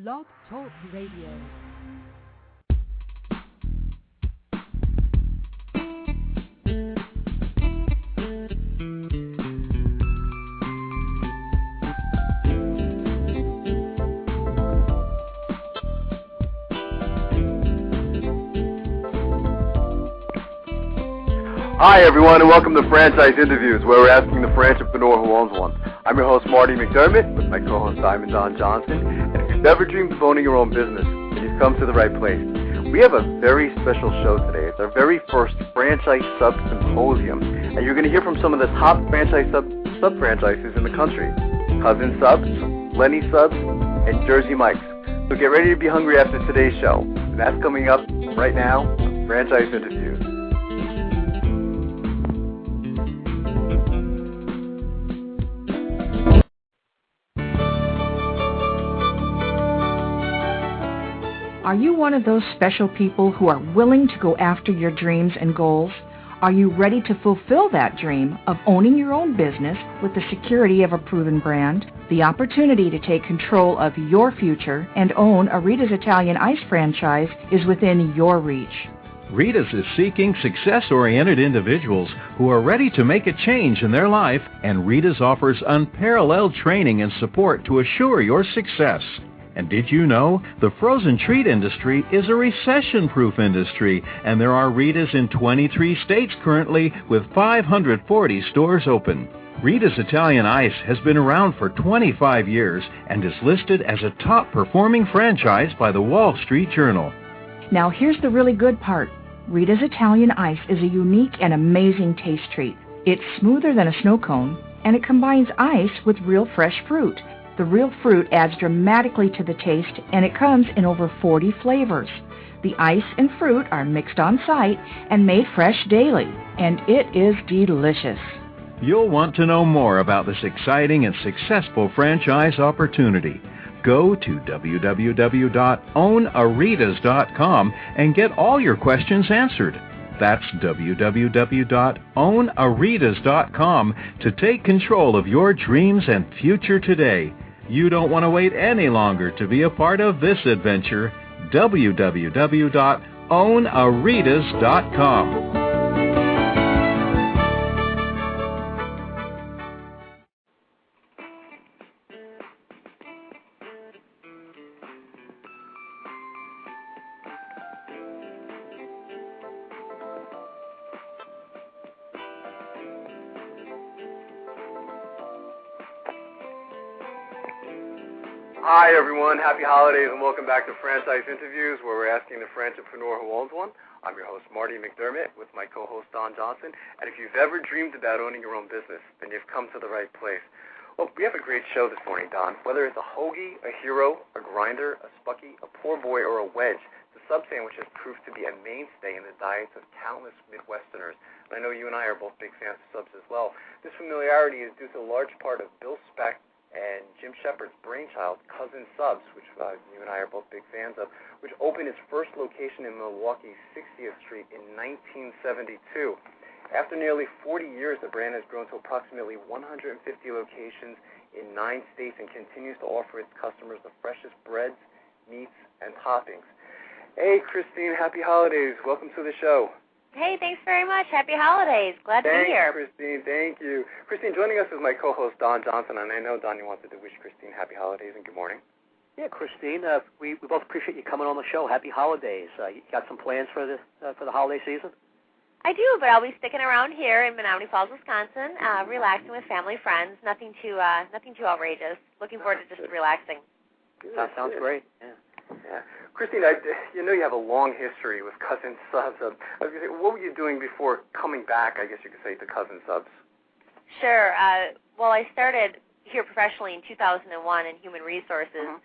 Blog Talk Radio. Hi, everyone, and welcome to Franchise Interviews, where we're asking the franchipreneur who owns one. I'm your host, Marty McDermott, with my co-host, Diamond Don Johnson. And if you've ever dreamed of owning your own business, then you've come to the right place. We have a very special show today. It's our very first Franchise Sub Symposium, and you're going to hear from some of the top franchise sub-franchises in the country. Cousin Subs, Lenny Subs, and Jersey Mikes. So get ready to be hungry after today's show. And that's coming up right now on Franchise Interviews. Are you one of those special people who are willing to go after your dreams and goals? Are you ready to fulfill that dream of owning your own business with the security of a proven brand? The opportunity to take control of your future and own a Rita's Italian Ice franchise is within your reach. Rita's is seeking success-oriented individuals who are ready to make a change in their life, and Rita's offers unparalleled training and support to assure your success. And did you know the frozen treat industry is a recession-proof industry, and there are Rita's in 23 states currently with 540 stores open. Rita's Italian Ice has been around for 25 years and is listed as a top-performing franchise by the Wall Street Journal. Now here's the really good part. Rita's Italian Ice is a unique and amazing taste treat. It's smoother than a snow cone, and it combines ice with real fresh fruit. The real fruit adds dramatically to the taste, and it comes in over 40 flavors. The ice and fruit are mixed on site and made fresh daily, and it is delicious. You'll want to know more about this exciting and successful franchise opportunity. Go to www.ownaritas.com and get all your questions answered. That's www.ownaritas.com to take control of your dreams and future today. You don't want to wait any longer to be a part of this adventure. www.ownaritas.com. Hi, everyone. Happy holidays, and welcome back to Franchise Interviews, where we're asking the franchipreneur who owns one. I'm your host, Marty McDermott, with my co-host, Don Johnson. And if you've ever dreamed about owning your own business, then you've come to the right place. Well, we have a great show this morning, Don. Whether it's a hoagie, a hero, a grinder, a spucky, a poor boy, or a wedge, the sub sandwich has proved to be a mainstay in the diets of countless Midwesterners. And I know you and I are both big fans of subs as well. This familiarity is due to a large part of Bill Speck and Jim Shepard's brainchild, Cousin Subs, which you and I are both big fans of, which opened its first location in Milwaukee's 60th Street in 1972. After nearly 40 years, the brand has grown to approximately 150 locations in 9 states and continues to offer its customers the freshest breads, meats, and toppings. Hey, Christine, happy holidays. Welcome to the show. Hey, thanks very much. Happy holidays. Glad to be here. Thanks, Christine. Thank you. Christine, joining us is my co-host, Don Johnson, and I know, Don, you wanted to wish Christine happy holidays and good morning. Yeah, Christine, we both appreciate you coming on the show. Happy holidays. You got some plans for the holiday season? I do, but I'll be sticking around here in Menominee Falls, Wisconsin, relaxing with family, friends. Nothing too outrageous. Looking forward to just relaxing. That sounds great. Yeah. Christine, you know you have a long history with Cousin Subs. What were you doing before coming back, I guess you could say, to Cousin Subs? Sure. Well, I started here professionally in 2001 in human resources. Mm-hmm.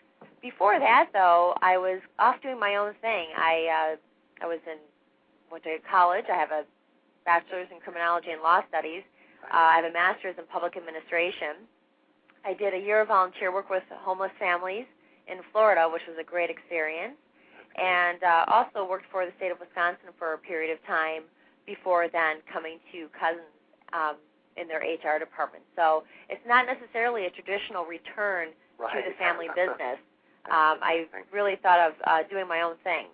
Before that, though, I was off doing my own thing. I went to college. I have a bachelor's in criminology and law studies. I have a master's in public administration. I did a year of volunteer work with homeless families in Florida, which was a great experience, and also worked for the state of Wisconsin for a period of time before then coming to Cousins in their HR department. So it's not necessarily a traditional return to the family business. I really thought of doing my own thing.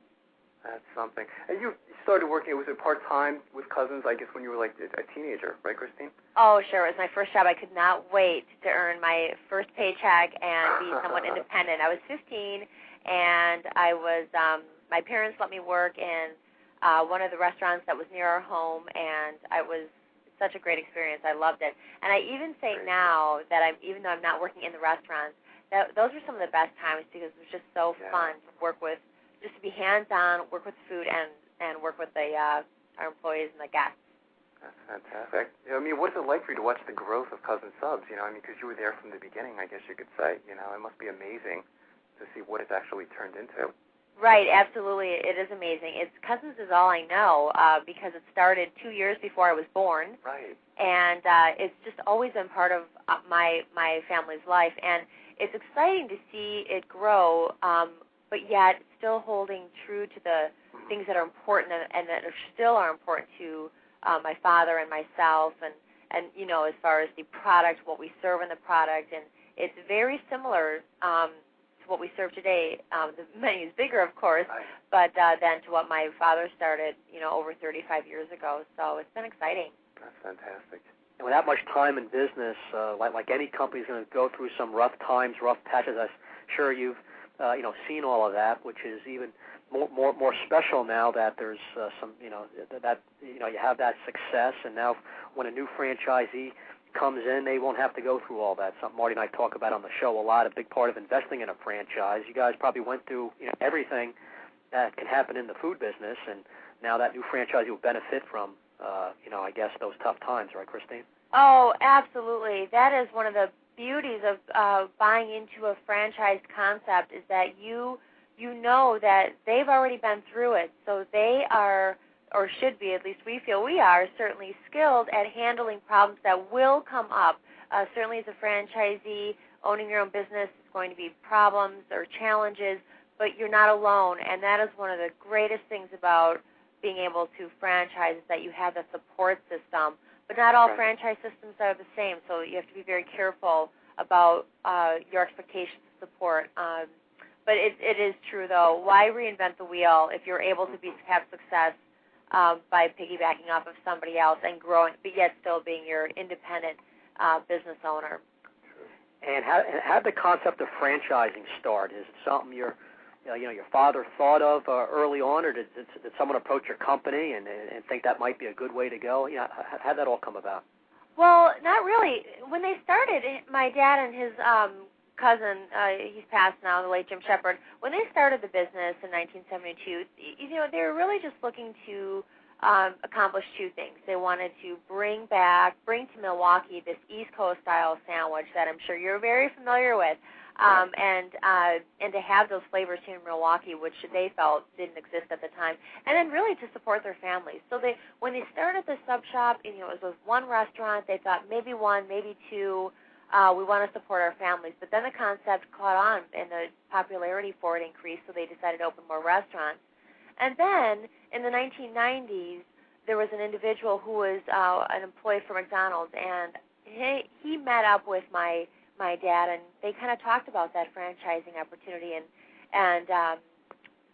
That's something. And you started working, was it part-time with Cousins, I guess, when you were like a teenager, right, Christine? Oh, sure. It was my first job. I could not wait to earn my first paycheck and be somewhat independent. I was 15, and I was, my parents let me work in one of the restaurants that was near our home, and it was such a great experience. I loved it. And I even say now that even though I'm not working in the restaurants, those were some of the best times because it was just so fun to work with, just to be hands-on, work with food, and work with our employees and the guests. That's fantastic. I mean, what is it like for you to watch the growth of Cousin Subs? I mean, because you were there from the beginning, I guess you could say. It must be amazing to see what it's actually turned into. Right, absolutely. It is amazing. Cousins is all I know because it started 2 years before I was born. Right. And it's just always been part of my family's life. And it's exciting to see it grow, but yet still holding true to the things that are important and that still are important to my father and myself, and as far as the product, what we serve in the product, and it's very similar to what we serve today. The menu is bigger, of course, but than to what my father started, over 35 years ago. So it's been exciting. That's fantastic. And with that much time in business, like any company is going to go through some rough times, rough patches. I'm sure you've seen all of that, which is even more special now that there's some, you have that success, and now when a new franchisee comes in, they won't have to go through all that. Something Marty and I talk about on the show a lot. A big part of investing in a franchise. You guys probably went through everything that can happen in the food business, and now that new franchisee will benefit from, I guess those tough times, right, Christine? Oh, absolutely. That is one of the beauties of buying into a franchise concept is that you know that they've already been through it, so they are, or should be, at least we feel we are, certainly skilled at handling problems that will come up. Certainly as a franchisee, owning your own business is going to be problems or challenges, but you're not alone, and that is one of the greatest things about being able to franchise is that you have a support system. But not all franchise systems are the same, so you have to be very careful about your expectations of support. But it is true, though. Why reinvent the wheel if you're able to have success by piggybacking off of somebody else and growing, but yet still being your independent business owner? And how did the concept of franchising start? Is it something your father thought of early on, or did someone approach your company and think that might be a good way to go? How did that all come about? Well, not really. When they started, my dad and his cousin, he's passed now, the late Jim Shepard, when they started the business in 1972, they were really just looking to accomplish two things. They wanted to bring to Milwaukee this East Coast style sandwich that I'm sure you're very familiar with, and to have those flavors here in Milwaukee, which they felt didn't exist at the time, and then really to support their families. So when they started the sub shop, it was with one restaurant. They thought maybe one, maybe two. We want to support our families. But then the concept caught on, and the popularity for it increased, so they decided to open more restaurants. And then in the 1990s, there was an individual who was an employee for McDonald's, and he met up with my dad, and they kind of talked about that franchising opportunity, and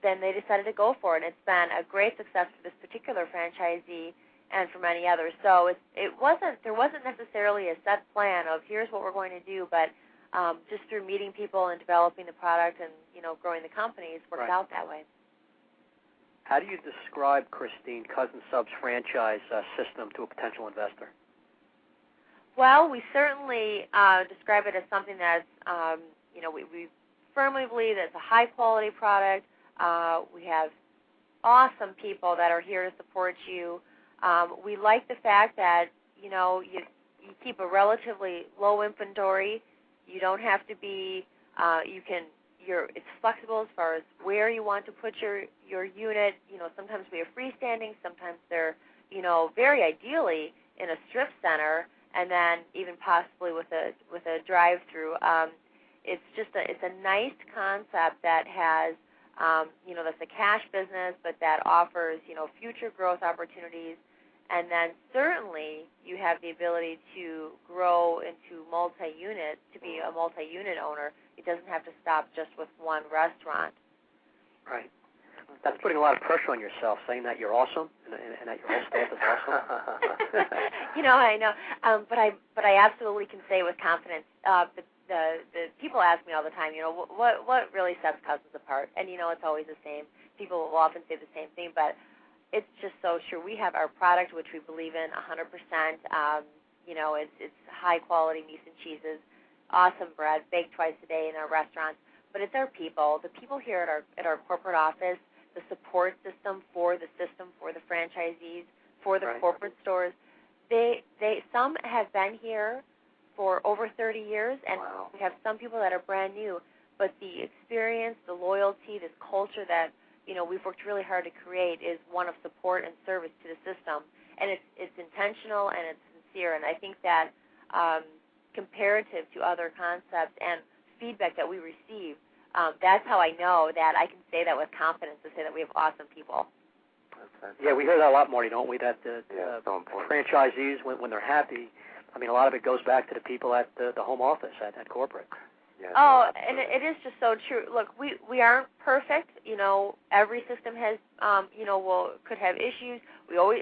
then they decided to go for it. It's been a great success for this particular franchisee and for many others. So there wasn't necessarily a set plan of here's what we're going to do, but just through meeting people and developing the product and growing the company, it's worked out that way. How do you describe, Christine, Cousin Sub's franchise system to a potential investor? Well, we certainly describe it as something that's, we firmly believe that it's a high-quality product. We have awesome people that are here to support you. We like the fact that, you keep a relatively low inventory. You don't have to be, it's flexible as far as where you want to put your unit. Sometimes we have freestanding, sometimes they're, very ideally in a strip center, and then even possibly with a drive-through. It's a nice concept that has, that's a cash business, but that offers, future growth opportunities. And then certainly you have the ability to grow into multi-unit, to be a multi-unit owner It doesn't have to stop just with one restaurant. Right. That's putting a lot of pressure on yourself, saying that you're awesome and that your whole staff is awesome. I know, but I absolutely can say with confidence. The people ask me all the time, what really sets Cousins apart? And it's always the same. People will often say the same thing, but it's just so true. We have our product, which we believe in 100%. It's high quality meats and cheeses, awesome bread, baked twice a day in our restaurants. But it's our people, the people here at our corporate office, the support system for the franchisees, for the corporate stores. Some have been here for over 30 years, and we have some people that are brand new. But the experience, the loyalty, this culture that we've worked really hard to create is one of support and service to the system, and it's intentional and it's sincere. And I think that comparative to other concepts and feedback that we receive, that's how I know that I can say that with confidence, to say that we have awesome people. Yeah, we hear that a lot, Marty, don't we? That the so franchisees, when they're happy, I mean, a lot of it goes back to the people at the home office, at corporate. Yeah, and it is just so true. Look, we aren't perfect. Every system has, could have issues.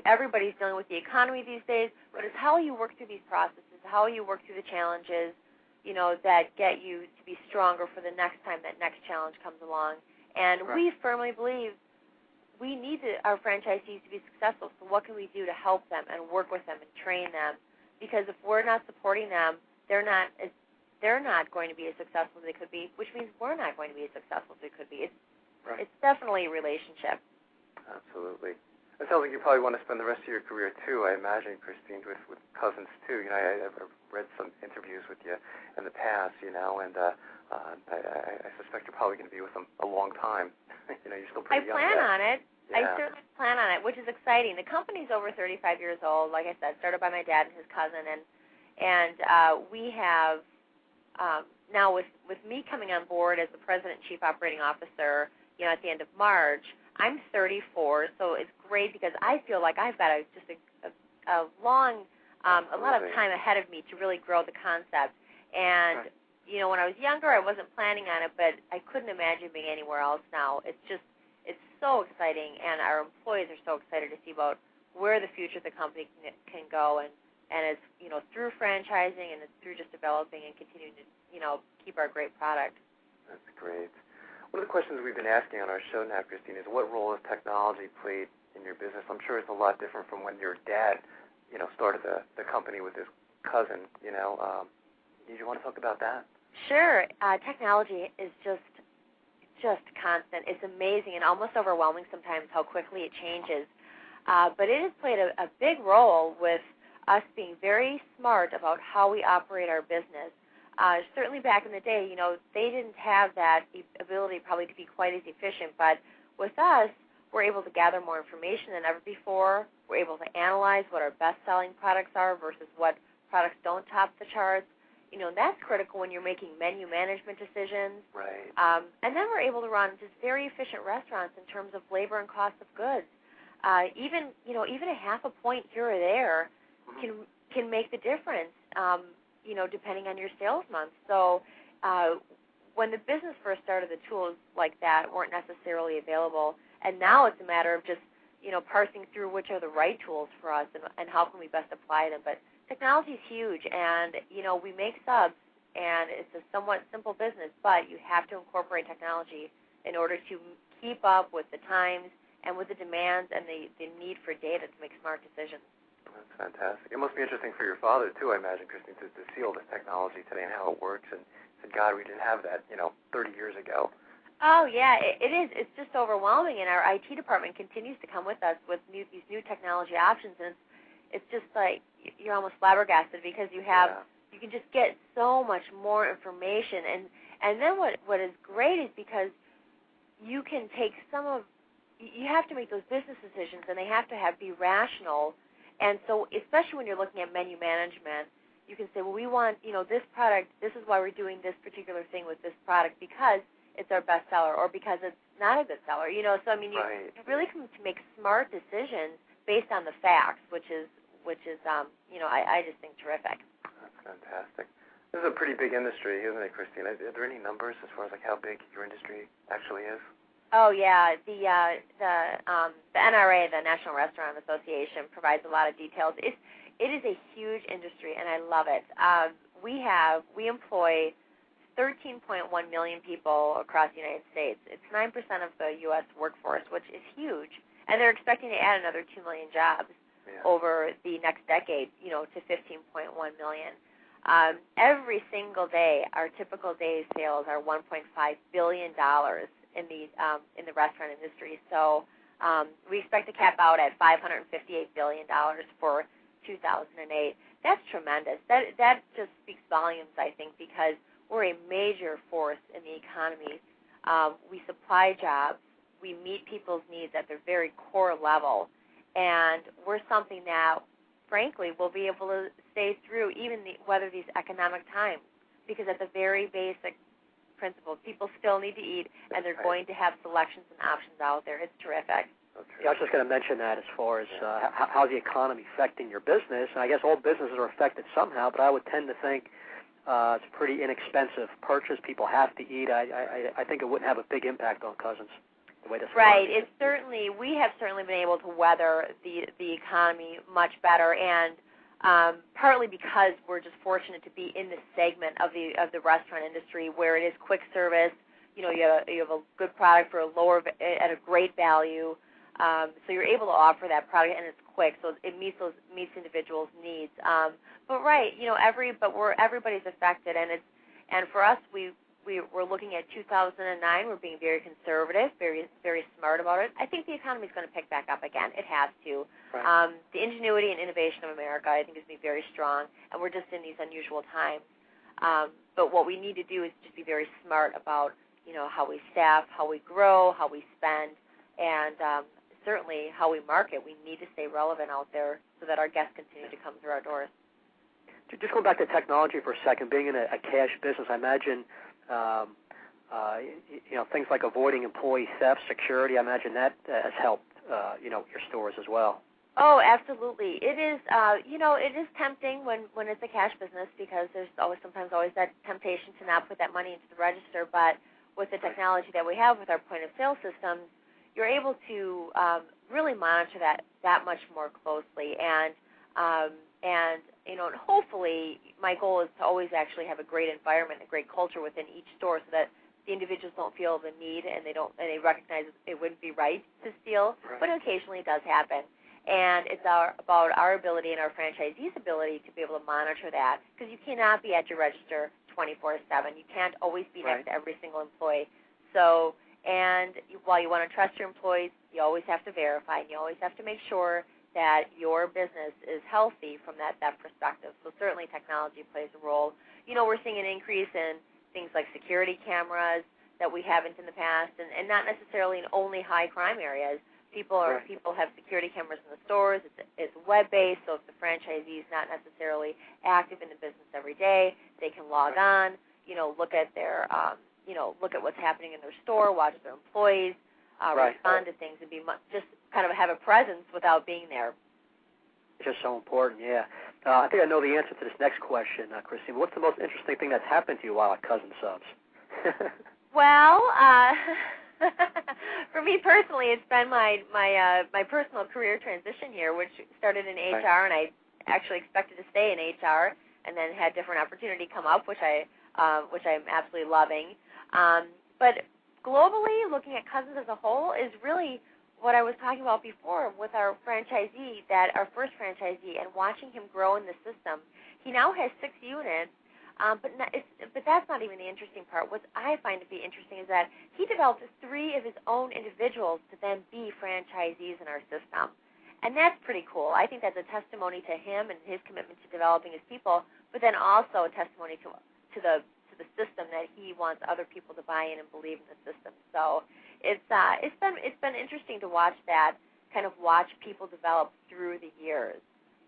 Everybody's dealing with the economy these days, but it's how you work through these processes, how you work through the challenges, that get you to be stronger for the next time that next challenge comes along. And we firmly believe we need our franchisees to be successful. So what can we do to help them and work with them and train them? Because if we're not supporting them, they're not going to be as successful as they could be, which means we're not going to be as successful as we could be. It's definitely a relationship. Absolutely. It sounds like you probably want to spend the rest of your career, too, I imagine, Christine, with Cousins, too. I've read some interviews with you in the past, and I suspect you're probably going to be with them a long time. You're still pretty young. I plan on it. Yeah. I certainly plan on it, which is exciting. The company's over 35 years old. Like I said, started by my dad and his cousin, and we have now with me coming on board as the president and chief operating officer, at the end of March, I'm 34, so it's great because I feel like I've got a long, a lot of time ahead of me to really grow the concept. And when I was younger, I wasn't planning on it, but I couldn't imagine being anywhere else now. It's so exciting, and our employees are so excited to see about where the future of the company can go, and it's through franchising, and it's through just developing and continuing to keep our great product. That's great. One of the questions we've been asking on our show now, Christine, is what role has technology played in your business? I'm sure it's a lot different from when your dad, started the company with his cousin. Did you want to talk about that? Sure. Technology is just constant. It's amazing and almost overwhelming sometimes how quickly it changes. But it has played a big role with us being very smart about how we operate our business. Certainly back in the day, they didn't have that ability probably to be quite as efficient. But with us, we're able to gather more information than ever before. We're able to analyze what our best-selling products are versus what products don't top the charts. That's critical when you're making menu management decisions. Right. And then we're able to run just very efficient restaurants in terms of labor and cost of goods. Even a half a point here or there can make the difference. Depending on your sales month. So when the business first started, the tools like that weren't necessarily available. And now it's a matter of just, parsing through which are the right tools for us and how can we best apply them. But technology is huge, and, we make subs, and it's a somewhat simple business, but you have to incorporate technology in order to keep up with the times and with the demands and the need for data to make smart decisions. That's fantastic. It must be interesting for your father, too, I imagine, Christine, to see all this technology today and how it works. And said, God, we didn't have that, 30 years ago. Oh, yeah, it is. It's just overwhelming, and our IT department continues to come with us with these new technology options, and it's just like you're almost flabbergasted because you can just get so much more information. And then what is great is because you can take you have to make those business decisions, and they have to be rational. And so especially when you're looking at menu management, you can say, well, we want, this product, this is why we're doing this particular thing with this product because it's our best seller or because it's not a good seller. So, I mean, you really come to make smart decisions based on the facts, which is I just think terrific. That's fantastic. This is a pretty big industry, isn't it, Christine? Are there any numbers as far as like how big your industry actually is? Oh yeah, the NRA, the National Restaurant Association, provides a lot of details. It is a huge industry, and I love it. We employ 13.1 million people across the United States. It's 9% of the U.S. workforce, which is huge, and they're expecting to add another 2 million jobs over the next decade, to 15.1 million. Every single day, our typical day's sales are $1.5 billion in the restaurant industry. So we expect to cap out at $558 billion for 2008. That's tremendous. That just speaks volumes, I think, because we're a major force in the economy. We supply jobs. We meet people's needs at their very core level, and we're something that, frankly, will be able to stay through even weather these economic times, because at the very basic principle, people still need to eat, and they're going to have selections and options out there. It's terrific. Yeah, I was just going to mention that as far as how the economy affecting your business. And I guess all businesses are affected somehow, but I would tend to think it's a pretty inexpensive purchase. People have to eat. I think it wouldn't have a big impact on Cousins. Right. We have certainly been able to weather the economy much better, and partly because we're just fortunate to be in this segment of the restaurant industry where it is quick service. You have a good product for at a great value, so you're able to offer that product, and it's quick, so it meets individuals' needs. But everybody's affected, and for us, we're looking at 2009. We're being very conservative, very, very smart about it. I think the economy is going to pick back up again. It has to. Right. The ingenuity and innovation of America, I think, is going to be very strong, and we're just in these unusual times. But what we need to do is just be very smart about, how we staff, how we grow, how we spend, and certainly how we market. We need to stay relevant out there so that our guests continue to come through our doors. Just going back to technology for a second, being in a cash business, I imagine things like avoiding employee theft, security. I imagine that has helped your stores as well. Oh, absolutely. It is. It is tempting when it's a cash business, because there's sometimes always that temptation to not put that money into the register. But with the technology that we have with our point of sale systems, you're able to really monitor that much more closely, and hopefully my goal is to always actually have a great environment, a great culture within each store, so that the individuals don't feel the need and they recognize it wouldn't be right to steal. Right. But occasionally it does happen, and it's about our ability and our franchisees' ability to be able to monitor that, because you cannot be at your register 24/7. You can't always be next to every single employee. So, and while you want to trust your employees, you always have to verify, and you always have to make sure that your business is healthy from that perspective. So certainly technology plays a role. We're seeing an increase in things like security cameras that we haven't in the past, and not necessarily in only high crime areas. People have security cameras in the stores. It's web-based, so if the franchisee is not necessarily active in the business every day, they can log on, look at their, look at what's happening in their store, watch their employees, respond to things, and just kind of have a presence without being there. It's just so important, yeah. I think I know the answer to this next question, Christine. What's the most interesting thing that's happened to you while at Cousin Subs? Well, for me personally, it's been my personal career transition here, which started in HR, and I actually expected to stay in HR, and then had different opportunity come up, which I'm absolutely loving. But globally, looking at Cousins as a whole is really what I was talking about before with our franchisee, our first franchisee, and watching him grow in the system. He now has 6 units, but that's not even the interesting part. What I find to be interesting is that he developed 3 of his own individuals to then be franchisees in our system. And that's pretty cool. I think that's a testimony to him and his commitment to developing his people, but then also a testimony to the system that he wants other people to buy in and believe in the system. So it's been interesting to watch people develop through the years.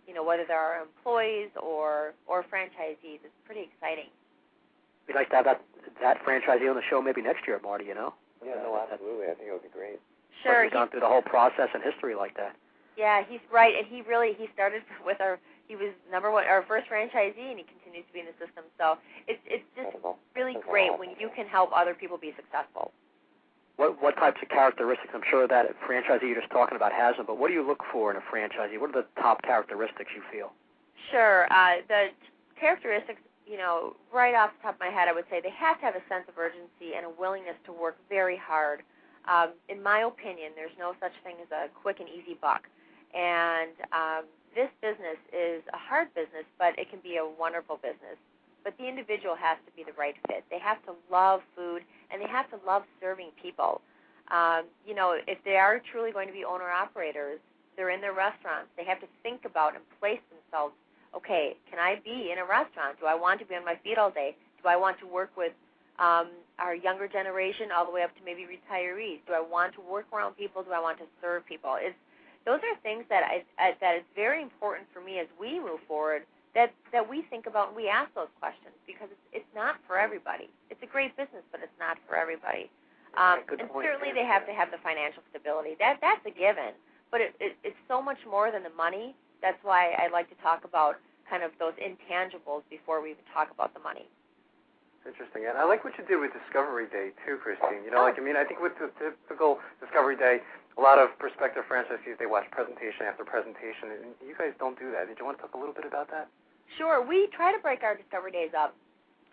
Whether there are employees or franchisees, it's pretty exciting. It'd be nice to have that franchisee on the show maybe next year, Marty. Yeah, no, absolutely. I think it would be great. Sure, he's gone through the whole process and history like that. Yeah, he's right, and he started with he was number one, our first franchisee, and he continues to be in the system. So it's just really great when you can help other people be successful. What types of characteristics? I'm sure that franchisee you're just talking about has them, but what do you look for in a franchisee? What are the top characteristics you feel? Sure. The characteristics, right off the top of my head, I would say they have to have a sense of urgency and a willingness to work very hard. In my opinion, there's no such thing as a quick and easy buck. And this business is a hard business, but it can be a wonderful business. But the individual has to be the right fit. They have to love food, and they have to love serving people. If they are truly going to be owner-operators, they're in their restaurants. They have to think about and place themselves, okay, can I be in a restaurant? Do I want to be on my feet all day? Do I want to work with our younger generation all the way up to maybe retirees? Do I want to work around people? Do I want to serve people? Those are things that that is very important for me as we move forward, that we think about and we ask those questions, because it's not for everybody. It's a great business, but it's not for everybody. And certainly they have to have the financial stability. That's a given, but it's so much more than the money. That's why I like to talk about kind of those intangibles before we even talk about the money. Interesting. And I like what you did with Discovery Day, too, Christine. I think with the typical Discovery Day, a lot of prospective franchisees, they watch presentation after presentation, and you guys don't do that. Did you want to talk a little bit about that? Sure. We try to break our Discovery Days up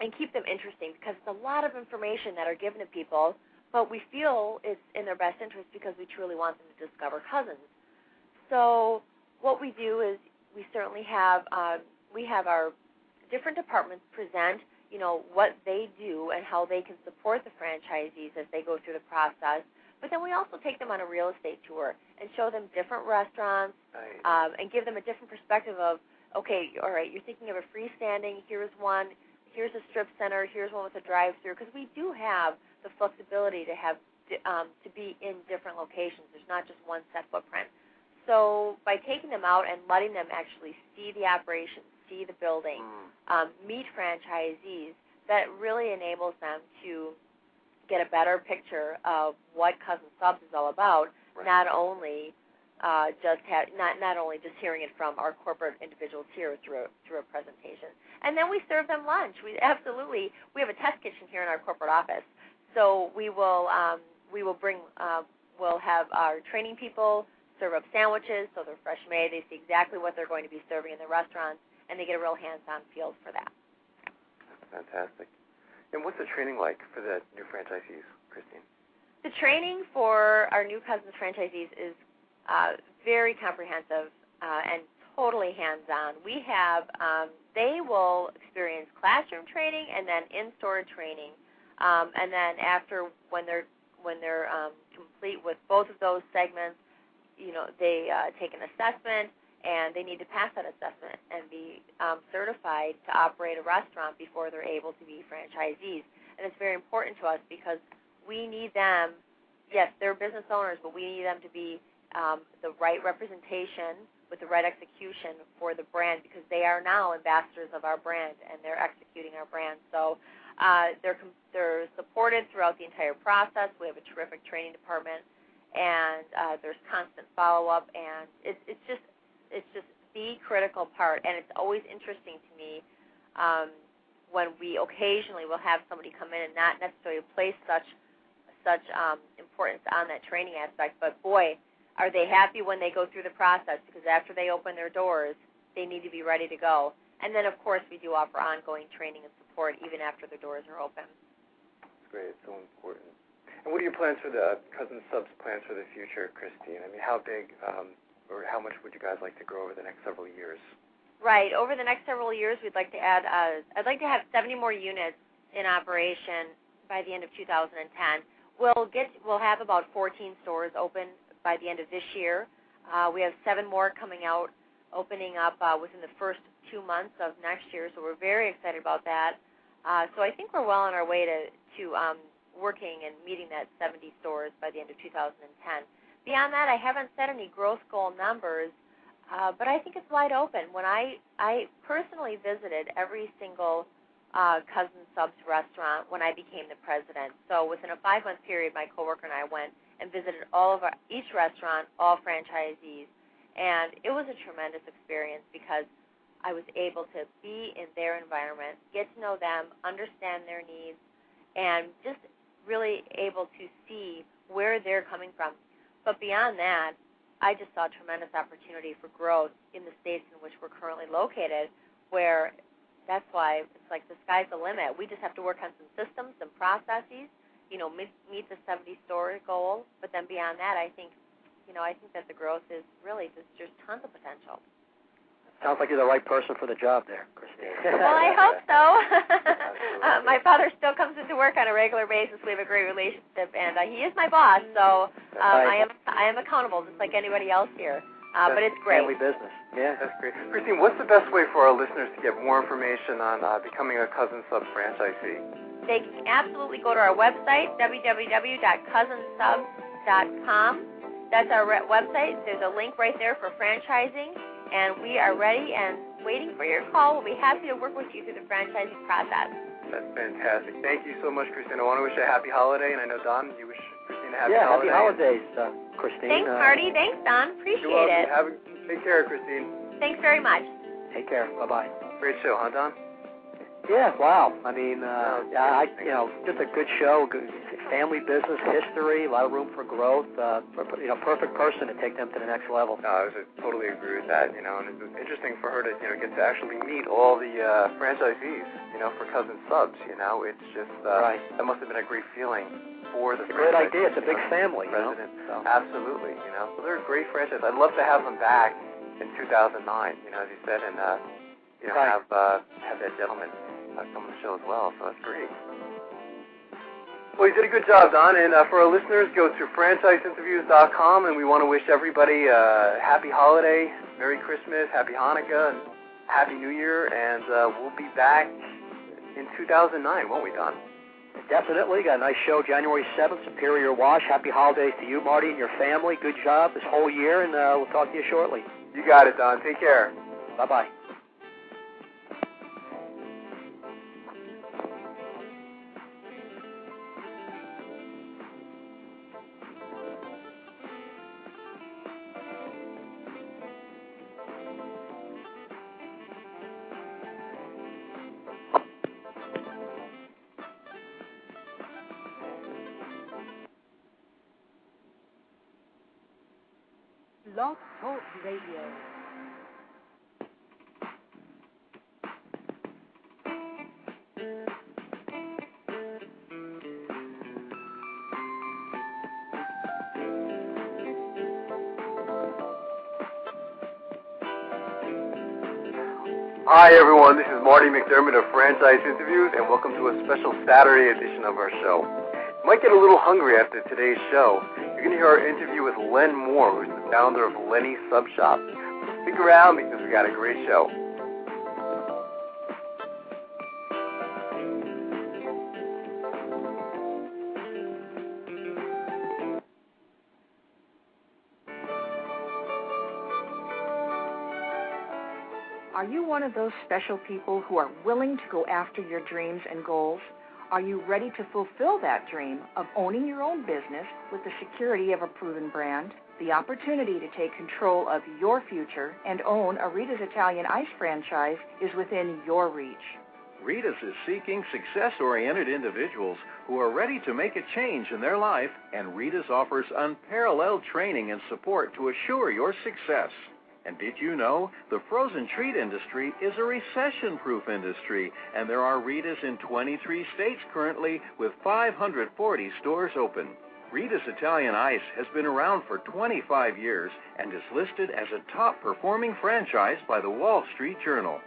and keep them interesting, because it's a lot of information that are given to people, but we feel it's in their best interest because we truly want them to discover cousins. So what we do is we certainly have our different departments present what they do and how they can support the franchisees as they go through the process. But then we also take them on a real estate tour and show them different restaurants, and give them a different perspective of, okay, all right, you're thinking of a freestanding, here's one, here's a strip center, here's one with a drive-through, because we do have the flexibility to have to be in different locations. There's not just one set footprint. So by taking them out and letting them actually see the operation, see the building, meet franchisees, that really enables them to get a better picture of what Cousin Subs is all about. Right. Not only just hearing it from our corporate individuals here through a presentation. And then we serve them lunch. We have a test kitchen here in our corporate office. So we'll have our training people serve up sandwiches, so they're fresh made. They see exactly what they're going to be serving in the restaurants, and they get a real hands-on feel for that. That's fantastic. And what's the training like for the new franchisees, Christine? The training for our new Cousins franchisees is very comprehensive and totally hands-on. We have they will experience classroom training and then in-store training, and then after when they're complete with both of those segments, they take an assessment, and they need to pass that assessment and be certified to operate a restaurant before they're able to be franchisees. And it's very important to us because we need them. Yes, they're business owners, but we need them to be the right representation with the right execution for the brand, because they are now ambassadors of our brand, and they're executing our brand. So they're supported throughout the entire process. We have a terrific training department, and there's constant follow-up, and it's just the critical part. And it's always interesting to me when we occasionally will have somebody come in and not necessarily place such importance on that training aspect, but boy, are they happy when they go through the process, because after they open their doors, they need to be ready to go. And then, of course, we do offer ongoing training and support even after the doors are open. That's great. It's so important. And what are your plans for the Cousin Subs plans for the future, Christine? I mean, how big or how much would you guys like to grow over the next several years? Right. Over the next several years, we'd like to add, I'd like to have 70 more units in operation by the end of 2010. We'll have about 14 stores open by the end of this year. We have 7 more coming out, opening up within the first 2 months of next year, so we're very excited about that. So I think we're well on our way to working and meeting that 70 stores by the end of 2010. Beyond that, I haven't set any growth goal numbers, but I think it's wide open. When I personally visited every single Cousin Subs restaurant when I became the president. So within a 5-month period, my coworker and I went and visited each restaurant, all franchisees, and it was a tremendous experience because I was able to be in their environment, get to know them, understand their needs, and just really able to see where they're coming from. But beyond that, I just saw tremendous opportunity for growth in the states in which we're currently located, where that's why it's like the sky's the limit. We just have to work on some systems, some processes, meet the 70-store goal. But then beyond that, I think that the growth is really just tons of potential. Sounds like you're the right person for the job there, Christine. Well, I hope so. My father still comes into work on a regular basis. We have a great relationship, and he is my boss, so I am accountable just like anybody else here. But it's great. Family business. Yeah, that's great. Christine, what's the best way for our listeners to get more information on becoming a Cousin Sub franchisee? They can absolutely go to our website, www.cousinsubs.com. That's our website. There's a link right there for franchising. And we are ready and waiting for your call. We'll be happy to work with you through the franchising process. That's fantastic. Thank you so much, Christine. I want to wish you a happy holiday, and I know, Don, you wish Christine a happy holiday. Yeah, happy holidays, Christine. Thanks, Marty. Thanks, Don. Appreciate it. Take care, Christine. Thanks very much. Take care. Bye-bye. Great show, huh, Don? Yeah, wow. I mean, just a good show, good family business history, a lot of room for growth. Perfect person to take them to the next level. No, I totally agree with that. And it's interesting for her to get to actually meet all the franchisees. For Cousin Subs. It's just right. That must have been a great feeling for the. It's a great idea. It's a big family. President. So. Absolutely. So they're a great franchise. I'd love to have them back in 2009. As you said, and right. have that gentleman come on the show as well, so that's great. Well, you did a good job, Don, and for our listeners, go to franchiseinterviews.com, and we want to wish everybody a happy holiday, Merry Christmas, Happy Hanukkah, and Happy New Year, and we'll be back in 2009, won't we, Don? Definitely. Got a nice show January 7th, Superior Wash. Happy holidays to you, Marty, and your family. Good job this whole year, and we'll talk to you shortly. You got it, Don. Take care. Bye-bye. Blog Talk Radio. Hi, everyone. This is Marty McDermott of Franchise Interviews, and welcome to a special Saturday edition of our show. You might get a little hungry after today's show. You're going to hear our interview with Len Moore, who's the founder of Lenny Sub Shop. Stick around because we got a great show. Are you one of those special people who are willing to go after your dreams and goals? Are you ready to fulfill that dream of owning your own business with the security of a proven brand? The opportunity to take control of your future and own a Rita's Italian Ice franchise is within your reach. Rita's is seeking success-oriented individuals who are ready to make a change in their life, and Rita's offers unparalleled training and support to assure your success. And did you know the frozen treat industry is a recession-proof industry, and there are Rita's in 23 states currently with 540 stores open. Rita's Italian Ice has been around for 25 years and is listed as a top-performing franchise by the Wall Street Journal.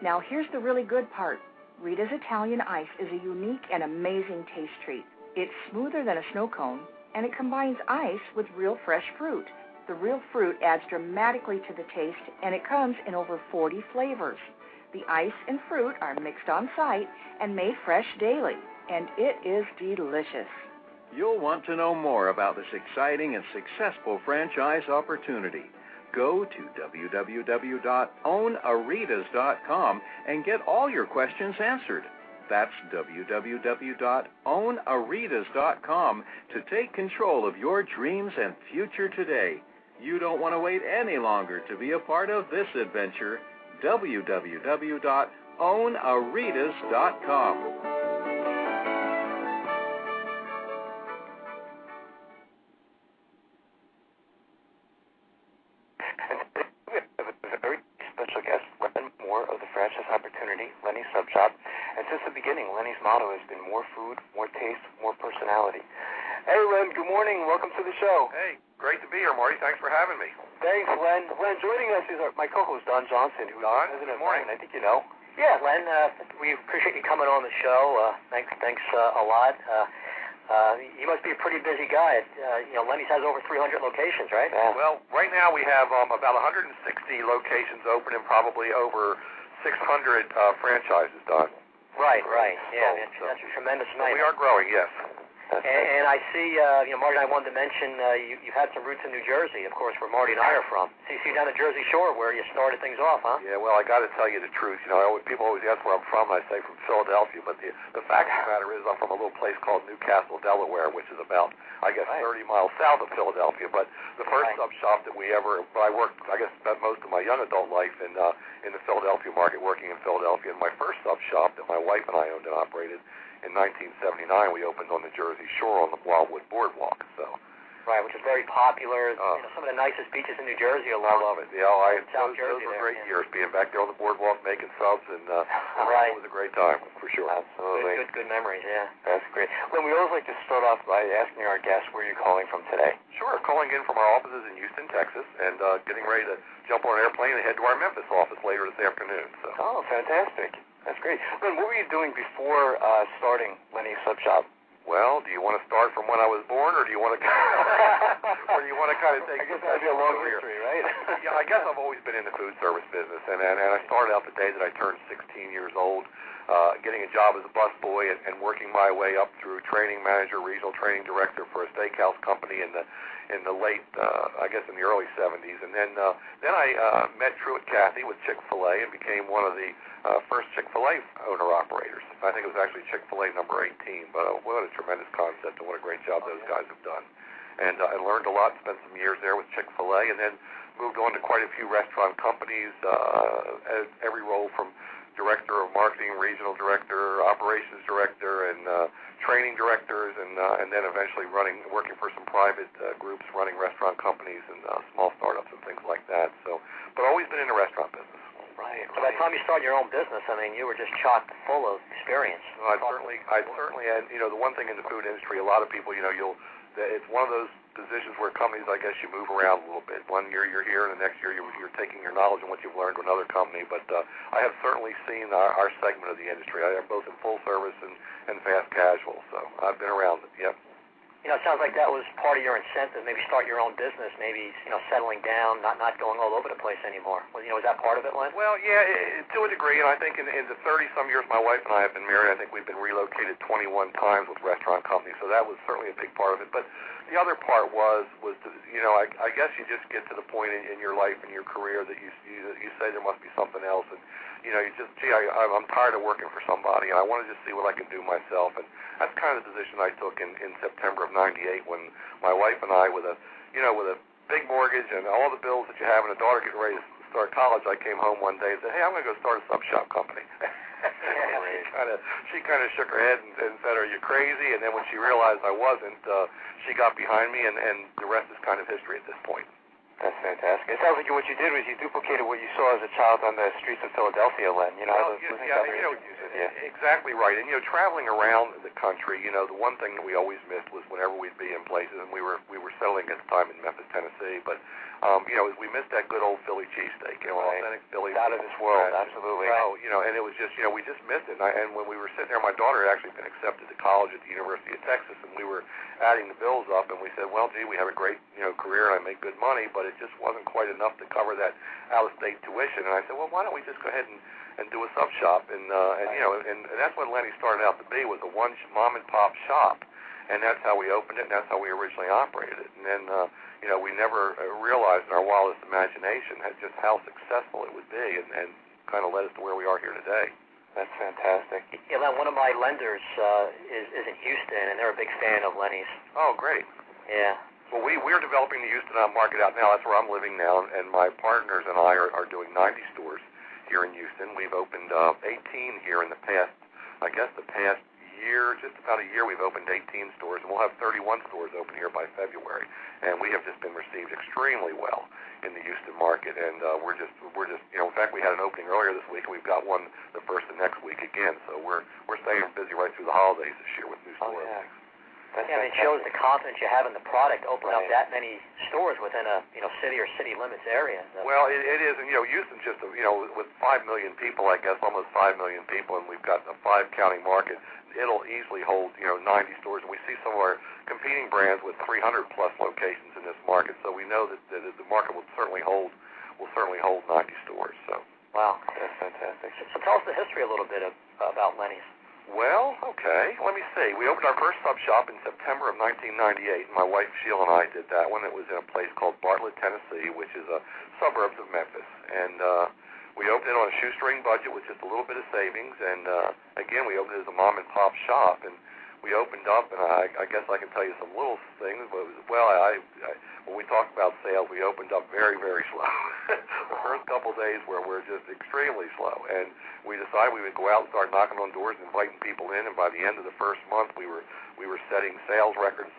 Now here's the really good part. Rita's Italian Ice is a unique and amazing taste treat. It's smoother than a snow cone, and it combines ice with real fresh fruit. The real fruit adds dramatically to the taste, and it comes in over 40 flavors. The ice and fruit are mixed on site and made fresh daily, and it is delicious. You'll want to know more about this exciting and successful franchise opportunity. Go to www.ownaritas.com and get all your questions answered. That's www.ownaritas.com to take control of your dreams and future today. You don't want to wait any longer to be a part of this adventure. www.ownaritas.com. Lenny Sub Shop, and since the beginning, Lenny's motto has been more food, more taste, more personality. Hey, Len, good morning. Welcome to the show. Hey, great to be here, Marty. Thanks for having me. Thanks, Len. Len, joining us is my co-host, Don Johnson, who's good morning. I think you know. Yeah, Len, we appreciate you coming on the show. Thanks a lot. You must be a pretty busy guy. Lenny's has over 300 locations, right? Yeah. Well, right now we have about 160 locations open and probably over 600 franchises done. Right. Yeah, So that's a tremendous we amount. are growing, yes. And I see, Marty and I wanted to mention you've had some roots in New Jersey, of course, where Marty and I are from. So you see down the Jersey Shore where you started things off, huh? Yeah, well, I got to tell you the truth. People always ask where I'm from, and I say from Philadelphia, but the fact of the matter is I'm from a little place called Newcastle, Delaware, which is about, 30 miles south of Philadelphia. But the first sub shop that I worked, spent most of my young adult life in the Philadelphia market, working in Philadelphia. And my first sub shop that my wife and I owned and operated in 1979, we opened on the Jersey Shore on the Wildwood Boardwalk. So, right, which is very popular. Some of the nicest beaches in New Jersey alone. I love it. Those were great years, being back there on the boardwalk, making subs, and it was a great time, for sure. Absolutely. Good memories, yeah. That's great. Well, we always like to start off by asking our guests where you're calling from today. Sure, calling in from our offices in Houston, Texas, and getting ready to jump on an airplane and head to our Memphis office later this afternoon. So. Oh, fantastic. That's great. Len, what were you doing before starting Lenny's Sub Shop? Well, do you want to start from when I was born, or do you want to, or do you want to kind of take? I guess that'd be a long history, right? Yeah, I guess I've always been in the food service business, and I started out the day that I turned 16 years old, getting a job as a busboy and working my way up through training manager, regional training director for a steakhouse company in the late, in the early 70s, and then I met Truett Cathy with Chick-fil-A and became one of the first Chick-fil-A owner-operators. I think it was actually Chick-fil-A number 18, but what a tremendous concept and what a great job those guys have done. And I learned a lot, spent some years there with Chick-fil-A, and then moved on to quite a few restaurant companies, every role from director of marketing, regional director, operations director, and training directors, and then eventually working for some private groups, running restaurant companies and small startups and things like that. So, but always been in the restaurant business. Right. So by the time you started your own business, you were just chock full of experience. I certainly had. The one thing in the food industry, a lot of people, it's one of those positions where companies, I guess, you move around a little bit. One year you're here, and the next year you're taking your knowledge and what you've learned to another company. But I have certainly seen our segment of the industry. I am both in full service and fast casual, so I've been around it. Yep. It sounds like that was part of your incentive, maybe start your own business, maybe, settling down, not going all over the place anymore. Was that part of it, Len? Well, yeah, to a degree, and I think in the 30-some years my wife and I have been married, I think we've been relocated 21 times with restaurant companies, so that was certainly a big part of it. But the other part was I guess you just get to the point in your life and your career that you say there must be something else, and I'm tired of working for somebody, and I want to just see what I can do myself. And that's kind of the position I took in September of '98 when my wife and I, with a big mortgage and all the bills that you have and a daughter getting ready to start college, I came home one day and said, "Hey, I'm going to go start a sub shop company." She kind of shook her head and said, "Are you crazy?" And then when she realized I wasn't, she got behind me, and the rest is kind of history at this point. That's fantastic. It sounds like what you did was you duplicated what you saw as a child on the streets of Philadelphia, Len. Exactly right. And traveling around the country, the one thing that we always missed was whenever we'd be in places, and we were settling at the time in Memphis, Tennessee, but we missed that good old Philly cheesesteak, authentic Philly. It's out of this world, absolutely. And it was just, we just missed it. And when we were sitting there, my daughter had actually been accepted to college at the University of Texas, and we were adding the bills up, and we said, well, gee, we have a great, career, and I make good money, but it just wasn't quite enough to cover that out-of-state tuition. And I said, well, why don't we just go ahead and do a sub shop? And that's what Lenny started out to be, was a one mom and pop shop. And that's how we opened it, and that's how we originally operated it. And then, we never realized in our wildest imagination just how successful it would be, and kind of led us to where we are here today. That's fantastic. Yeah, Len, one of my lenders is in Houston, and they're a big fan of Lenny's. Oh, great. Yeah. Well, we're developing the Houston market out now. That's where I'm living now, and my partners and I are doing 90 stores here in Houston. We've opened 18 here in the past year, just about a year. We've opened 18 stores, and we'll have 31 stores open here by February. And we have just been received extremely well in the Houston market, and we're just in fact, we had an opening earlier this week, and we've got one the first of next week again. So we're staying busy right through the holidays this year with new store openings. Yeah, it shows the confidence you have in the product, opening up that many stores within a city or city limits area. Well, it is, and Houston's just with 5 million people, I guess, almost 5 million people, and we've got a 5-county market. It'll easily hold 90 stores, and we see some of our competing brands with 300 plus locations in this market. So we know that the market will certainly hold 90 stores. So wow, that's fantastic. So tell us the history a little bit about Lenny's. Well, okay. Let me see. We opened our first sub shop in September of 1998. My wife Sheila and I did that one. It was in a place called Bartlett, Tennessee, which is a suburbs of Memphis. And we opened it on a shoestring budget with just a little bit of savings. And again, we opened it as a mom and pop shop. And we opened up, and I guess I can tell you some little things. But when we talk about sales, we opened up very, very slow. The first couple of days were just extremely slow, and we decided we would go out and start knocking on doors and inviting people in. And by the end of the first month, we were setting sales records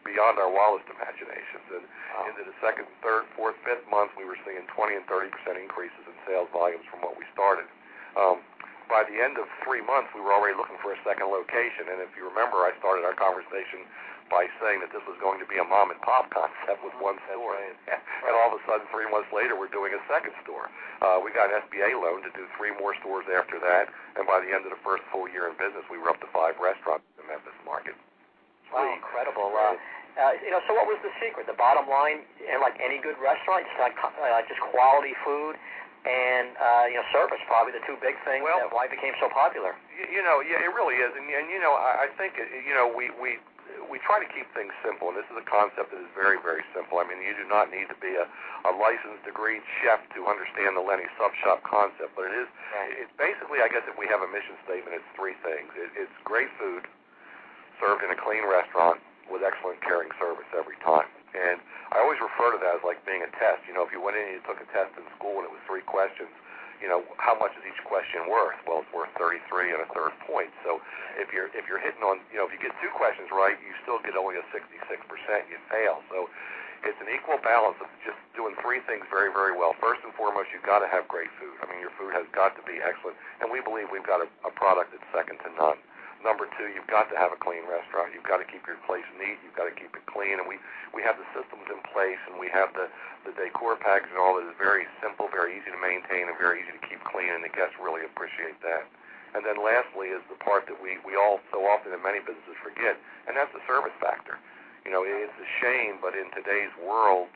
beyond our wildest imaginations. And into the second, third, fourth, fifth month, we were seeing 20 and 30% increases in sales volumes from what we started. By the end of 3 months, we were already looking for a second location. And if you remember, I started our conversation by saying that this was going to be a mom-and-pop concept with one store. Right. And all of a sudden, 3 months later, we're doing a second store. We got an SBA loan to do 3 more stores after that. And by the end of the first full year in business, we were up to 5 restaurants in the Memphis market. Wow, incredible. So what was the secret? The bottom line, like any good restaurant, just quality food and service, probably the 2 big things that why it became so popular. Yeah, it really is, and I think we try to keep things simple, and this is a concept that is very, very simple. I mean, you do not need to be a licensed, degreed chef to understand the Lenny Sub Shop concept, but it's basically, I guess, if we have a mission statement, it's 3 things. It's great food served in a clean restaurant with excellent caring service every time. And I always refer to that as like being a test. If you went in and you took a test in school and it was 3 questions, how much is each question worth? Well, it's worth 33 and a third point. So if you're hitting on, if you get 2 questions right, you still get only a 66%. You fail. So it's an equal balance of just doing 3 things very, very well. First and foremost, you've got to have great food. I mean, your food has got to be excellent, and we believe we've got a product that's second to none. Number 2, you've got to have a clean restaurant. You've got to keep your place neat. You've got to keep it clean. And we have the systems in place, and we have the decor package and all that is very simple, very easy to maintain, and very easy to keep clean, and the guests really appreciate that. And then lastly is the part that we all so often in many businesses forget, and that's the service factor. It's a shame, but in today's world,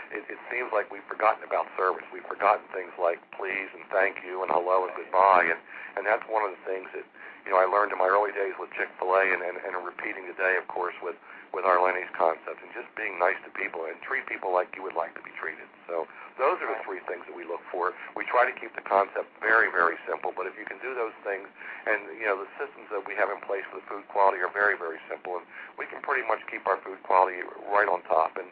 it seems like we've forgotten about service. We've forgotten things like please and thank you and hello and goodbye, and that's one of the things that I learned in my early days with Chick-fil-A and repeating today, of course, with our Lenny's concept, and just being nice to people and treat people like you would like to be treated. So those are the 3 things that we look for. We try to keep the concept very, very simple, but if you can do those things, and the systems that we have in place for the food quality are very, very simple, and we can pretty much keep our food quality right on top. And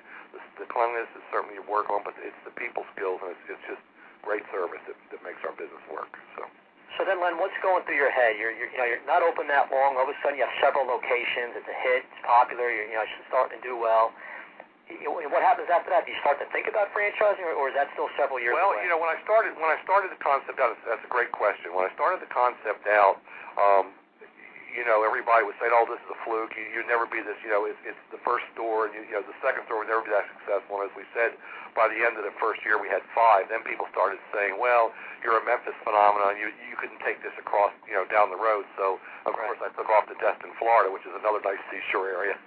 the cleanliness is certainly a work on, but it's the people skills, and it's just great service that makes our business work. So then, Len, what's going through your head? You're not open that long. All of a sudden, you have several locations. It's a hit. It's popular. You're starting to do well. What happens after that? Do you start to think about franchising, or is that still several years away? Well, when I started the concept out, that's a great question. When I started the concept out, everybody would say, "Oh, this is a fluke. You'd never be this." It's the first store, and the second store would never be that successful. And as we said, by the end of the first year, we had 5. Then people started saying, "Well, you're a Memphis phenomenon. You couldn't take this across, down the road." So of course, I took off to Destin, Florida, which is another nice seashore area,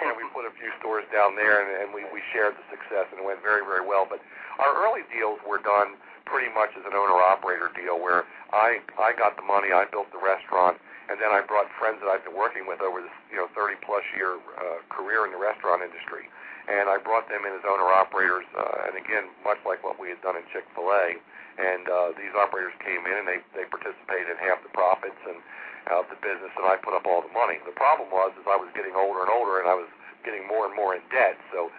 and we put a few stores down there, and we shared the success, and it went very, very well. But our early deals were done pretty much as an owner-operator deal, where I got the money, I built the restaurant. And then I brought friends that I've been working with over this 30-plus year career in the restaurant industry, and I brought them in as owner-operators, and again, much like what we had done in Chick-fil-A, and these operators came in, and they participated in half the profits and of the business, and I put up all the money. The problem was I was getting older and older, and I was getting more and more in debt. So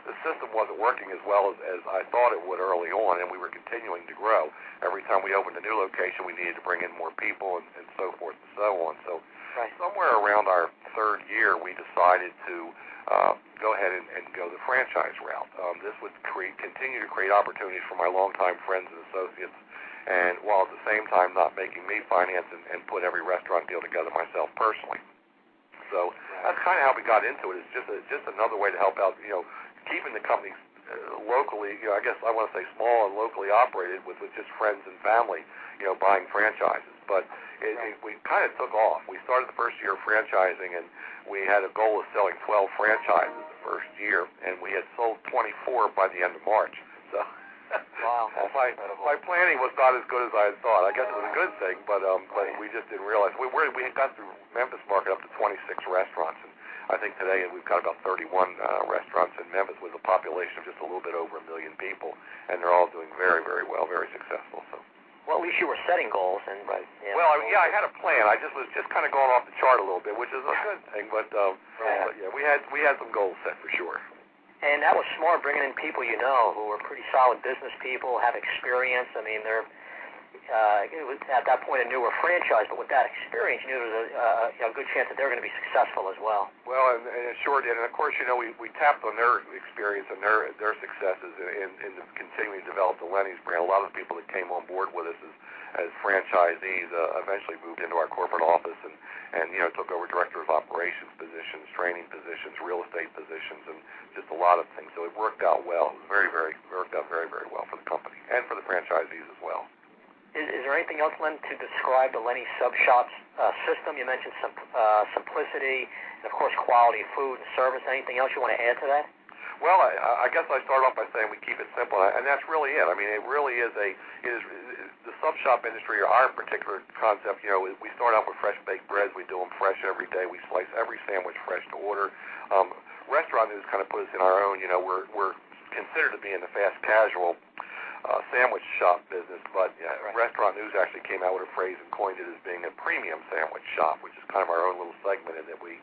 the system wasn't working as well as I thought it would early on, and we were continuing to grow. Every time we opened a new location, we needed to bring in more people and so forth and so on. So somewhere around our third year, we decided to go ahead and go the franchise route. This would continue to create opportunities for my longtime friends and associates, and while at the same time not making me finance and put every restaurant deal together myself personally. So that's kind of how we got into it. It's just another way to help out, keeping the company locally, I guess I want to say small and locally operated with just friends and family, buying franchises. But we kind of took off. We started the first year of franchising, and we had a goal of selling 12 franchises the first year, and we had sold 24 by the end of March. So wow, my planning was not as good as I had thought. I guess it was a good thing, but we just didn't realize. We had got through Memphis market up to 26 restaurants, and I think today we've got about 31 restaurants in Memphis with a population of just a little bit over 1 million people, and they're all doing very, very well, very successful. So. Well, at least you were setting goals, and well, I had a plan. I was just kind of going off the chart a little bit, which is a good thing. But yeah, we had some goals set for sure. And that was smart, bringing in people who are pretty solid business people, have experience. I mean, they're it was at that point a newer franchise, but with that experience, you knew there was a good chance that they're going to be successful as well. Well, and it sure did. And of course, we tapped on their experience and their successes in continuing to develop the Lenny's brand. A lot of the people that came on board with us as franchisees eventually moved into our corporate office and took over director of operations positions, training positions, real estate positions, and just a lot of things. So it worked out well. It was worked out very, very well for the company and for the franchisees as well. Is there anything else, Len, to describe the Lenny Sub Shop system? You mentioned simplicity and, of course, quality food and service. Anything else you want to add to that? Well, I guess I start off by saying we keep it simple, and that's really it. I mean, it really is the sub shop industry, or our particular concept. We start off with fresh baked breads. We do them fresh every day. We slice every sandwich fresh to order. Restaurant News kind of put us in our own. We're considered to be in the fast casual sandwich shop business, but Restaurant News actually came out with a phrase and coined it as being a premium sandwich shop, which is kind of our own little segment in that we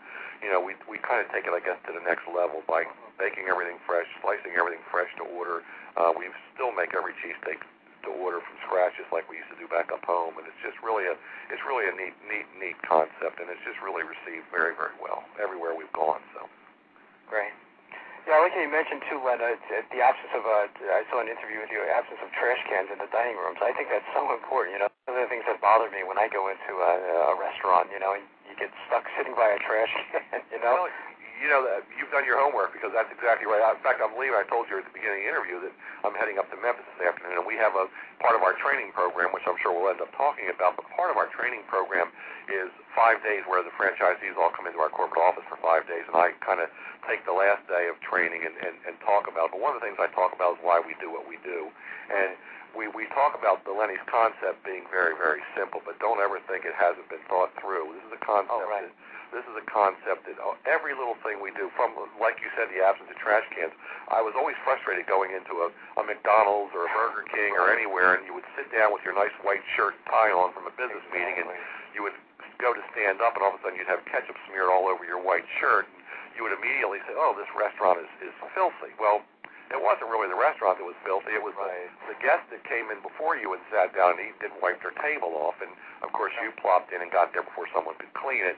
kind of take it, I guess, to the next level by baking everything fresh, slicing everything fresh to order. We still make every cheesesteak to order from scratch, just like we used to do back up home, and it's really a neat concept, and it's just really received very, very well everywhere we've gone. So great. Yeah, I like how you mentioned, too, Len, the absence of, I saw an interview with you, absence of trash cans in the dining rooms. I think that's so important, One of the things that bother me when I go into a restaurant, and you get stuck sitting by a trash can, Well, you've done your homework, because that's exactly right. In fact, I believe I told you at the beginning of the interview that I'm heading up to Memphis this afternoon, and we have a part of our training program, which I'm sure we'll end up talking about, but part of our training program is 5 days where the franchisees all come into our corporate office for 5 days, and I kind of take the last day of training and talk about it. But one of the things I talk about is why we do what we do. And we talk about the Lenny's concept being very, very simple, but don't ever think it hasn't been thought through. This is a concept This is a concept that every little thing we do, from, like you said, the absence of trash cans. I was always frustrated going into a McDonald's or a Burger King or anywhere, and you would sit down with your nice white shirt and tie on from a business meeting, and you would go to stand up, and all of a sudden you'd have ketchup smeared all over your white shirt. And you would immediately say, oh, this restaurant is filthy. Well, it wasn't really the restaurant that was filthy. It was the guest that came in before you and sat down and didn't wipe their table off. And, of course, you plopped in and got there before someone could clean it.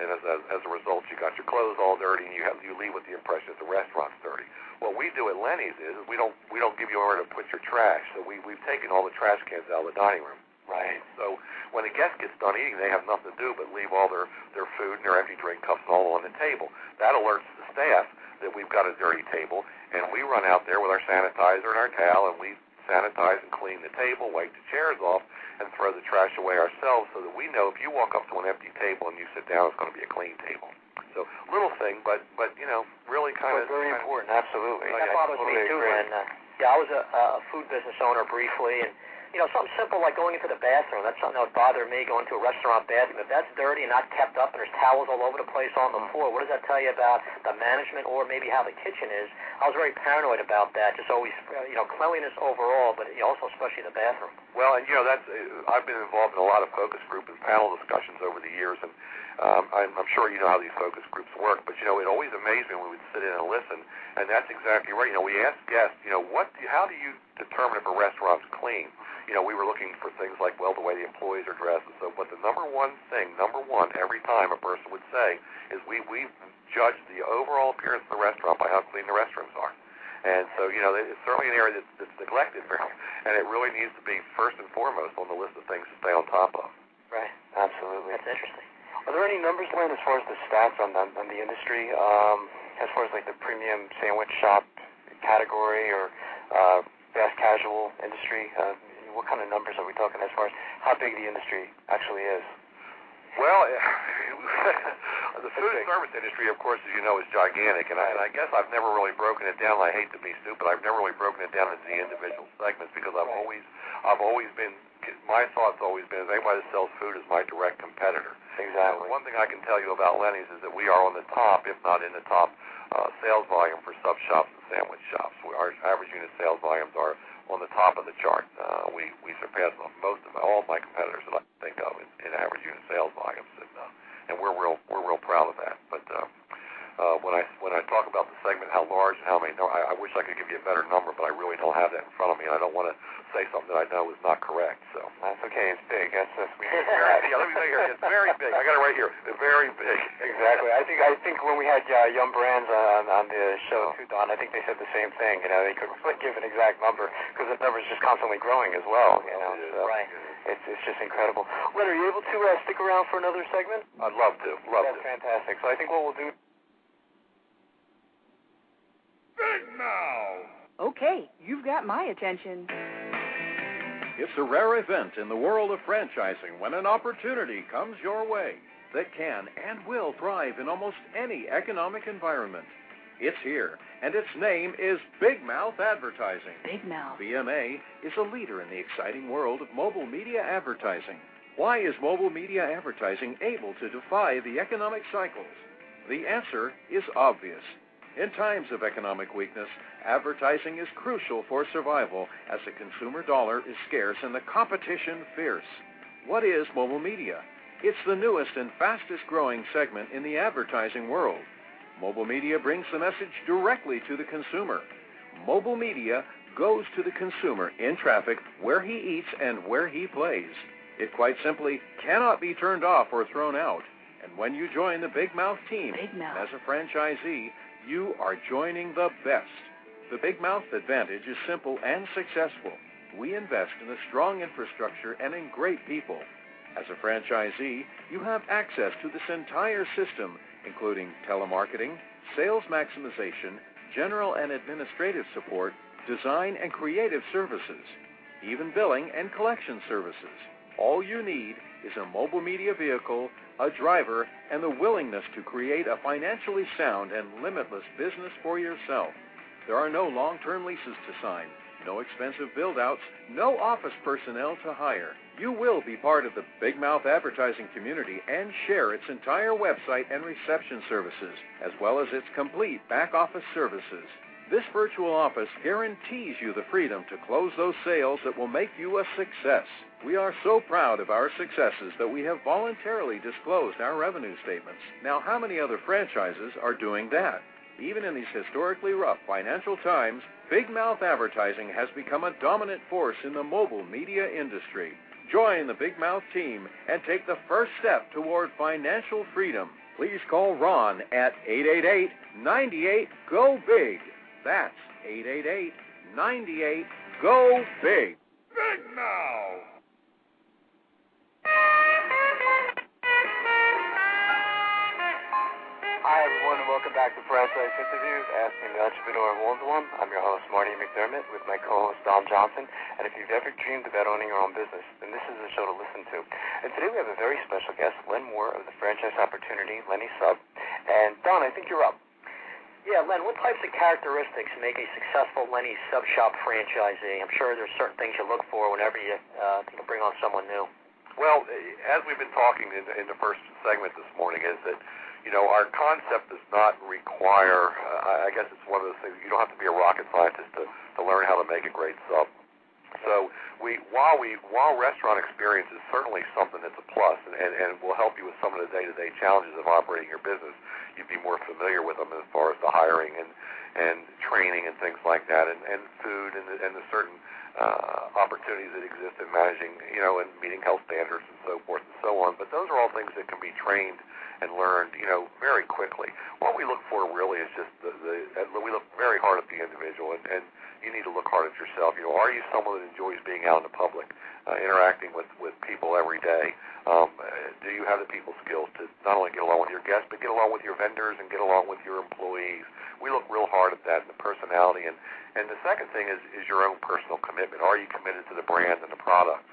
And as a result, you got your clothes all dirty, and you leave with the impression that the restaurant's dirty. What we do at Lenny's is we don't give you anywhere to put your trash. So we've taken all the trash cans out of the dining room. Right. So when a guest gets done eating, they have nothing to do but leave all their food and their empty drink cups all on the table. That alerts the staff that we've got a dirty table, and we run out there with our sanitizer and our towel, and we sanitize and clean the table, wipe the chairs off, and throw the trash away ourselves, so that we know if you walk up to an empty table and you sit down, it's going to be a clean table. So little thing, but really kind of very important. Absolutely. That bothers me too, and I was a food business owner briefly, and something simple like going into the bathroom. That's something that would bother me, going to a restaurant bathroom. If that's dirty and not kept up and there's towels all over the place on the floor, what does that tell you about the management or maybe how the kitchen is? I was very paranoid about that, just always, cleanliness overall, but also especially the bathroom. Well, and that's I've been involved in a lot of focus group and panel discussions over the years, and I'm sure you know how these focus groups work, but, it always amazed me when we would sit in and listen, and that's exactly right. We ask guests, how do you determine if a restaurant's clean? We were looking for things like, well, the way the employees are dressed and so, but the number one, every time a person would say is we judge the overall appearance of the restaurant by how clean the restrooms are. And so, it's certainly an area that's neglected, and it really needs to be first and foremost on the list of things to stay on top of. Right, absolutely. That's interesting. Are there any numbers, Len, as far as the stats on the industry, as far as like the premium sandwich shop category or fast casual industry? What kind of numbers are we talking as far as how big the industry actually is? Well, the food and service industry, of course, as you know, is gigantic, and I guess I've never really broken it down. I hate to be stupid. I've never really broken it down into the individual segments because I've always been. My thought's always been, anybody that sells food is my direct competitor. Exactly. One thing I can tell you about Lenny's is that we are on the top, if not in the top, sales volume for sub shops and sandwich shops. Our average unit sales volumes are on the top of the chart. We surpass all of my competitors that I think of in average unit sales volumes, and we're real proud of that. But when I talk about the segment, how large and how many, I wish I could give you a better number, but I really don't have that in front of me, and I don't want to say something that I know is not correct. So that's okay. It's big. That's we need yeah, let me say here, it's very big. I got it right here. It's very big. Exactly. I think when we had Young Brands on the show too, Don, I think they said the same thing. They couldn't really give an exact number because the number is just constantly growing as well. So right. It's just incredible. Len, are you able to stick around for another segment? I'd love to. That's fantastic. So I think what we'll do. Big Mouth! Okay, you've got my attention. It's a rare event in the world of franchising when an opportunity comes your way that can and will thrive in almost any economic environment. It's here, and its name is Big Mouth Advertising. Big Mouth. BMA is a leader in the exciting world of mobile media advertising. Why is mobile media advertising able to defy the economic cycles? The answer is obvious. In times of economic weakness, advertising is crucial for survival as the consumer dollar is scarce and the competition fierce. What is mobile media? It's the newest and fastest growing segment in the advertising world. Mobile media brings the message directly to the consumer. Mobile media goes to the consumer in traffic where he eats and where he plays. It quite simply cannot be turned off or thrown out. And when you join the Big Mouth team as a franchisee, you are joining the best. The Big Mouth advantage is simple and successful. We invest in a strong infrastructure and in great people. As a franchisee, you have access to this entire system, including telemarketing, sales maximization, general and administrative support, design and creative services, even billing and collection services. All you need is a mobile media vehicle, a driver, and the willingness to create a financially sound and limitless business for yourself. There are no long-term leases to sign, no expensive build-outs, no office personnel to hire. You will be part of the Big Mouth advertising community and share its entire website and reception services, as well as its complete back-office services. This virtual office guarantees you the freedom to close those sales that will make you a success. We are so proud of our successes that we have voluntarily disclosed our revenue statements. Now, how many other franchises are doing that? Even in these historically rough financial times, Big Mouth advertising has become a dominant force in the mobile media industry. Join the Big Mouth team and take the first step toward financial freedom. Please call Ron at 888-98-GO-BIG. That's 888-98-GO-BIG. Big Mouth! Hi, everyone, and welcome back to Franchise Interviews, Asking the Entrepreneur Who Owns One. I'm your host, Marty McDermott, with my co-host, Don Johnson. And if you've ever dreamed about owning your own business, then this is the show to listen to. And today we have a very special guest, Len Moore of the Franchise Opportunity, Lenny Sub. And Don, I think you're up. Yeah, Len, what types of characteristics make a successful Lenny Sub Shop franchisee? I'm sure there's certain things you look for whenever you bring on someone new. Well, as we've been talking in the first segment this morning, is that our concept does not require, I guess it's one of those things, you don't have to be a rocket scientist to learn how to make a great sub. So while restaurant experience is certainly something that's a plus and will help you with some of the day-to-day challenges of operating your business, you'd be more familiar with them as far as the hiring and training and things like that, and food and the certain opportunities that exist in managing, and meeting health standards and so forth and so on. But those are all things that can be trained and learned, very quickly. What we look for really is just we look very hard at the individual, and you need to look hard at yourself. Are you someone that enjoys being out in the public, interacting with people every day? Do you have the people skills to not only get along with your guests, but get along with your vendors and get along with your employees? We look real hard at that, the personality. And the second thing is your own personal commitment. Are you committed to the brand and the products?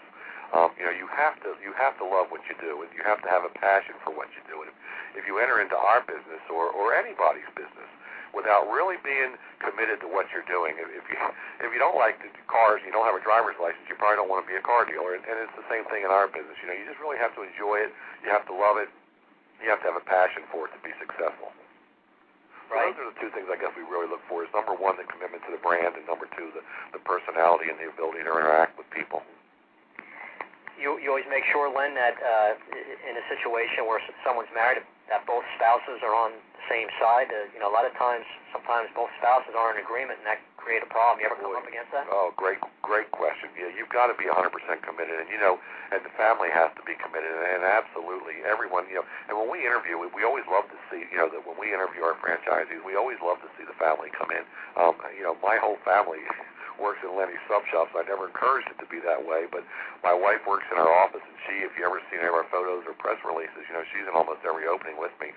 You have to love what you do, and you have to have a passion for what you do. And if you enter into our business or anybody's business without really being committed to what you're doing, if you don't like the cars, you don't have a driver's license, you probably don't want to be a car dealer. And it's the same thing in our business. You just really have to enjoy it. You have to love it. You have to have a passion for it to be successful. Right. So those are the two things I guess we really look for: is number one, the commitment to the brand, and number two, the personality and the ability to interact with people. You always make sure, Len, that in a situation where someone's married, that both spouses are on the same side. A lot of times, sometimes both spouses aren't in agreement, and that create a problem. You ever come up against that? Oh, great question. Yeah, you've got to be 100% committed, and and the family has to be committed, and absolutely everyone. And when we interview, we always love to see, that when we interview our franchisees, we always love to see the family come in. My whole family works in Lenny's sub shops. I never encouraged it to be that way, but my wife works in our office, and if you ever seen any of our photos or press releases, she's in almost every opening with me,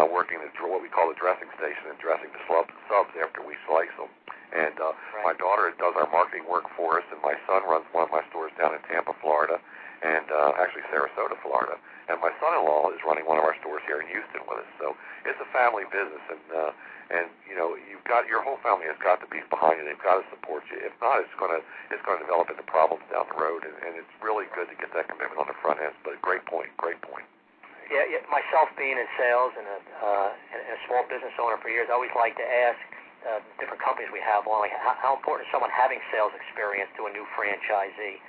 working at what we call the dressing station and dressing the subs after we slice them. And my daughter does our marketing work for us, and my son runs one of my stores down in Tampa, Florida, and actually Sarasota, Florida. And my son-in-law is running one of our stores here in Houston with us. So it's a family business, and your whole family has got to be behind you. They've got to support you. If not, it's going to develop into problems down the road. And it's really good to get that commitment on the front end. But great point. Yeah. Myself being in sales and a small business owner for years, I always like to ask different companies we have on, like, how important is someone having sales experience to a new franchisee?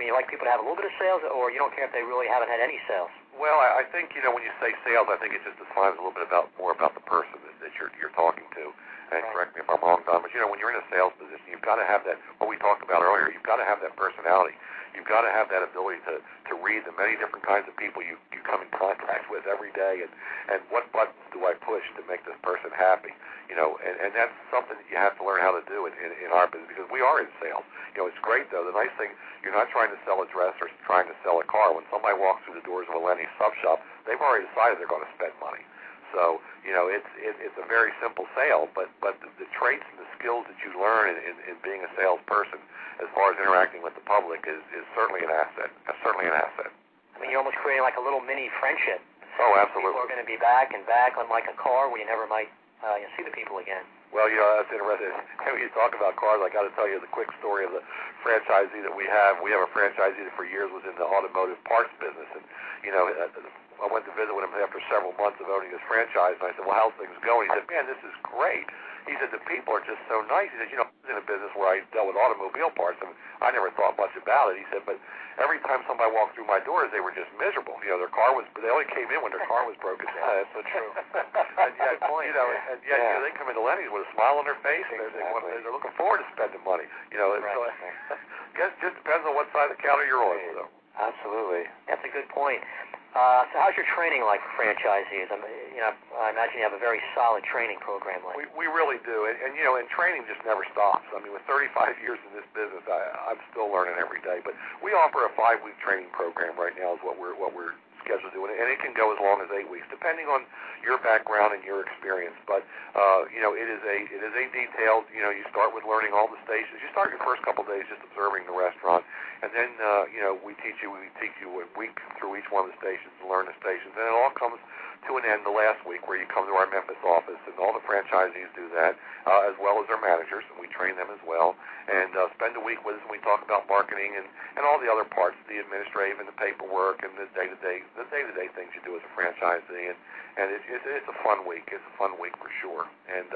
You like people to have a little bit of sales, or you don't care if they really haven't had any sales? Well, I think, when you say sales, I think it just defines a little bit more about the person that you're talking to. And right. Correct me if I'm wrong, Don, but when you're in a sales position, you've got to have that, what we talked about earlier, you've got to have that personality. You've got to have that ability to read the many different kinds of people you come in contact with every day, and what buttons do I push to make this person happy? And that's something that you have to learn how to do in our business, because we are in sales. It's great, though. The nice thing, you're not trying to sell a dress or trying to sell a car. When somebody walks through the doors of a Lenny sub shop, they've already decided they're going to spend money. So, it's a very simple sale, but the traits and the skills that you learn in being a salesperson, as far as interacting with the public, is certainly an asset. You're almost creating like a little mini friendship. Oh, absolutely. People are going to be back, unlike a car where you never might see the people again. Well, that's interesting. When you talk about cars, I got to tell you the quick story of the franchisee that we have. We have a franchisee that for years was in the automotive parts business, and I went to visit with him after several months of owning his franchise, and I said, well, how's things going? He said, man, this is great. He said, the people are just so nice. He said, I was in a business where I dealt with automobile parts, and I never thought much about it. He said, but every time somebody walked through my doors, they were just miserable. They only came in when their car was broken down. That's so true. And yet, they come into Lenny's with a smile on their face, and they're looking forward to spending money. Right. So I guess it just depends on what side of the counter you're on with them. Absolutely. That's a good point. So how's your training like for franchisees? I imagine you have a very solid training program. We really do, and training just never stops. With 35 years in this business, I'm still learning every day. But we offer a 5-week training program right now, is what we're scheduled to do, and it can go as long as 8 weeks, depending on your background and your experience. But it is a detailed. You start with learning all the stations. You start your first couple of days just observing the restaurant, and then we teach you a week through each one of the stations to learn the stations, and it all comes to an end the last week where you come to our Memphis office, and all the franchisees do that, as well as their managers, and we train them as well, and spend a week with us, and we talk about marketing and all the other parts, the administrative and the paperwork and the day-to-day things you do as a franchisee, and it's a fun week. It's a fun week for sure. And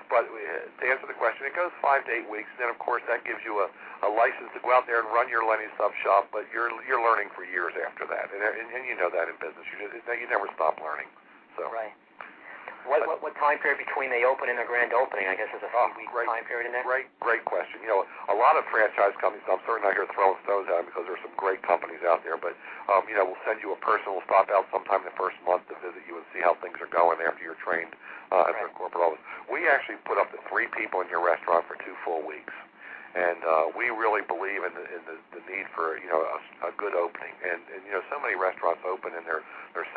but to answer the question, it goes 5 to 8 weeks, and then of course that gives you a license to go out there and run your Lenny sub shop, but you're learning for years after that, and you know that in business, you never stop learning. So. Right. What time period between the open and the grand opening? I guess there's a few week time period in there. Great question. You know, a lot of franchise companies. I'm certainly not here throwing stones at them because there's some great companies out there. But you know, we'll send you a person. We'll stop out sometime the first month to visit you and see how things are going after you're trained at the corporate office. We actually put up to 3 people in your restaurant for 2 full weeks. And we really believe in the need for a good opening, and you know, so many restaurants open and they're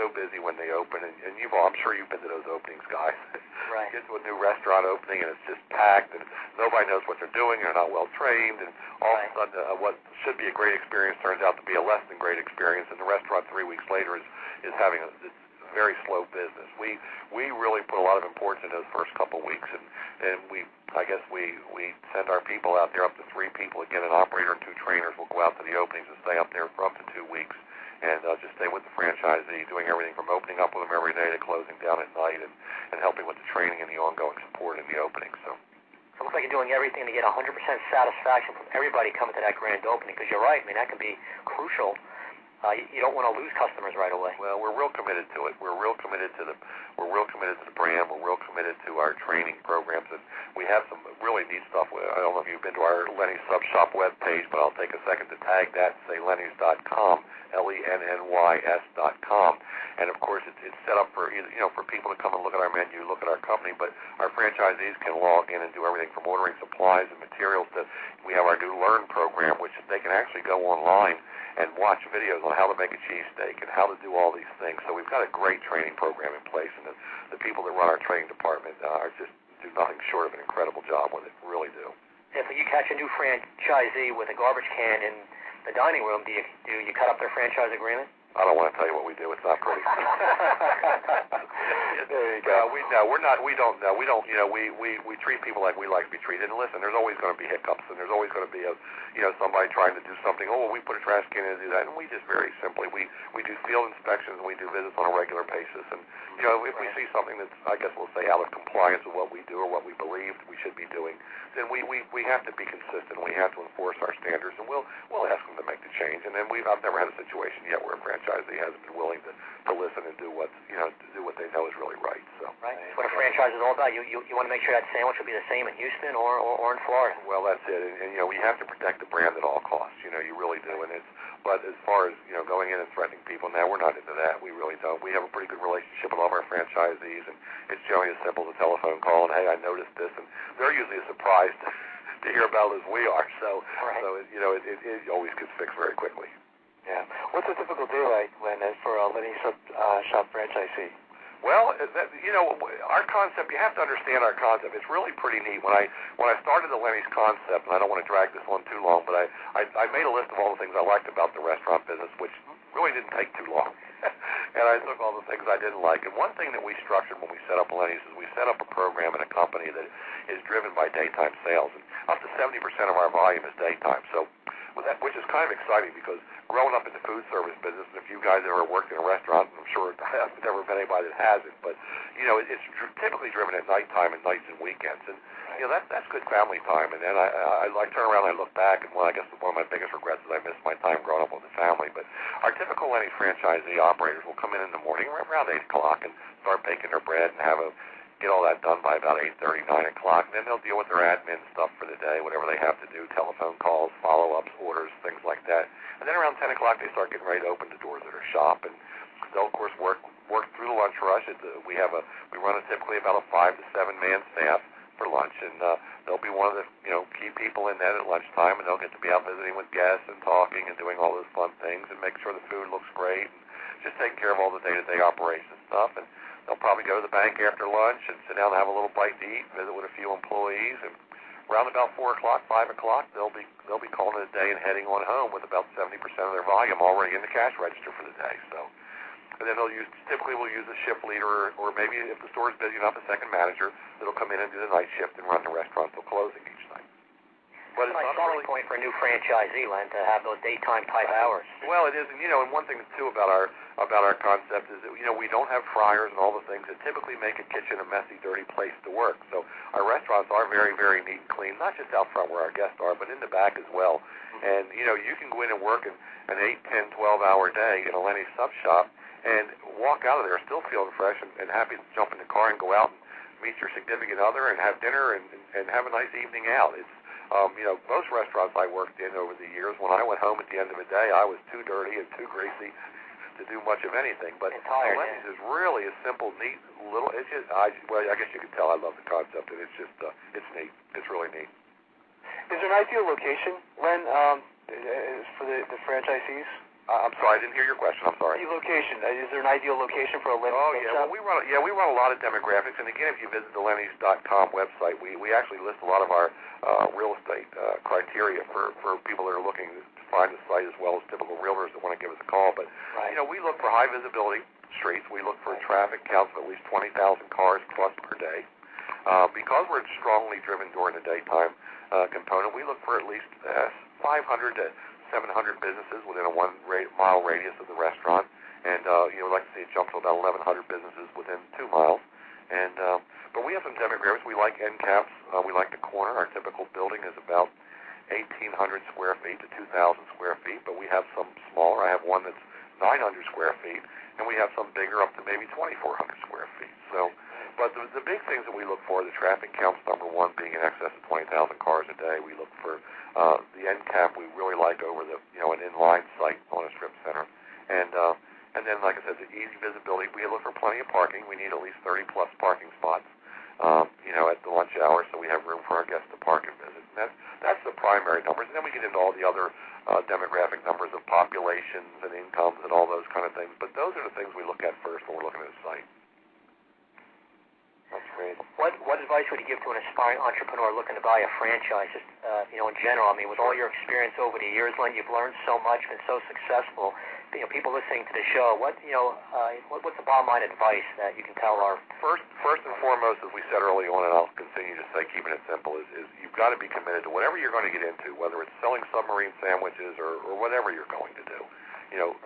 so busy when they open, and I'm sure you've been to those openings, guys. Right. You get to a new restaurant opening and it's just packed, and nobody knows what they're doing. They're not well trained, and all of a sudden, what should be a great experience turns out to be a less than great experience, and the restaurant 3 weeks later is having a very slow business. We really put a lot of importance in those first couple weeks, and we send our people out there, up to 3 people. Again, an operator and 2 trainers will go out to the openings and stay up there for up to 2 weeks, and just stay with the franchisee, doing everything from opening up with them every day to closing down at night, and helping with the training and the ongoing support in the opening. So it looks like you're doing everything to get 100% satisfaction from everybody coming to that grand opening, because you're right. I mean, that can be crucial. You don't want to lose customers right away. Well, we're real committed to it. We're real committed to the brand. We're real committed to our training programs, and we have some really neat stuff. I don't know if you've been to our Lenny Sub Shop webpage, but I'll take a second to tag that and say Lennys.com, LENNYS.com, and of course it's set up for for people to come and look at our menu, look at our company, but our franchisees can log in and do everything from ordering supplies and materials. We have our new Learn program, which they can actually go online and watch videos on how to make a cheesesteak and how to do all these things. So we've got a great training program in place, and the people that run our training department are just do nothing short of an incredible job with it. Really do. If you catch a new franchisee with a garbage can in the dining room, do you cut up their franchise agreement? I don't want to tell you what we do. It's not pretty. There you go. We don't know. We treat people like we like to be treated. And listen, there's always going to be hiccups, and there's always going to be somebody trying to do something. Oh, well, we put a trash can in and do that, and we just very simply we do field inspections and we do visits on a regular basis. And if we see something that's, I guess we'll say, out of compliance with what we do or what we believe we should be doing, then we have to be consistent. We have to enforce our standards, and we'll ask them to make the change. And then I've never had a situation yet where a franchisee hasn't been willing to listen and do what they know is really right. So right, that's what a franchise is all about. You want to make sure that sandwich will be the same in Houston or in Florida. Well, that's it, and we have to protect the brand at all costs. You really do, and but as far as going in and threatening people, now we're not into that. We really don't. We have a pretty good relationship with all of our franchisees, and it's generally as simple as a telephone call and, hey, I noticed this, and they're usually as surprised to hear about it as we are. So it always gets fixed very quickly. Yeah. What's a typical day like, for a Lenny Shop franchisee? Well, our concept, you have to understand our concept. It's really pretty neat. When I started the Lenny's concept, and I don't want to drag this on too long, but I made a list of all the things I liked about the restaurant business, which really didn't take too long. And I took all the things I didn't like. And one thing that we structured when we set up Lenny's is we set up a program in a company that is driven by daytime sales. And up to 70% of our volume is daytime. So, which is kind of exciting because growing up in the food service business, and if you guys ever worked in a restaurant, I'm sure I've never met anybody that hasn't, but it's typically driven at nighttime and nights and weekends, and that's good family time. And then I turn around and I look back, and I guess one of my biggest regrets is I missed my time growing up with the family. But our typical Lenny franchisee operators will come in the morning around 8 o'clock and start baking their bread and get all that done by about 8:30, 9 o'clock, and then they'll deal with their admin stuff for the day, whatever they have to do, telephone calls, follow-ups, orders, things like that. And then around 10 o'clock, they start getting ready to open the doors of their shop, and they'll, of course, work through the lunch rush. We run typically about a 5 to 7 man staff for lunch, and they'll be one of the key people in that at lunchtime, and they'll get to be out visiting with guests and talking and doing all those fun things and make sure the food looks great and just taking care of all the day-to-day operations stuff. And they'll probably go to the bank after lunch and sit down and have a little bite to eat, visit with a few employees, and around about 4 o'clock, 5 o'clock, they'll be calling it a day and heading on home with about 70% of their volume already in the cash register for the day. So and then typically we'll use a shift leader, or maybe if the store is busy enough, a second manager that'll come in and do the night shift and run the restaurant till closing each night. But it's a selling point for a new franchisee, Len, to have those daytime type hours. Well, it is, and and one thing too about our concept is that we don't have fryers and all the things that typically make a kitchen a messy, dirty place to work. So our restaurants are very, very neat and clean, not just out front where our guests are, but in the back as well. And you can go in and work an 8, 10, 12-hour day in a Lenny sub shop and walk out of there still feeling fresh and happy to jump in the car and go out and meet your significant other and have dinner and have a nice evening out. It's most restaurants I worked in over the years, when I went home at the end of the day, I was too dirty and too greasy to do much of anything. But Lenny's is really a simple, neat little. It's just, I guess you can tell I love the concept, and it's just, it's neat. It's really neat. Is there an ideal location, Len, for the franchisees? I'm sorry, I didn't hear your question. I'm sorry. The location. Is there an ideal location for a Lenny's? Oh, yeah. Well, we run a lot of demographics, and again, if you visit the Lennys.com website, we actually list a lot of our real estate criteria for people that are looking to find the site, as well as typical realtors that want to give us a call. But we look for high visibility streets. We look for traffic counts of at least 20,000 cars plus per day. Because we're strongly driven during the daytime component, we look for at least 500 to 700 businesses within a 1-mile radius of the restaurant, and we'd like to see it jump to about 1,100 businesses within 2 miles. And but we have some demographics. We like end caps. We like the corner. Our typical building is about 1,800 square feet to 2,000 square feet, but we have some smaller. I have one that's 900 square feet, and we have some bigger up to maybe 2,400 square feet. So, but the big things that we look for, the traffic counts, number one, being in excess of 20,000 cars a day. We look for the end cap we really like over the an inline site on a strip center, and then like I said, the easy visibility. We look for plenty of parking. We need at least 30 plus parking spots, at the lunch hour, so we have room for our guests to park and visit. And that's the primary numbers, and then we get into all the other demographic numbers of populations and incomes and all those kind of things. But those are the things we look at first when we're looking at a site. That's great. What advice would you give to an aspiring entrepreneur looking to buy a franchise? Just, in general, I mean, with all your experience over the years, Len, you've learned so much, been so successful. People listening to the show, what's the bottom line advice that you can tell our first and foremost, as we said early on, and I'll continue to say, keeping it simple, is you've got to be committed to whatever you're going to get into, whether it's selling submarine sandwiches or whatever you're going to do.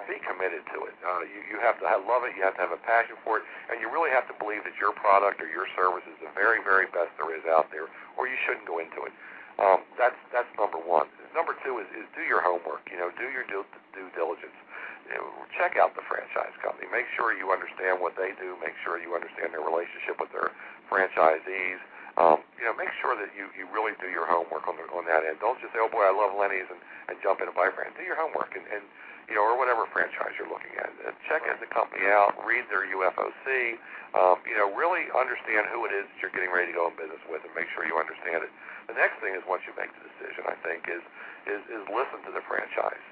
Be committed to it. You have to love it. You have to have a passion for it, and you really have to believe that your product or your service is the very, very best there is out there, or you shouldn't go into it. That's number one. Number two is do your homework. Do your due diligence. Check out the franchise company. Make sure you understand what they do. Make sure you understand their relationship with their franchisees. Make sure that you really do your homework on that end. Don't just say, oh boy, I love Lenny's and jump in and buy a franchise. Do your homework and or whatever franchise you're looking at. Check the company out. Read their UFOC. Really understand who it is that you're getting ready to go in business with, and make sure you understand it. The next thing is, once you make the decision, I think, is listen to the franchise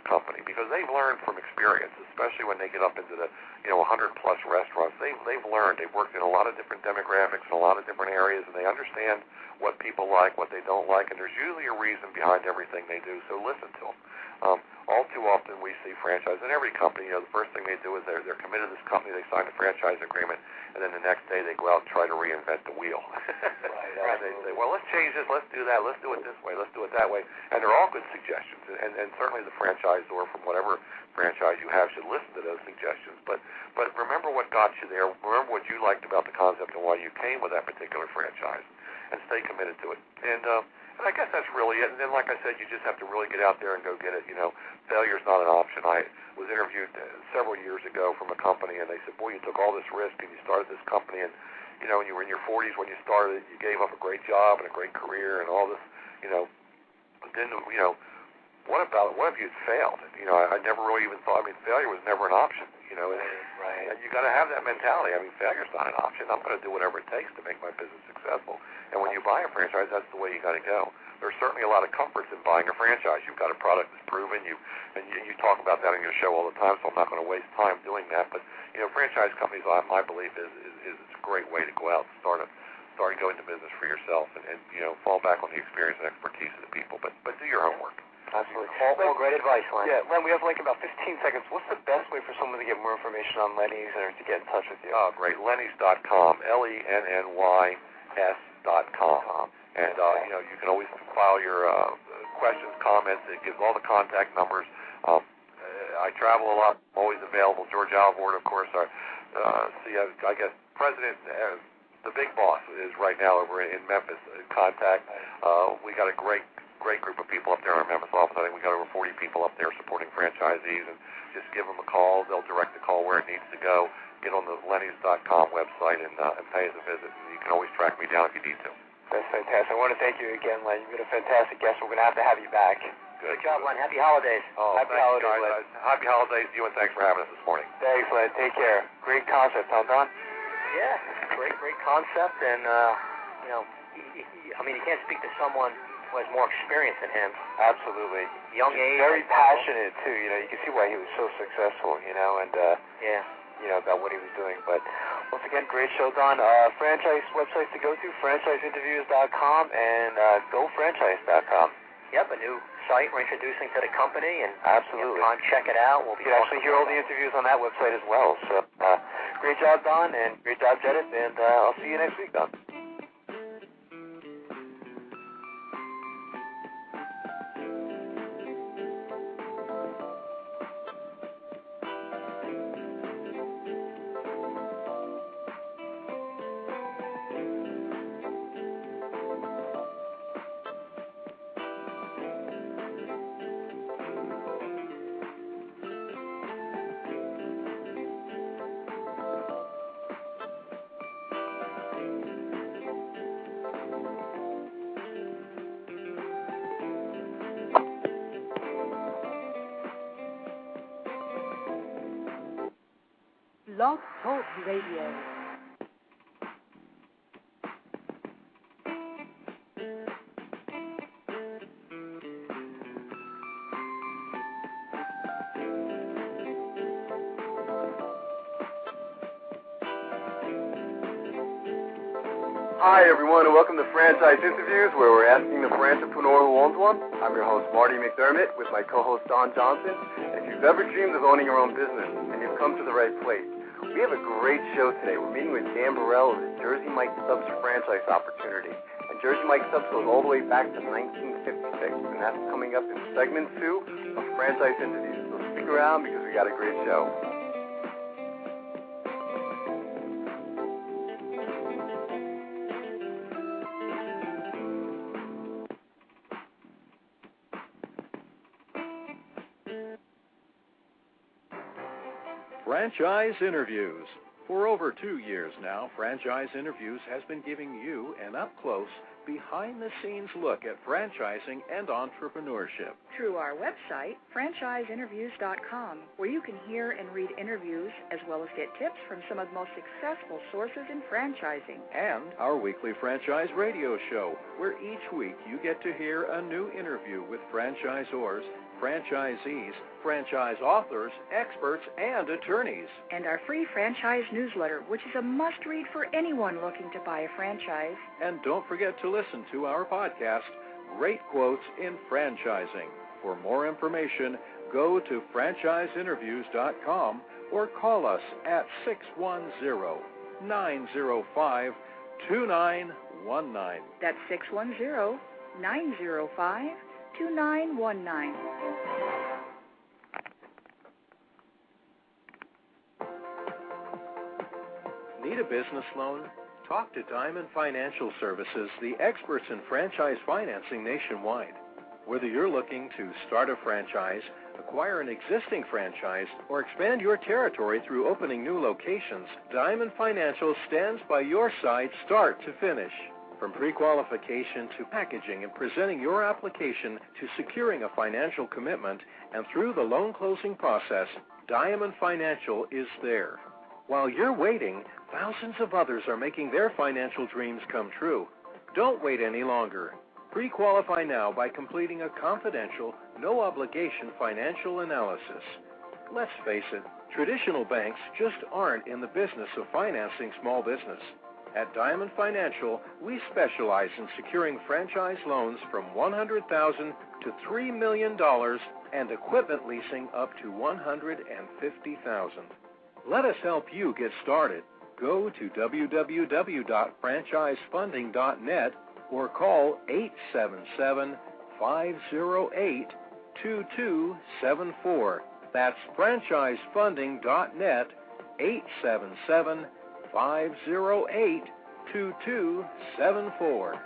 company, because they've learned from experience, especially when they get up into the 100 plus restaurants. They've learned. They've worked in a lot of different demographics in a lot of different areas, and they understand what people like, what they don't like, and there's usually a reason behind everything they do. So listen to them. All too often we see franchise in every company. The first thing they do is they're committed to this company. They sign a franchise agreement, and then the next day they go out and try to reinvent the wheel. Right. They say, well, let's change this. Let's do that. Let's do it this way. Let's do it that way. And they're all good suggestions. And certainly the franchisor from whatever franchise you have should listen to those suggestions. But remember what got you there. Remember what you liked about the concept and why you came with that particular franchise, and stay committed to it. And I guess that's really it. And then, like I said, you just have to really get out there and go get it. Failure's not an option. I was interviewed several years ago from a company, and they said, boy, you took all this risk and you started this company, and, and you were in your 40s when you started it. You gave up a great job and a great career and all this, but then, what if you'd failed? I never really even thought, failure was never an option, Right. And you got to have that mentality. Failure's not an option. I'm going to do whatever it takes to make my business successful. And when you buy a franchise, that's the way you got to go. There's certainly a lot of comforts in buying a franchise. You've got a product that's proven. You talk about that on your show all the time, so I'm not going to waste time doing that. But franchise companies, my belief is it's a great way to go out and start going into business for yourself, and fall back on the experience and expertise of the people. But do your homework. Absolutely. All great advice, Len. Yeah, Len, we have like about 15 seconds. What's the best way for someone to get more information on Lenny's or to get in touch with you? Oh, great. Lennys.com, LENNYS.com. And, you can always file your questions, comments. It gives all the contact numbers. I travel a lot. I'm always available. George Alvord, of course, I guess President, the big boss is right now over in Memphis. Contact. We got a great group of people up there in our Memphis office. I think we got over 40 people up there supporting franchisees, and just give them a call. They'll direct the call where it needs to go. Get on the Lennys.com website and pay us a visit. And you can always track me down if you need to. That's fantastic. I want to thank you again, Len. You've been a fantastic guest. We're going to have you back. Good job, Len. Happy holidays. Oh, Happy holidays, Len. Happy holidays to you, and thanks for having us this morning. Thanks, Len. Take care. Great concept, huh, Don? Yeah, great concept, and you can't speak to someone who has more experience than him. Absolutely. Young age. Very passionate too. You can see why he was so successful. About what he was doing. But once again, great show, Don. Franchise websites to go to: franchiseinterviews.com and gofranchise.com. Yep, a new site we're introducing to the company, and absolutely, check it out. You can actually hear all the interviews on that website as well. So, great job, Don, and great job, Jedith, and I'll see you next week, Don. Blog Talk Radio. Hi, everyone, and welcome to Franchise Interviews, where we're asking the entrepreneur who owns one. I'm your host, Marty McDermott, with my co-host, Don Johnson. And if you've ever dreamed of owning your own business, then you've come to the right place. We have a great show today. We're meeting with Dan Burrell of the Jersey Mike Subs franchise opportunity. And Jersey Mike Subs goes all the way back to 1956, and that's coming up in segment 2 of Franchise Interviews. So stick around because we got a great show. Franchise Interviews. For over 2 years now, Franchise Interviews has been giving you an up-close, behind-the-scenes look at franchising and entrepreneurship. Through our website, franchiseinterviews.com, where you can hear and read interviews as well as get tips from some of the most successful sources in franchising. And our weekly franchise radio show, where each week you get to hear a new interview with franchisors, franchisees, franchise authors, experts, and attorneys. And our free franchise newsletter, which is a must-read for anyone looking to buy a franchise. And don't forget to listen to our podcast, Great Quotes in Franchising. For more information, go to franchiseinterviews.com or call us at 610-905-2919. That's 610-905-2919. Need a business loan? Talk to Diamond Financial Services, the experts in franchise financing nationwide. Whether you're looking to start a franchise, acquire an existing franchise, or expand your territory through opening new locations, Diamond Financial stands by your side start to finish. From pre-qualification to packaging and presenting your application to securing a financial commitment and through the loan closing process, Diamond Financial is there. While you're waiting, thousands of others are making their financial dreams come true. Don't wait any longer. Pre-qualify now by completing a confidential, no-obligation financial analysis. Let's face it, traditional banks just aren't in the business of financing small business. At Diamond Financial, we specialize in securing franchise loans from $100,000 to $3 million and equipment leasing up to $150,000. Let us help you get started. Go to www.franchisefunding.net or call 877-508-2274. That's franchisefunding.net, 877-508-2274.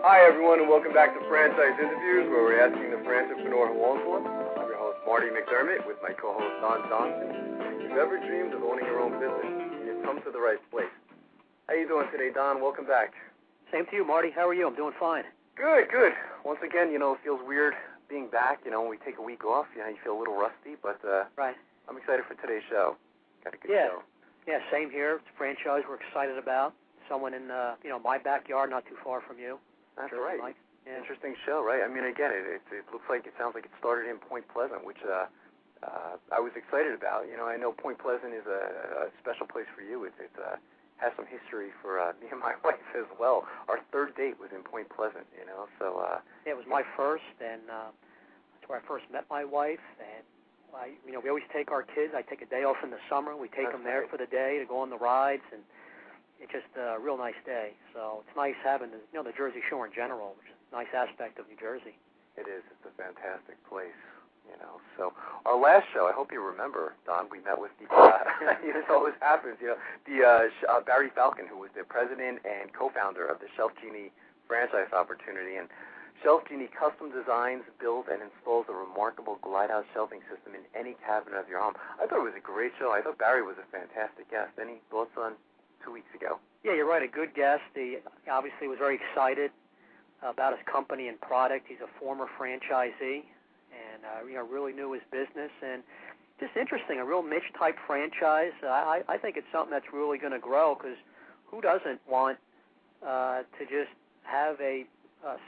Hi, everyone, and welcome back to Franchise Interviews, where we're asking the entrepreneur who owns one. I'm your host, Marty McDermott, with my co-host, Don Johnson. If you've ever dreamed of owning your own business, you've come to the right place. How you doing today, Don? Welcome back. Same to you, Marty. How are you? I'm doing fine. Good, good. Once again, it feels weird being back. When we take a week off, you feel a little rusty, but right. I'm excited for today's show. Got a good show. Yeah, same here. It's a franchise we're excited about. Someone in, my backyard, not too far from you. That's right. Like. Yeah. Interesting show, right? I mean, again, it sounds like it started in Point Pleasant, which I was excited about. I know Point Pleasant is a special place for you. It has some history for me and my wife as well. Our third date was in Point Pleasant, so... yeah, it was my first, and that's where I first met my wife, and we always take our kids. I take a day off in the summer. We take them there for the day to go on the rides, and it's just a real nice day. So it's nice having the Jersey Shore in general, which is a nice aspect of New Jersey. It is. It's a fantastic place, So our last show, I hope you remember, Don, we met with the, this always happens, Barry Falcon, who was the president and co-founder of the Shelf Genie franchise opportunity. And Shelf Genie custom designs, builds, and installs a remarkable glide-out shelving system in any cabinet of your home. I thought it was a great show. I thought Barry was a fantastic guest. Any thoughts on 2 weeks ago? Yeah, you're right. A good guest. He obviously was very excited about his company and product. He's a former franchisee, and really knew his business. And just interesting, a real niche type franchise. I think it's something that's really going to grow, because who doesn't want to just have a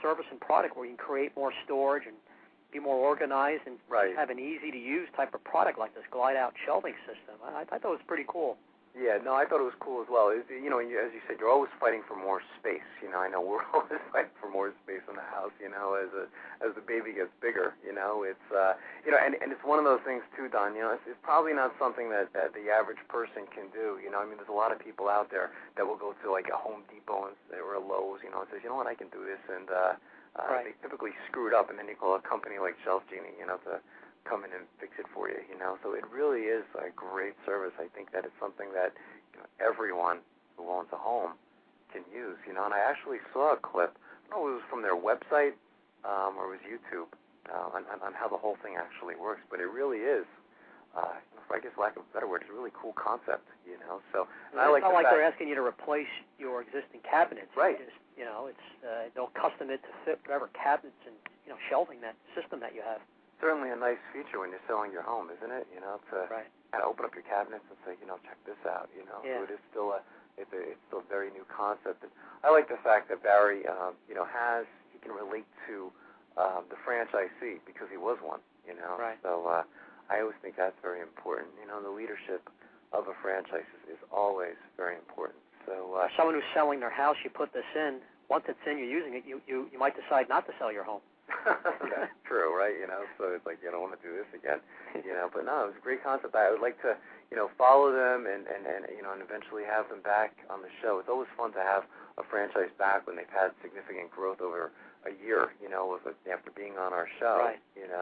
service and product where you can create more storage and be more organized and have an easy to use type of product like this glide out shelving system. I thought it was pretty cool. Yeah, no, I thought it was cool as well. As you said, you're always fighting for more space. I know we're always fighting for more space in the house. As the baby gets bigger. It's and it's one of those things too, Don. It's probably not something that the average person can do. There's a lot of people out there that will go to like a Home Depot or a Lowe's, and says, I can do this, and they typically screw it up, and then you call a company like Shelf Genie, to come in and fix it for you, So it really is a great service. I think that it's something that everyone who owns a home can use, And I actually saw a clip, I don't know if it was from their website or it was YouTube, on how the whole thing actually works. But it really is, for I guess lack of a better word, it's a really cool concept, So and I like it's not like they're asking you to replace your existing cabinets. Right. It's they'll custom it to fit whatever cabinets and shelving that system that you have. Certainly a nice feature when you're selling your home, isn't it? To kind of open up your cabinets and say, check this out. Yeah. So it is still it's still a very new concept. And I like the fact that Barry, he can relate to the franchisee because he was one. Right. So I always think that's very important. The leadership of a franchise is always very important. So someone who's selling their house, you put this in. Once it's in, you're using it. You might decide not to sell your home. That's true, right? So it's like, I don't want to do this again, But no, it was a great concept. I would like to, follow them and eventually have them back on the show. It's always fun to have a franchise back when they've had significant growth over a year, after being on our show, Right. And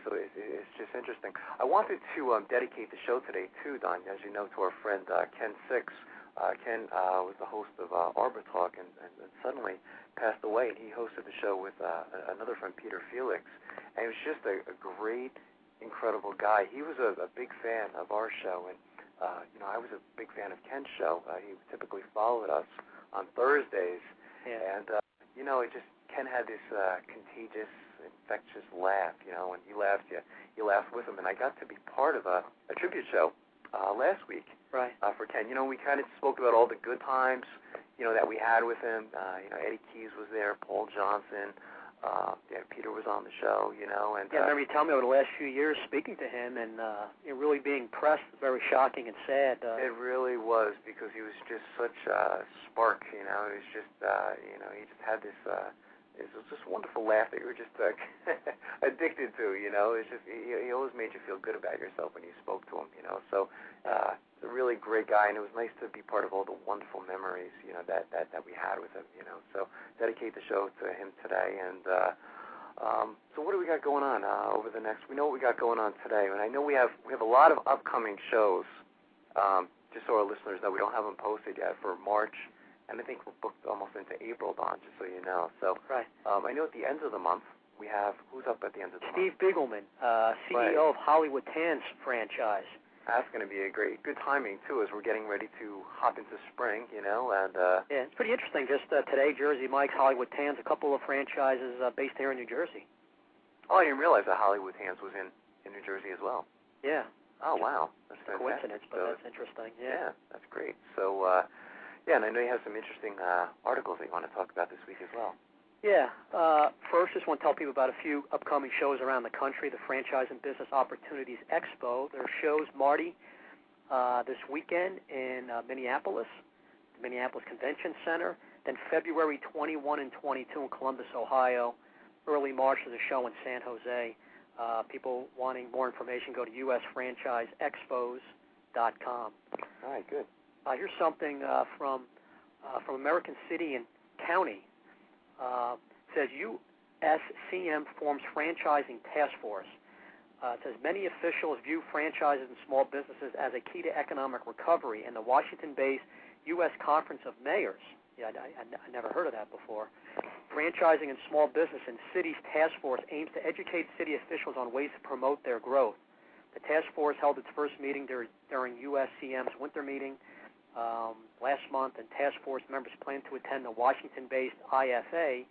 so it's just interesting. I wanted to dedicate the show today too, Don, as you know, to our friend Ken Six. Ken was the host of Arbor Talk and suddenly passed away, and he hosted the show with another friend, Peter Felix, and he was just a great, incredible guy. He was a big fan of our show, and I was a big fan of Ken's show. He typically followed us on Thursdays, and Ken had this contagious, infectious laugh. You know, when he laughed, you laughed with him. And I got to be part of a tribute show last week. Right. For Ken. You know, we kind of spoke about all the good times, you know, that we had with him. You know, Eddie Keyes was there, Paul Johnson, Peter was on the show, you know. And I remember you telling me over the last few years speaking to him and really being pressed, very shocking and sad. It really was, because he was just such a spark, you know. It was just, you know, he just had this, it was just wonderful laugh that you were just addicted to, you know. It's just, he always made you feel good about yourself when you spoke to him, you know. So he's a really great guy, and it was nice to be part of all the wonderful memories, you know, that we had with him, you know. So dedicate the show to him today. And so what do we got going on over the next? We know what we got going on today, and I know we have a lot of upcoming shows. Just so our listeners know, we don't have them posted yet for March. And I think we're booked almost into April, Don, just so you know. So right. I know at the end of the month, we have, who's up at the end of the month? Steve Bigelman, CEO of Hollywood Tans franchise. That's going to be a good timing, too, as we're getting ready to hop into spring, you know. And yeah, it's pretty interesting. Just today, Jersey Mike's, Hollywood Tans, a couple of franchises based here in New Jersey. Oh, I didn't realize that Hollywood Tans was in New Jersey as well. Yeah. Oh, wow. That's a coincidence, but that's interesting. Yeah, that's great. So, yeah, and I know you have some interesting articles that you want to talk about this week as well. Yeah. First, just want to tell people about a few upcoming shows around the country. The Franchise and Business Opportunities Expo. There are shows, Marty, this weekend in Minneapolis, the Minneapolis Convention Center. Then February 21 and 22 in Columbus, Ohio. Early March, there's a show in San Jose. People wanting more information, go to usfranchiseexpos.com. All right, good. Here's something from American City and County. It says USCM forms franchising task force. It says many officials view franchises and small businesses as a key to economic recovery, and the Washington-based U.S. Conference of Mayors, I never heard of that before, Franchising and Small Business in Cities Task Force aims to educate city officials on ways to promote their growth. The task force held its first meeting during USCM's winter meeting last month, and task force members plan to attend the Washington-based IFA,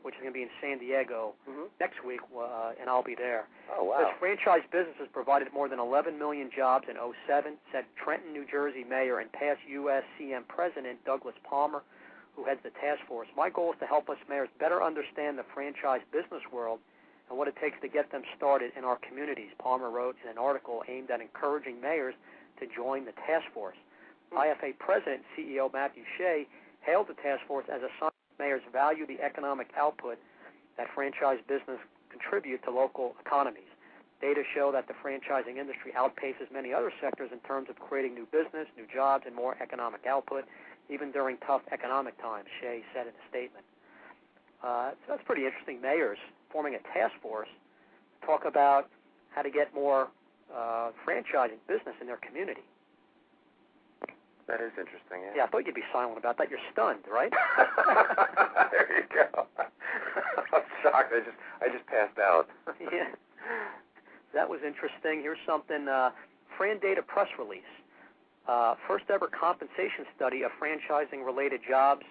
which is going to be in San Diego next week, and I'll be there. Oh, wow. This franchise businesses provided more than 11 million jobs in 2007, said Trenton, New Jersey Mayor and past USCM President Douglas Palmer, who heads the task force. My goal is to help us mayors better understand the franchise business world and what it takes to get them started in our communities, Palmer wrote in an article aimed at encouraging mayors to join the task force. IFA President and CEO Matthew Shea hailed the task force as a sign that mayors value the economic output that franchise business contribute to local economies. Data show that the franchising industry outpaces many other sectors in terms of creating new business, new jobs, and more economic output, even during tough economic times, Shea said in a statement. So that's pretty interesting. Mayors forming a task force to talk about how to get more franchising business in their community. That is interesting, Yeah, I thought you'd be silent about that. You're stunned, right? There you go. I'm shocked. I just passed out. Yeah. That was interesting. Here's something, Fran Data press release. First ever compensation study of franchising-related jobs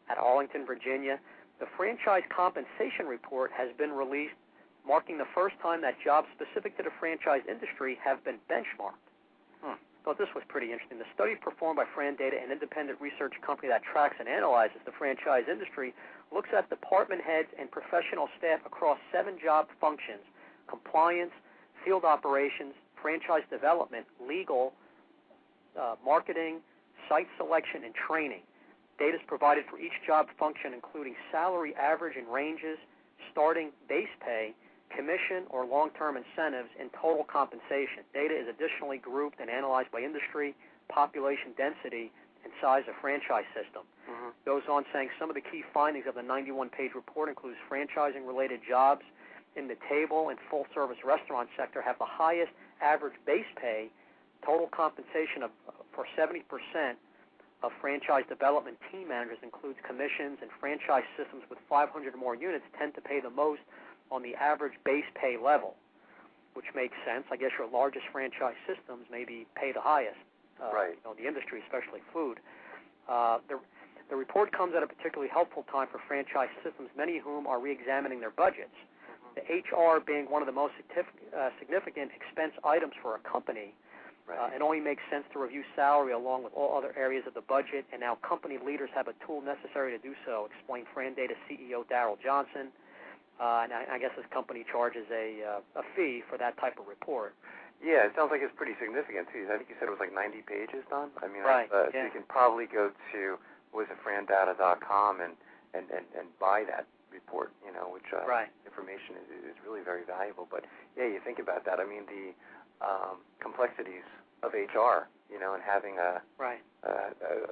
at Arlington, Virginia. The franchise compensation report has been released, marking the first time that jobs specific to the franchise industry have been benchmarked. Thought this was pretty interesting. The study performed by Fran Data, an independent research company that tracks and analyzes the franchise industry, looks at department heads and professional staff across 7 job functions: compliance, field operations, franchise development, legal, marketing, site selection, and training. Data is provided for each job function, including salary average and ranges, starting base pay, commission or long-term incentives, and total compensation. Data is additionally grouped and analyzed by industry, population density, and size of franchise system. Goes on saying some of the key findings of the 91-page report includes franchising-related jobs in the table and full-service restaurant sector have the highest average base pay, total compensation for 70% of franchise development team managers includes commissions, and franchise systems with 500 or more units tend to pay the most on the average base pay level, which makes sense. I guess your largest franchise systems maybe pay the highest. Right. The industry, especially food. The report comes at a particularly helpful time for franchise systems, many of whom are re-examining their budgets. The HR being one of the most significant expense items for a company, it only makes sense to review salary along with all other areas of the budget, and now company leaders have a tool necessary to do so, explained Frandata CEO Darrell Johnson. And I guess this company charges a fee for that type of report. Yeah, it sounds like it's pretty significant, too. I think you said it was like 90 pages, Don? I mean, right. So you can probably go to, frandata.com and buy that report, which information is really very valuable. But, yeah, you think about that. I mean, the complexities of HR, and having a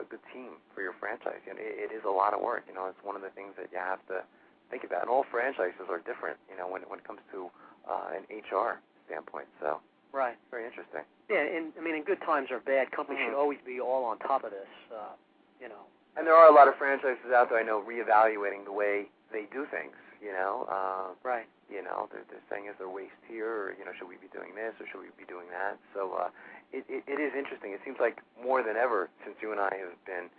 good team for your franchise. It is a lot of work. It's one of the things that you have to think about. And all franchises are different, when it comes to an HR standpoint. So, very interesting. Yeah, and I mean, in good times or bad, companies should always be all on top of this, And there are a lot of franchises out there, I know, reevaluating the way they do things, They're saying, is there waste here, or, should we be doing this, or should we be doing that? So it is interesting. It seems like more than ever, since you and I have been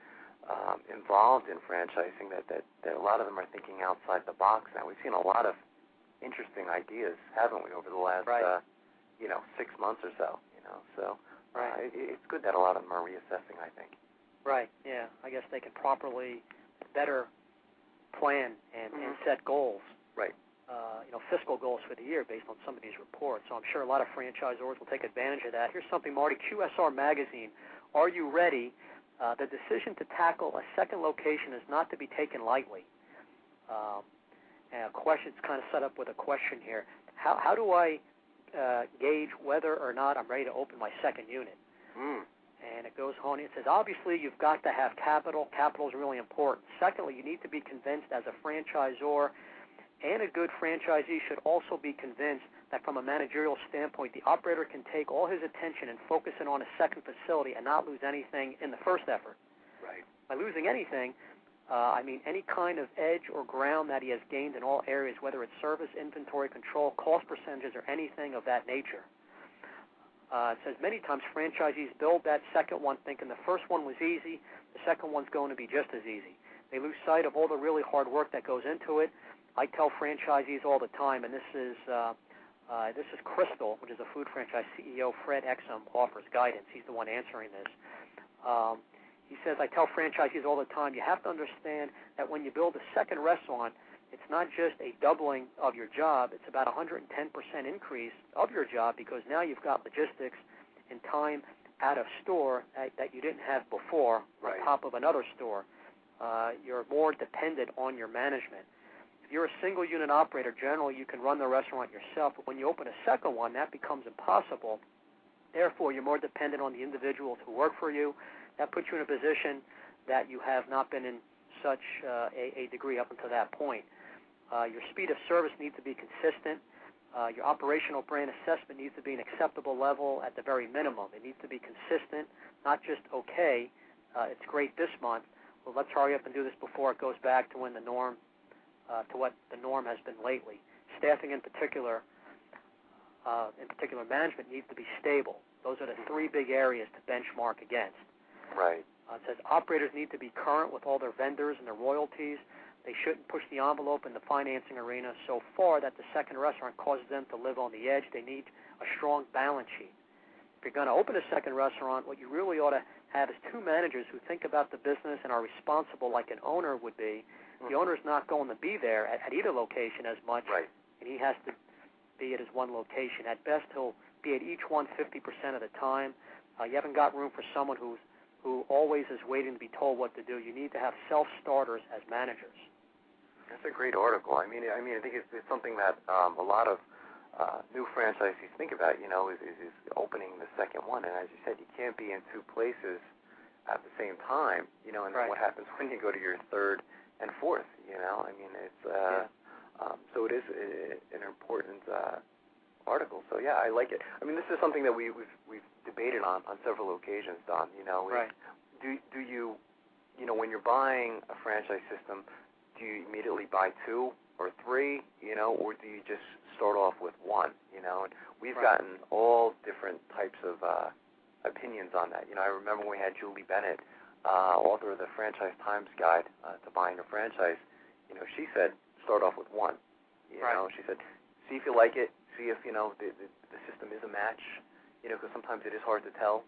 involved in franchising, that a lot of them are thinking outside the box now. We've seen a lot of interesting ideas, haven't we, over the last, 6 months or so, So it's good that a lot of them are reassessing, I think. Right, yeah. I guess they can properly better plan and set goals. Right. Fiscal goals for the year based on some of these reports. So I'm sure a lot of franchisors will take advantage of that. Here's something, Marty, QSR Magazine. Are you ready? The decision to tackle a second location is not to be taken lightly. And a question, it's kind of set up with a question here. How do I gauge whether or not I'm ready to open my second unit? And it goes on. It says, obviously, you've got to have capital. Capital is really important. Secondly, you need to be convinced as a franchisor, and a good franchisee should also be convinced that from a managerial standpoint, the operator can take all his attention and focus in on a second facility and not lose anything in the first effort. Right. By losing anything, I mean any kind of edge or ground that he has gained in all areas, whether it's service, inventory control, cost percentages, or anything of that nature. It says many times franchisees build that second one thinking the first one was easy, the second one's going to be just as easy. They lose sight of all the really hard work that goes into it. I tell franchisees all the time, and this is Crystal, which is a food franchise CEO. Fred Exum offers guidance. He's the one answering this. He says, I tell franchisees all the time, you have to understand that when you build a second restaurant, it's not just a doubling of your job. It's about 110% increase of your job because now you've got logistics and time out of store that you didn't have before on top of another store. You're more dependent on your management. If you're a single unit operator, generally you can run the restaurant yourself, but when you open a second one, that becomes impossible. Therefore, you're more dependent on the individuals who work for you. That puts you in a position that you have not been in such a degree up until that point. Your speed of service needs to be consistent. Your operational brand assessment needs to be an acceptable level at the very minimum. It needs to be consistent, not just okay, it's great this month. Well, let's hurry up and do this before it goes back to when the norm, to what the norm has been lately. Staffing in particular management needs to be stable. Those are the three big areas to benchmark against. Right. It says operators need to be current with all their vendors and their royalties. They shouldn't push the envelope in the financing arena so far that the second restaurant causes them to live on the edge. They need a strong balance sheet. If you're going to open a second restaurant, what you really ought to have is two managers who think about the business and are responsible like an owner would be. The owner's not going to be there at either location as much, and he has to be at his one location. At best, he'll be at each one 50% of the time. You haven't got room for someone who always is waiting to be told what to do. You need to have self-starters as managers. That's a great article. I mean, I think it's something that a lot of new franchisees think about, is opening the second one. And as you said, you can't be in two places at the same time, and then what happens when you go to your third and fourth, I mean, it's, so it is an important article. So, yeah, I like it. I mean, this is something that we've debated on several occasions, Don, Do you, when you're buying a franchise system, do you immediately buy two or three, or do you just start off with one, And we've gotten all different types of opinions on that. I remember when we had Julie Bennett author of the Franchise Times Guide to Buying a Franchise, she said start off with one. You know, she said see if you like it, see if the system is a match. Because sometimes it is hard to tell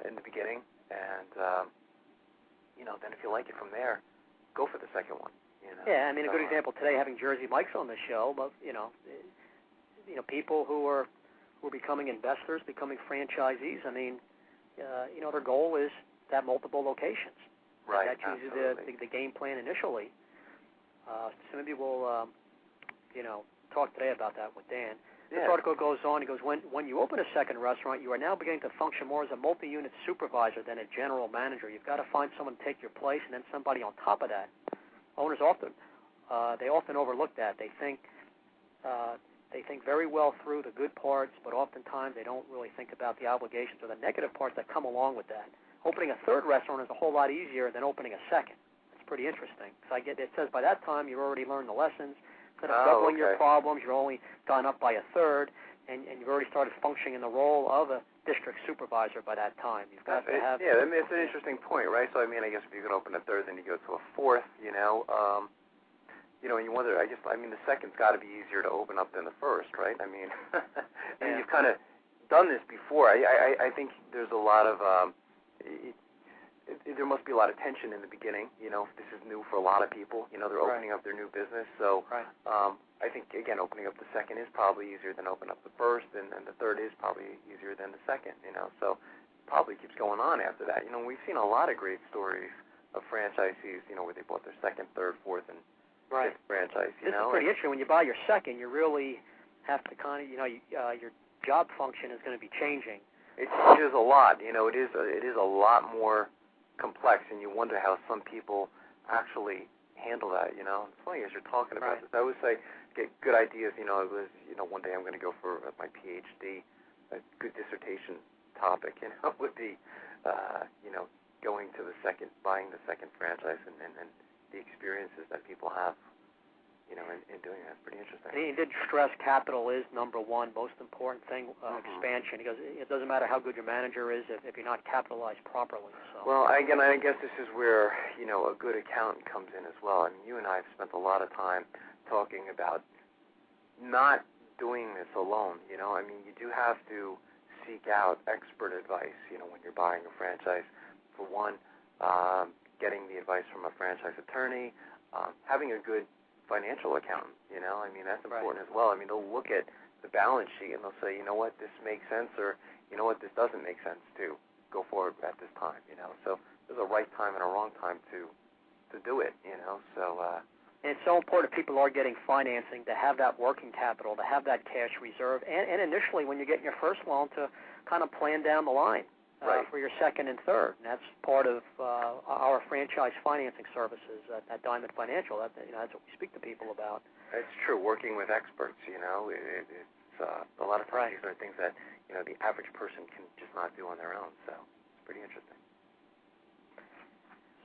in the beginning, and then if you like it from there, go for the second one. Yeah, I mean, a good example today, having Jersey Mike's on the show, but people who are becoming investors, becoming franchisees. I mean, their goal is to have multiple locations. Right. That's usually the game plan initially. So maybe we'll talk today about that with Dan. This article goes on. He goes, when you open a second restaurant, you are now beginning to function more as a multi-unit supervisor than a general manager. You've got to find someone to take your place, and then somebody on top of that. Owners often overlook that. They think very well through the good parts, but oftentimes they don't really think about the obligations or the negative parts that come along with that. Opening a third restaurant is a whole lot easier than opening a second. It's pretty interesting. It says by that time you've already learned the lessons. Instead of doubling your problems, you're only gone up by a third, and you've already started functioning in the role of a district supervisor by that time. You've got to have... Yeah, I mean, it's an interesting point, right? So, I mean, I guess if you can open a third, then you go to a fourth, and you wonder, the second's got to be easier to open up than the first, right? I mean, and you've kind of done this before. I think there's a lot of... there must be a lot of tension in the beginning. This is new for a lot of people. They're opening up their new business. So I think, again, opening up the second is probably easier than opening up the first, and the third is probably easier than the second, So it probably keeps going on after that. We've seen a lot of great stories of franchisees, where they bought their second, third, fourth, and fifth franchise, This is pretty interesting. When you buy your second, you really have to kind of, your job function is going to be changing. It is a lot. It is a lot more complex, and you wonder how some people actually handle that. It's funny as you're talking about this. I always say, get good ideas. It was, one day I'm going to go for my PhD. A good dissertation topic, would be, going to the second, buying the second franchise, and the experiences that people have, in doing that. It's pretty interesting. And he did stress capital is number one, most important thing, expansion. He goes, it doesn't matter how good your manager is if you're not capitalized properly. So. Well, again, I guess this is where, a good accountant comes in as well. I mean, you and I have spent a lot of time talking about not doing this alone. I mean, you do have to seek out expert advice, when you're buying a franchise. For one, getting the advice from a franchise attorney, having a good financial accountant, I mean, that's important as well. I mean, they'll look at the balance sheet and they'll say, you know what, this makes sense, or you know what, this doesn't make sense to go forward at this time, So there's a right time and a wrong time to do it, So. And it's so important if people are getting financing to have that working capital, to have that cash reserve, and initially when you're getting your first loan to kind of plan down the line. For your second and third, and that's part of our franchise financing services at Diamond Financial. That's what we speak to people about. It's true. Working with experts, it's a lot of times these are things that the average person can just not do on their own. So it's pretty interesting.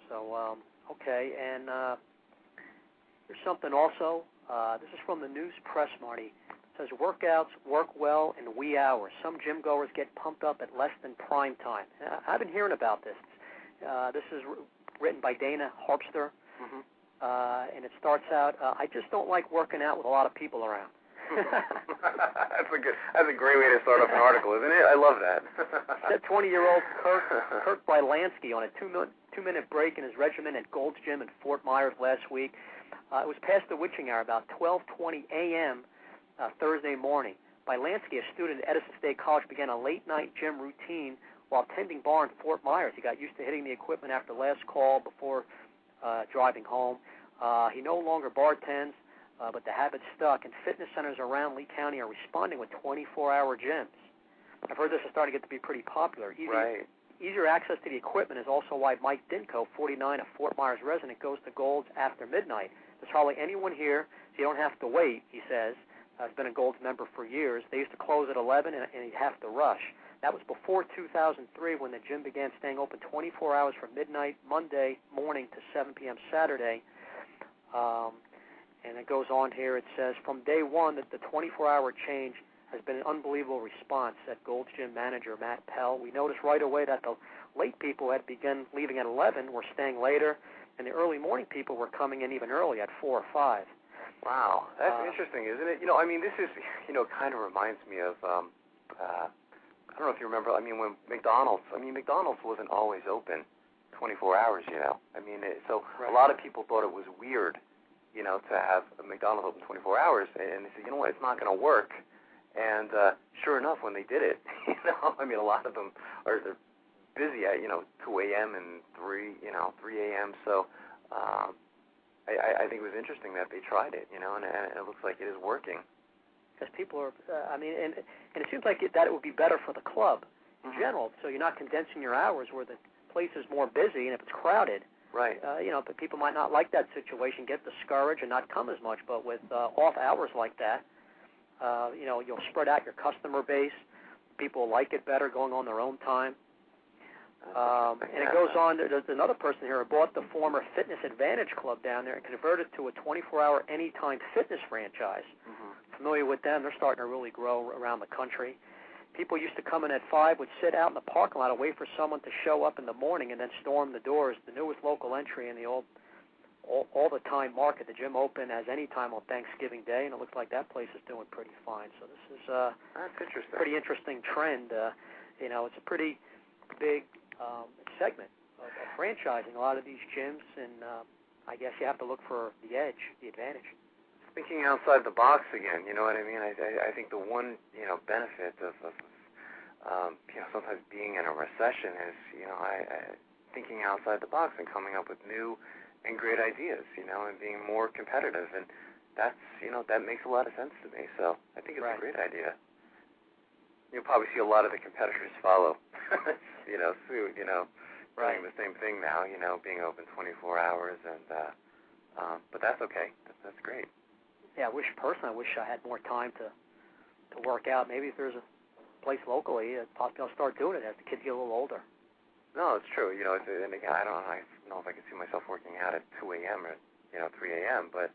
So okay, and there's something also. This is from the News Press, Marty. Says workouts work well in wee hours. Some gym goers get pumped up at less than prime time. I've been hearing about this. This is written by Dana Harpster, and it starts out, I just don't like working out with a lot of people around. That's a great way to start off an article, isn't it? I love that. Said 20-year-old Kurt Bylansky on a two-minute break in his regimen at Gold's Gym in Fort Myers last week. It was past the witching hour, about 12:20 a.m., Thursday morning. Bylansky, a student at Edison State College, began a late-night gym routine while tending bar in Fort Myers. He got used to hitting the equipment after last call before driving home. He no longer bartends, but the habit stuck, and fitness centers around Lee County are responding with 24-hour gyms. I've heard this is starting to get to be pretty popular. Easier access to the equipment is also why Mike Dinko, 49, a Fort Myers resident, goes to Gold's after midnight. There's hardly anyone here, so you don't have to wait, he says. He's been a Gold's member for years. They used to close at 11, and he'd have to rush. That was before 2003 when the gym began staying open 24 hours from midnight Monday morning to 7 p.m. Saturday. And it goes on here. It says, from day one, that the 24-hour change has been an unbelievable response, said Gold's Gym manager Matt Pell. We noticed right away that the late people had begun leaving at 11 were staying later, and the early morning people were coming in even early at 4 or 5. Wow, that's interesting, isn't it? I mean, this is, kind of reminds me of, I don't know if you remember, when McDonald's wasn't always open 24 hours, I mean, so right. A lot of people thought it was weird, to have a McDonald's open 24 hours, and they said, you know what, it's not going to work. And sure enough, when they did it, a lot of them are busy at, 2 a.m. and 3 a.m. So I think it was interesting that they tried it, and it looks like it is working. Because people are, and it seems like that it would be better for the club in general. So you're not condensing your hours where the place is more busy, and if it's crowded, right? But people might not like that situation, get discouraged, and not come as much. But with off hours like that, you'll spread out your customer base. People like it better going on their own time. And it goes on. There's another person here who bought the former Fitness Advantage Club down there and converted to a 24-hour anytime fitness franchise. Familiar with them, they're starting to really grow around the country. People used to come in at 5, would sit out in the parking lot and wait for someone to show up in the morning and then storm the doors. The newest local entry in the all-the-time market. The gym open as any time on Thanksgiving Day, and it looks like that place is doing pretty fine. So this is that's interesting. Pretty interesting trend. It's a pretty big segment of franchising. A lot of these gyms, and I guess you have to look for the edge, the advantage. Thinking outside the box again, you know what I mean? I think the one, benefit of sometimes being in a recession is, thinking outside the box and coming up with new and great ideas, and being more competitive. And that's, that makes a lot of sense to me. So I think it's a great idea. You'll probably see a lot of the competitors follow, suit, doing the same thing now, being open 24 hours. And but that's okay. That's great. Yeah, I wish I had more time to work out. Maybe if there's a place locally, possibly I'll start doing it as the kids get a little older. No, it's true. And again, I don't know if I can see myself working out at 2 a.m. or 3 a.m. But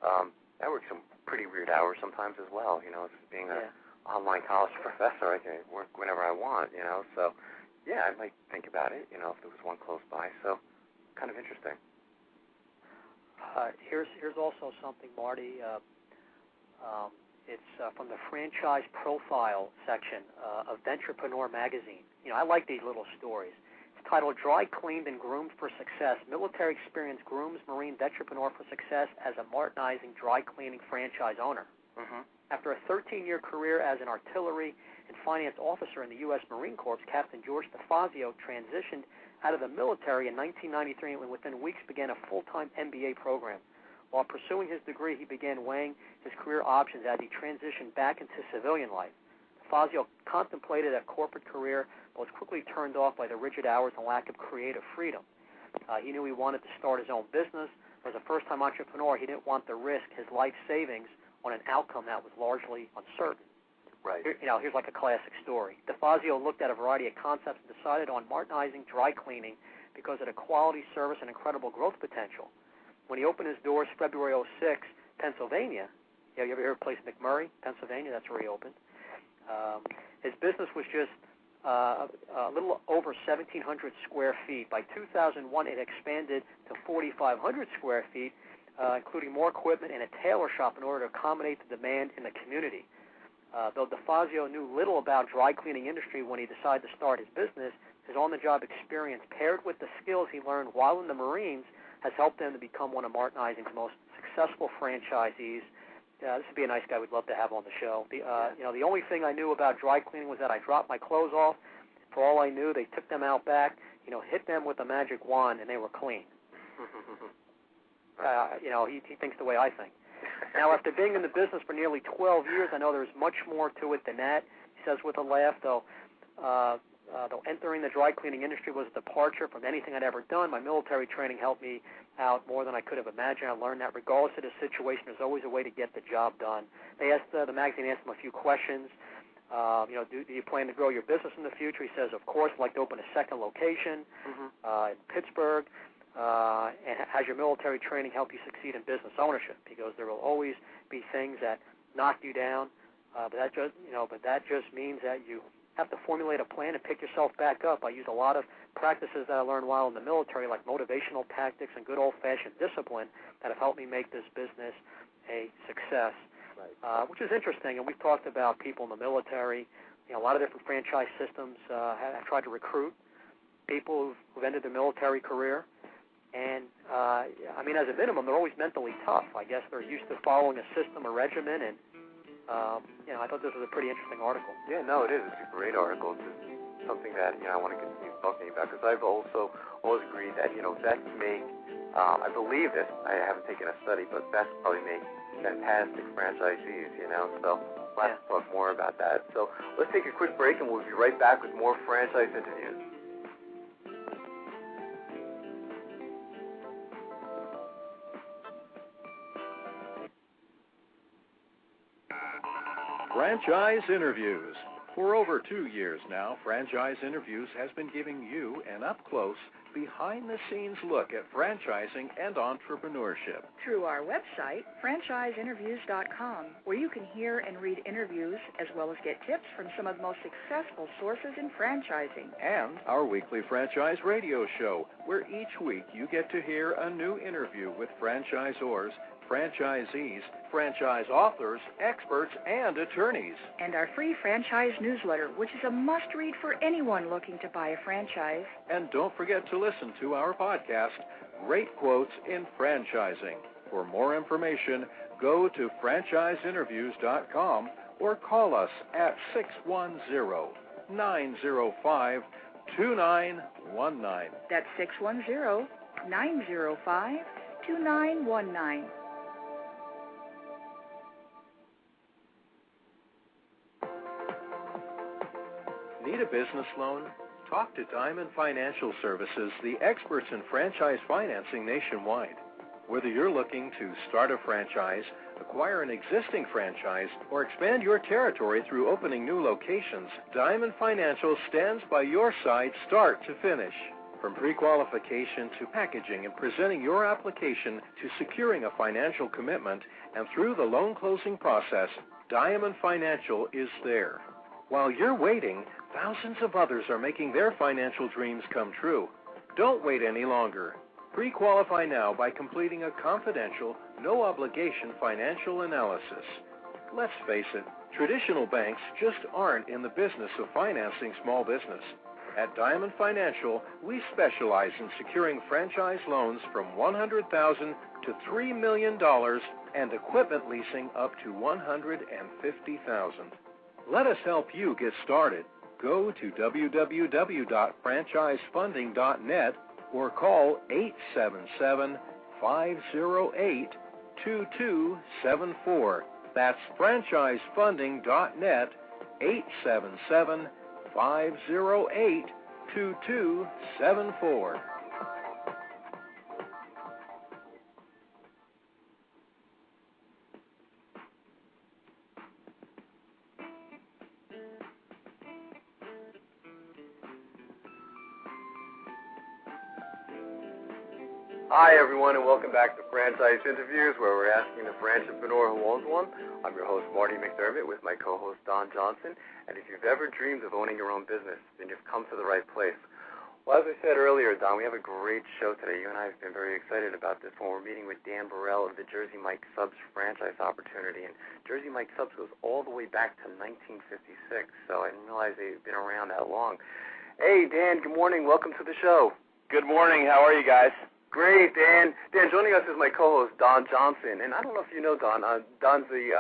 I work some pretty weird hours sometimes as well. Being an online college professor, I can work whenever I want. So yeah, I might think about it. If there was one close by. So kind of interesting. Here's also something, Marty. It's from the franchise profile section of Venturepreneur magazine. I like these little stories. It's titled "Dry Cleaned and Groomed for Success: Military Experience Grooms Marine Venturepreneur for Success as a Martinizing Dry Cleaning Franchise Owner." After a 13-year career as an artillery and finance officer in the U.S. Marine Corps, Captain George DeFazio transitioned out of the military in 1993 and within weeks began a full-time MBA program. While pursuing his degree, he began weighing his career options as he transitioned back into civilian life. DeFazio contemplated a corporate career, but was quickly turned off by the rigid hours and lack of creative freedom. He knew he wanted to start his own business. As a first-time entrepreneur, he didn't want to risk his life savings on an outcome that was largely uncertain. Right. Here's like a classic story. DeFazio looked at a variety of concepts and decided on Martinizing dry cleaning because of the quality, service, and incredible growth potential. When he opened his doors February 06, Pennsylvania, you ever heard of a place McMurray, Pennsylvania? That's where he opened. His business was just a little over 1,700 square feet. By 2001, it expanded to 4,500 square feet, including more equipment and a tailor shop in order to accommodate the demand in the community. Though DeFazio knew little about dry cleaning industry when he decided to start his business, his on-the-job experience paired with the skills he learned while in the Marines has helped him to become one of Martinizing's most successful franchisees. This would be a nice guy we'd love to have on the show. The only thing I knew about dry cleaning was that I dropped my clothes off. For all I knew, they took them out back, hit them with a magic wand, and they were clean. He thinks the way I think. Now, after being in the business for nearly 12 years, I know there's much more to it than that. He says with a laugh, though entering the dry cleaning industry was a departure from anything I'd ever done. My military training helped me out more than I could have imagined. I learned that regardless of the situation, there's always a way to get the job done. They asked the magazine asked him a few questions. Do you plan to grow your business in the future? He says, of course, I'd like to open a second location in Pittsburgh. And has your military training helped you succeed in business ownership? He goes, there will always be things that knock you down. But that just means that you have to formulate a plan and pick yourself back up. I use a lot of practices that I learned while in the military, like motivational tactics and good old-fashioned discipline, that have helped me make this business a success, which is interesting. And we've talked about people in the military. A lot of different franchise systems have tried to recruit people who've ended their military career. And, as a minimum, they're always mentally tough. I guess they're used to following a system, a regimen, and, I thought this was a pretty interesting article. Yeah, no, it is. It's a great article. It's just something that, I want to continue talking about, because I've also always agreed that, vets make, I believe this, I haven't taken a study, but vets probably make fantastic franchisees, so let's talk more about that. So let's take a quick break, and we'll be right back with more franchise interviews. Franchise Interviews. For over 2 years now, Franchise Interviews has been giving you an up-close, behind-the-scenes look at franchising and entrepreneurship. Through our website, franchiseinterviews.com, where you can hear and read interviews as well as get tips from some of the most successful sources in franchising. And our weekly franchise radio show, where each week you get to hear a new interview with franchisors, franchisees, franchise authors, experts, and attorneys. And our free franchise newsletter, which is a must-read for anyone looking to buy a franchise. And don't forget to listen to our podcast, Great Quotes in Franchising. For more information, go to franchiseinterviews.com or call us at 610-905-2919. That's 610-905-2919. Need a business loan? Talk to Diamond Financial Services, the experts in franchise financing nationwide. Whether you're looking to start a franchise, acquire an existing franchise, or expand your territory through opening new locations, Diamond Financial stands by your side start to finish. From pre-qualification to packaging and presenting your application to securing a financial commitment and through the loan closing process, Diamond Financial is there. While you're waiting, thousands of others are making their financial dreams come true. Don't wait any longer. Pre-qualify now by completing a confidential, no-obligation financial analysis. Let's face it, traditional banks just aren't in the business of financing small business. At Diamond Financial, we specialize in securing franchise loans from $100,000 to $3 million and equipment leasing up to $150,000. Let us help you get started. Go to www.franchisefunding.net or call 877-508-2274. That's franchisefunding.net, 877-508-2274. Hi, everyone, and welcome back to Franchise Interviews, where we're asking the entrepreneur who owns one. I'm your host, Marty McDermott, with my co-host, Don Johnson. And if you've ever dreamed of owning your own business, then you've come to the right place. Well, as I said earlier, Don, we have a great show today. You and I have been very excited about this one. We're meeting with Dan Burrell of the Jersey Mike Subs franchise opportunity. And Jersey Mike Subs goes all the way back to 1956, so I didn't realize they've been around that long. Hey, Dan, good morning. Welcome to the show. Good morning. How are you guys? Great, Dan. Dan, joining us is my co-host, Don Johnson. And I don't know if you know Don. Don's the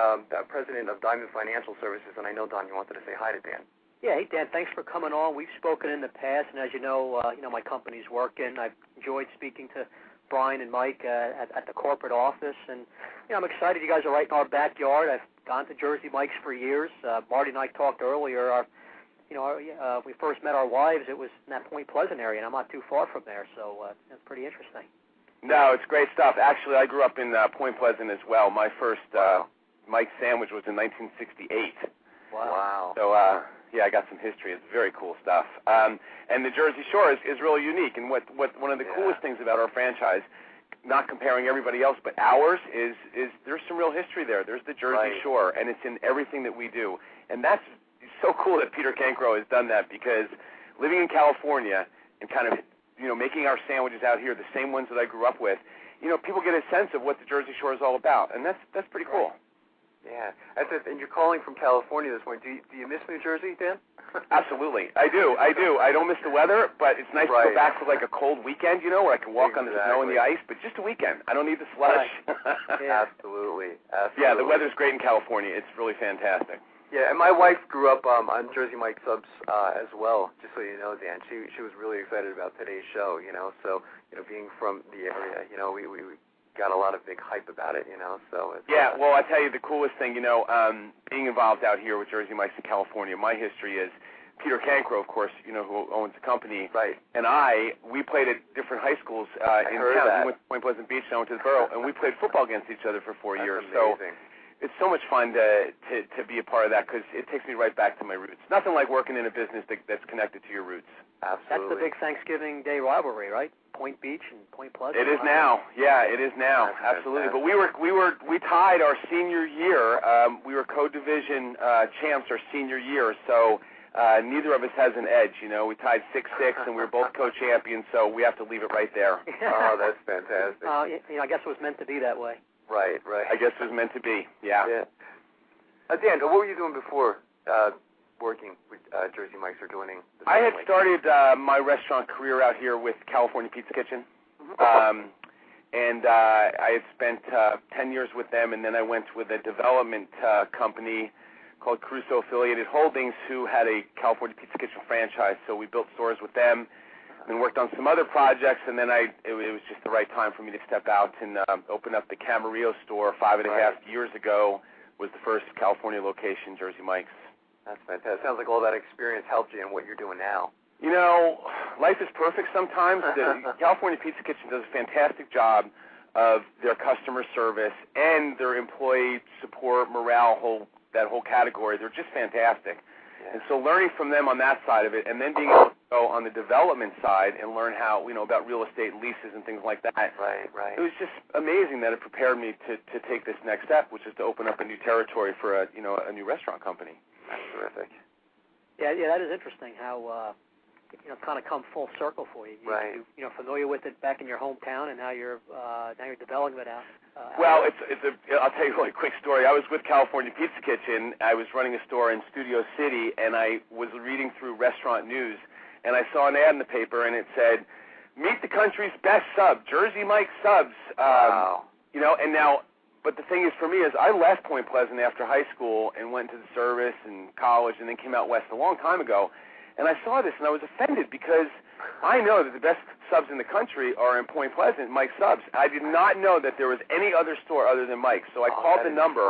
president of Diamond Financial Services, and I know, Don, you wanted to say hi to Dan. Yeah, hey, Dan, thanks for coming on. We've spoken in the past, and as you know, my company's working. I've enjoyed speaking to Brian and Mike at the corporate office, and I'm excited you guys are right in our backyard. I've gone to Jersey Mike's for years. Marty and I talked earlier. We first met our wives. It was in that Point Pleasant area, and I'm not too far from there, so it's pretty interesting. No, it's great stuff. Actually, I grew up in Point Pleasant as well. My first Mike sandwich was in 1968. Wow. So, yeah, I got some history. It's very cool stuff. And the Jersey Shore is really unique. And what one of the coolest things about our franchise, not comparing everybody else, but ours is there's some real history there. There's the Jersey Shore, and it's in everything that we do. And that's so cool that Peter Cancro has done that, because living in California and kind of, making our sandwiches out here, the same ones that I grew up with, people get a sense of what the Jersey Shore is all about, and that's pretty cool. Yeah. And you're calling from California this morning. Do you miss New Jersey, Dan? Absolutely. I do. I don't miss the weather, but it's nice to go back for like a cold weekend, where I can walk on the snow and the ice, but just a weekend. I don't need the slush. Absolutely. Yeah, the weather's great in California. It's really fantastic. Yeah, and my wife grew up on Jersey Mike subs as well, just so you know, Dan. She was really excited about today's show, so, being from the area, we got a lot of big hype about it, so. It's, well, I tell you, the coolest thing, being involved out here with Jersey Mike's in California, my history is Peter Cancro, of course, who owns the company, and we played at different high schools in town. We went to Point Pleasant Beach, and I went to the Borough, and we played football against each other for 4 years. Amazing. So it's so much fun to be a part of that, because it takes me right back to my roots. Nothing like working in a business that's connected to your roots. Absolutely. That's the big Thanksgiving Day rivalry, right? Point Beach and Point Pleasant. It is now. Yeah, it is now. That's absolutely. fantastic. But we tied our senior year. We were co-division champs our senior year, so neither of us has an edge. We tied 6-6, and we were both co-champions, so we have to leave it right there. Oh, that's fantastic. I guess it was meant to be that way. Right. I guess it was meant to be. Yeah. Dan, what were you doing before working with Jersey Mike's or joining the I had started my restaurant career out here with California Pizza Kitchen. And I had spent 10 years with them, and then I went with a development company called Crusoe Affiliated Holdings, who had a California Pizza Kitchen franchise. So we built stores with them, and worked on some other projects, and then it was just the right time for me to step out and open up the Camarillo store 5.5 years ago. Was the first California location, Jersey Mike's. That's fantastic. Sounds like all that experience helped you in what you're doing now. Life is perfect sometimes. The California Pizza Kitchen does a fantastic job of their customer service and their employee support, morale, that whole category. They're just fantastic. And so learning from them on that side of it, and then being able to go on the development side and learn how, about real estate leases and things like that. Right. It was just amazing that it prepared me to take this next step, which is to open up a new territory for a new restaurant company. That's terrific. Yeah, that is interesting how kind of come full circle for you. You're familiar with it back in your hometown, and now you're developing it out. Well, I'll tell you a really quick story. I was with California Pizza Kitchen. I was running a store in Studio City, and I was reading through restaurant news, and I saw an ad in the paper, and it said, "Meet the country's best sub, Jersey Mike subs." Wow. And now, but the thing is, for me, is I left Point Pleasant after high school and went to the service and college, and then came out west a long time ago, and I saw this, and I was offended because I know that the best subs in the country are in Point Pleasant, Mike's Subs. I did not know that there was any other store other than Mike's, so I called the number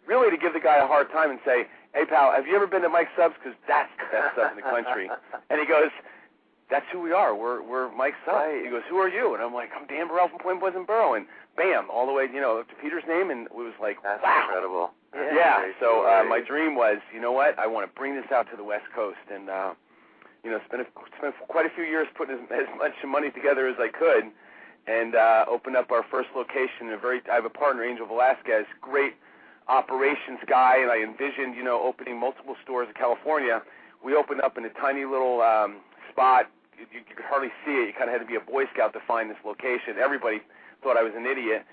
really to give the guy a hard time and say, "Hey, pal, have you ever been to Mike's Subs? Because that's the best sub in the country." And he goes, "That's who we are. We're Mike's Subs." Right. He goes, "Who are you?" And I'm like, "I'm Dan Burrell from Point Pleasant Borough." And bam, all the way, to Peter's name, and it was like, that's wow. Incredible. Yeah. So my dream was, I want to bring this out to the West Coast, and spent quite a few years putting as much money together as I could, and opened up our first location. I have a partner, Angel Velasquez, great operations guy, and I envisioned, opening multiple stores in California. We opened up in a tiny little spot. You could hardly see it. You kind of had to be a Boy Scout to find this location. Everybody thought I was an idiot,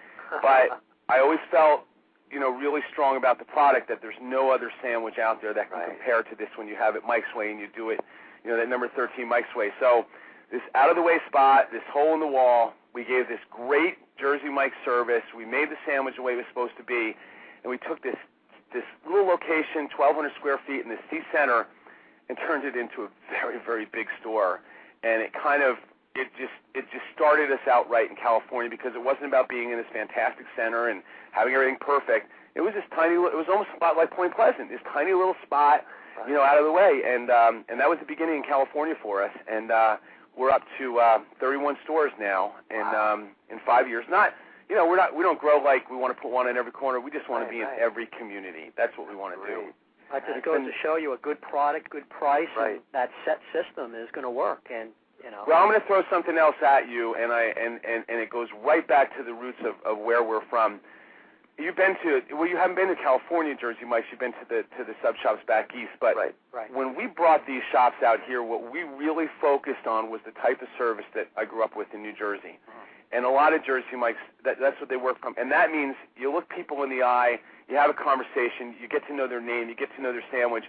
but I always felt, really strong about the product, that there's no other sandwich out there that can compare to this when you have it Mike's Way and you do it, that number 13 Mike's Way. So this out-of-the-way spot, this hole in the wall, we gave this great Jersey Mike service. We made the sandwich the way it was supposed to be, and we took this little location, 1,200 square feet in the C-Center, and turned it into a very, very big store. And it just started us out right in California, because it wasn't about being in this fantastic center and having everything perfect. It was this tiny, it was almost a spot like Point Pleasant, this tiny little spot, out of the way. And that was the beginning in California for us. And we're up to 31 stores now, and in 5 years. We don't grow like we want to put one in every corner. We just want to be in every community. That's what we want to do. It goes to show you a good product, good price, and that set system is going to work. And You know. Well, I'm going to throw something else at you, and it goes right back to the roots of where we're from. You've been to, well, you haven't been to California, Jersey Mike's. You've been to the sub shops back east. But right. When we brought these shops out here, what we really focused on was the type of service that I grew up with in New Jersey. And a lot of Jersey Mike's, that's what they work from. And that means you look people in the eye, you have a conversation, you get to know their name, you get to know their sandwich.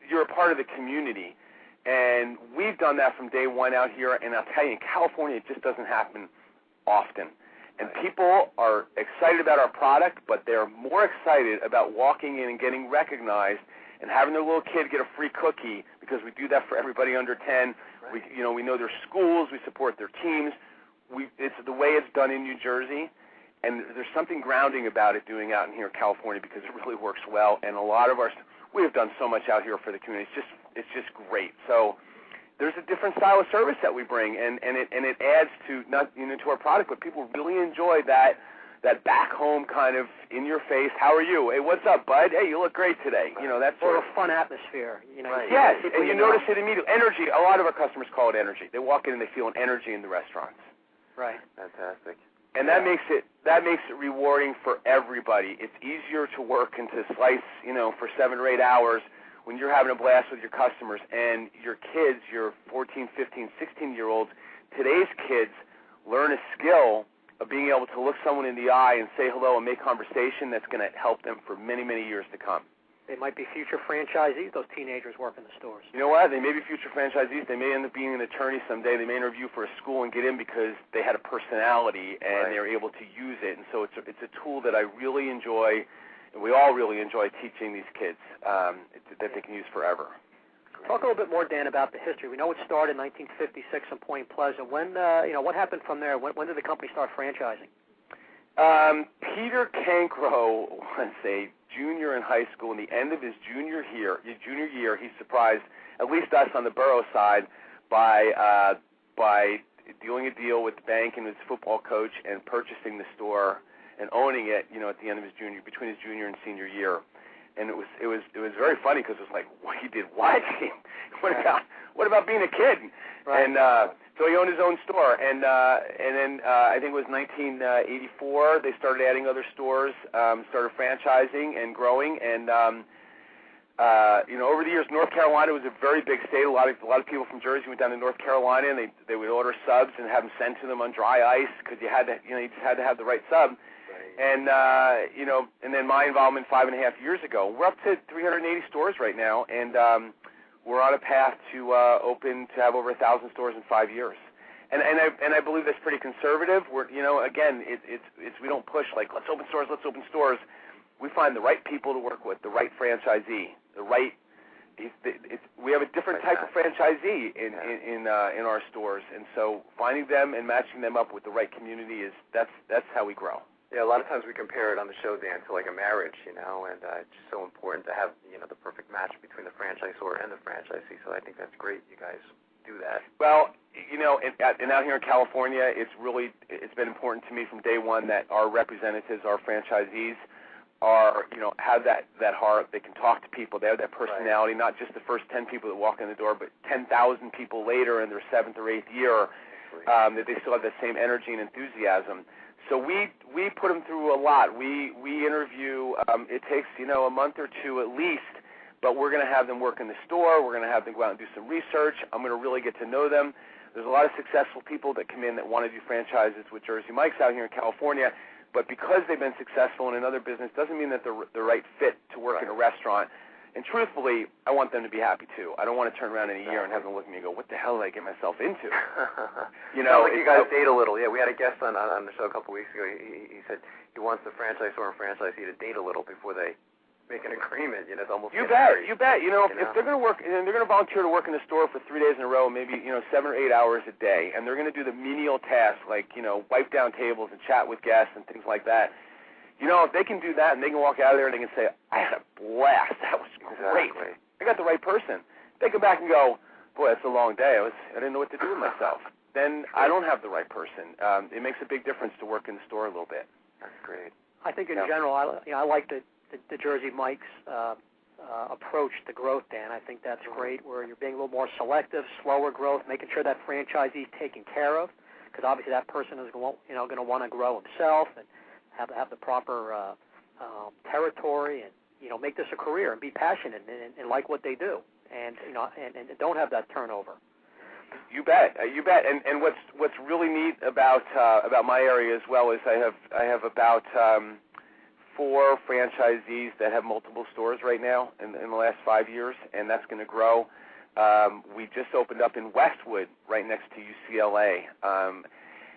You're a part of the community. And we've done that from day one out here. And I'll tell you, in California, it just doesn't happen often. And people are excited about our product, but they're more excited about walking in and getting recognized and having their little kid get a free cookie, because we do that for everybody under 10. Right. We know their schools, we support their teams. It's the way it's done in New Jersey, and there's something grounding about it doing out in here in California, because it really works well. And a lot of we have done so much out here for the community. It's just great. So there's a different style of service that we bring, and it adds to to our product, but people really enjoy that back home kind of in your face. How are you? Hey, what's up, bud? Hey, you look great today. That sort of fun atmosphere. Right. Yes, and you notice it immediately. Energy. A lot of our customers call it energy. They walk in and they feel an energy in the restaurants. Right. Fantastic. And that makes it rewarding for everybody. It's easier to work and to slice, for 7 or 8 hours when you're having a blast with your customers and your kids, your 14, 15, 16-year-olds. Today's kids learn a skill of being able to look someone in the eye and say hello and make conversation that's going to help them for many, many years to come. They might be future franchisees, those teenagers work in the stores. You know what? They may be future franchisees. They may end up being an attorney someday. They may interview for a school and get in because they had a personality and they're able to use it. And so it's a tool that I really enjoy, and we all really enjoy teaching these kids that they can use forever. Talk a little bit more, Dan, about the history. We know it started in 1956 in Point Pleasant. When, what happened from there? When did the company start franchising? Peter Cancro was a junior in high school. In the end of his junior year, he surprised at least us on the borough side by doing a deal with the bank and his football coach and purchasing the store and owning it. At the end of between his junior and senior year. And it was very funny because it was like, what, he did what? What about being a kid? Right. And so he owned his own store, and then I think it was 1984 they started adding other stores, started franchising and growing, and over the years, North Carolina was a very big state. A lot of people from Jersey went down to North Carolina, and they would order subs and have them sent to them on dry ice because you just had to have the right sub. And and then my involvement 5.5 years ago. We're up to 380 stores right now, and we're on a path to have over 1,000 stores in 5 years. And I believe that's pretty conservative. We're again, it's we don't push like let's open stores. We find the right people to work with, the right franchisee, we have a different type of franchisee in our stores, and so finding them and matching them up with the right community that's how we grow. Yeah, a lot of times we compare it on the show, Dan, to like a marriage, and it's just so important to have, the perfect match between the franchisor and the franchisee. So I think that's great. You guys do that. Well, and out here in California, it's been important to me from day one that our representatives, our franchisees, are have that heart. They can talk to people. They have that personality. Right. Not just the first 10 people that walk in the door, but 10,000 people later in their 7th or 8th year, that they still have that same energy and enthusiasm. So we put them through a lot. We interview. It takes a month or two at least, but we're going to have them work in the store. We're going to have them go out and do some research. I'm going to really get to know them. There's a lot of successful people that come in that want to do franchises with Jersey Mike's out here in California, but because they've been successful in another business doesn't mean that they're the right fit to work in a restaurant. And truthfully, I want them to be happy too. I don't want to turn around in a year and have them look at me and go, "What the hell did I get myself into?" Like you guys date a little. Yeah, we had a guest on the show a couple weeks ago. He said he wants the franchisor and franchisee to date a little before they make an agreement. It's almost you bet. If they're going to work and they're going to volunteer to work in the store for 3 days in a row, maybe 7 or 8 hours a day, and they're going to do the menial tasks like wipe down tables and chat with guests and things like that. If they can do that and they can walk out of there and they can say, "I had a blast. That was great. I got the right person." They come back and go, "Boy, that's a long day. I didn't know what to do with myself." Then I don't have the right person. It makes a big difference to work in the store a little bit. That's great. I think in general, I like the Jersey Mike's approach to growth, Dan. I think that's great, where you're being a little more selective, slower growth, making sure that franchisee is taken care of, because obviously that person is going to want to grow himself and have the proper territory, and make this a career and be passionate and like what they do, and and don't have that turnover. You bet. And what's really neat about my area as well is I have about 4 franchisees that have multiple stores right now in the last 5 years, and that's going to grow. We just opened up in Westwood, right next to UCLA,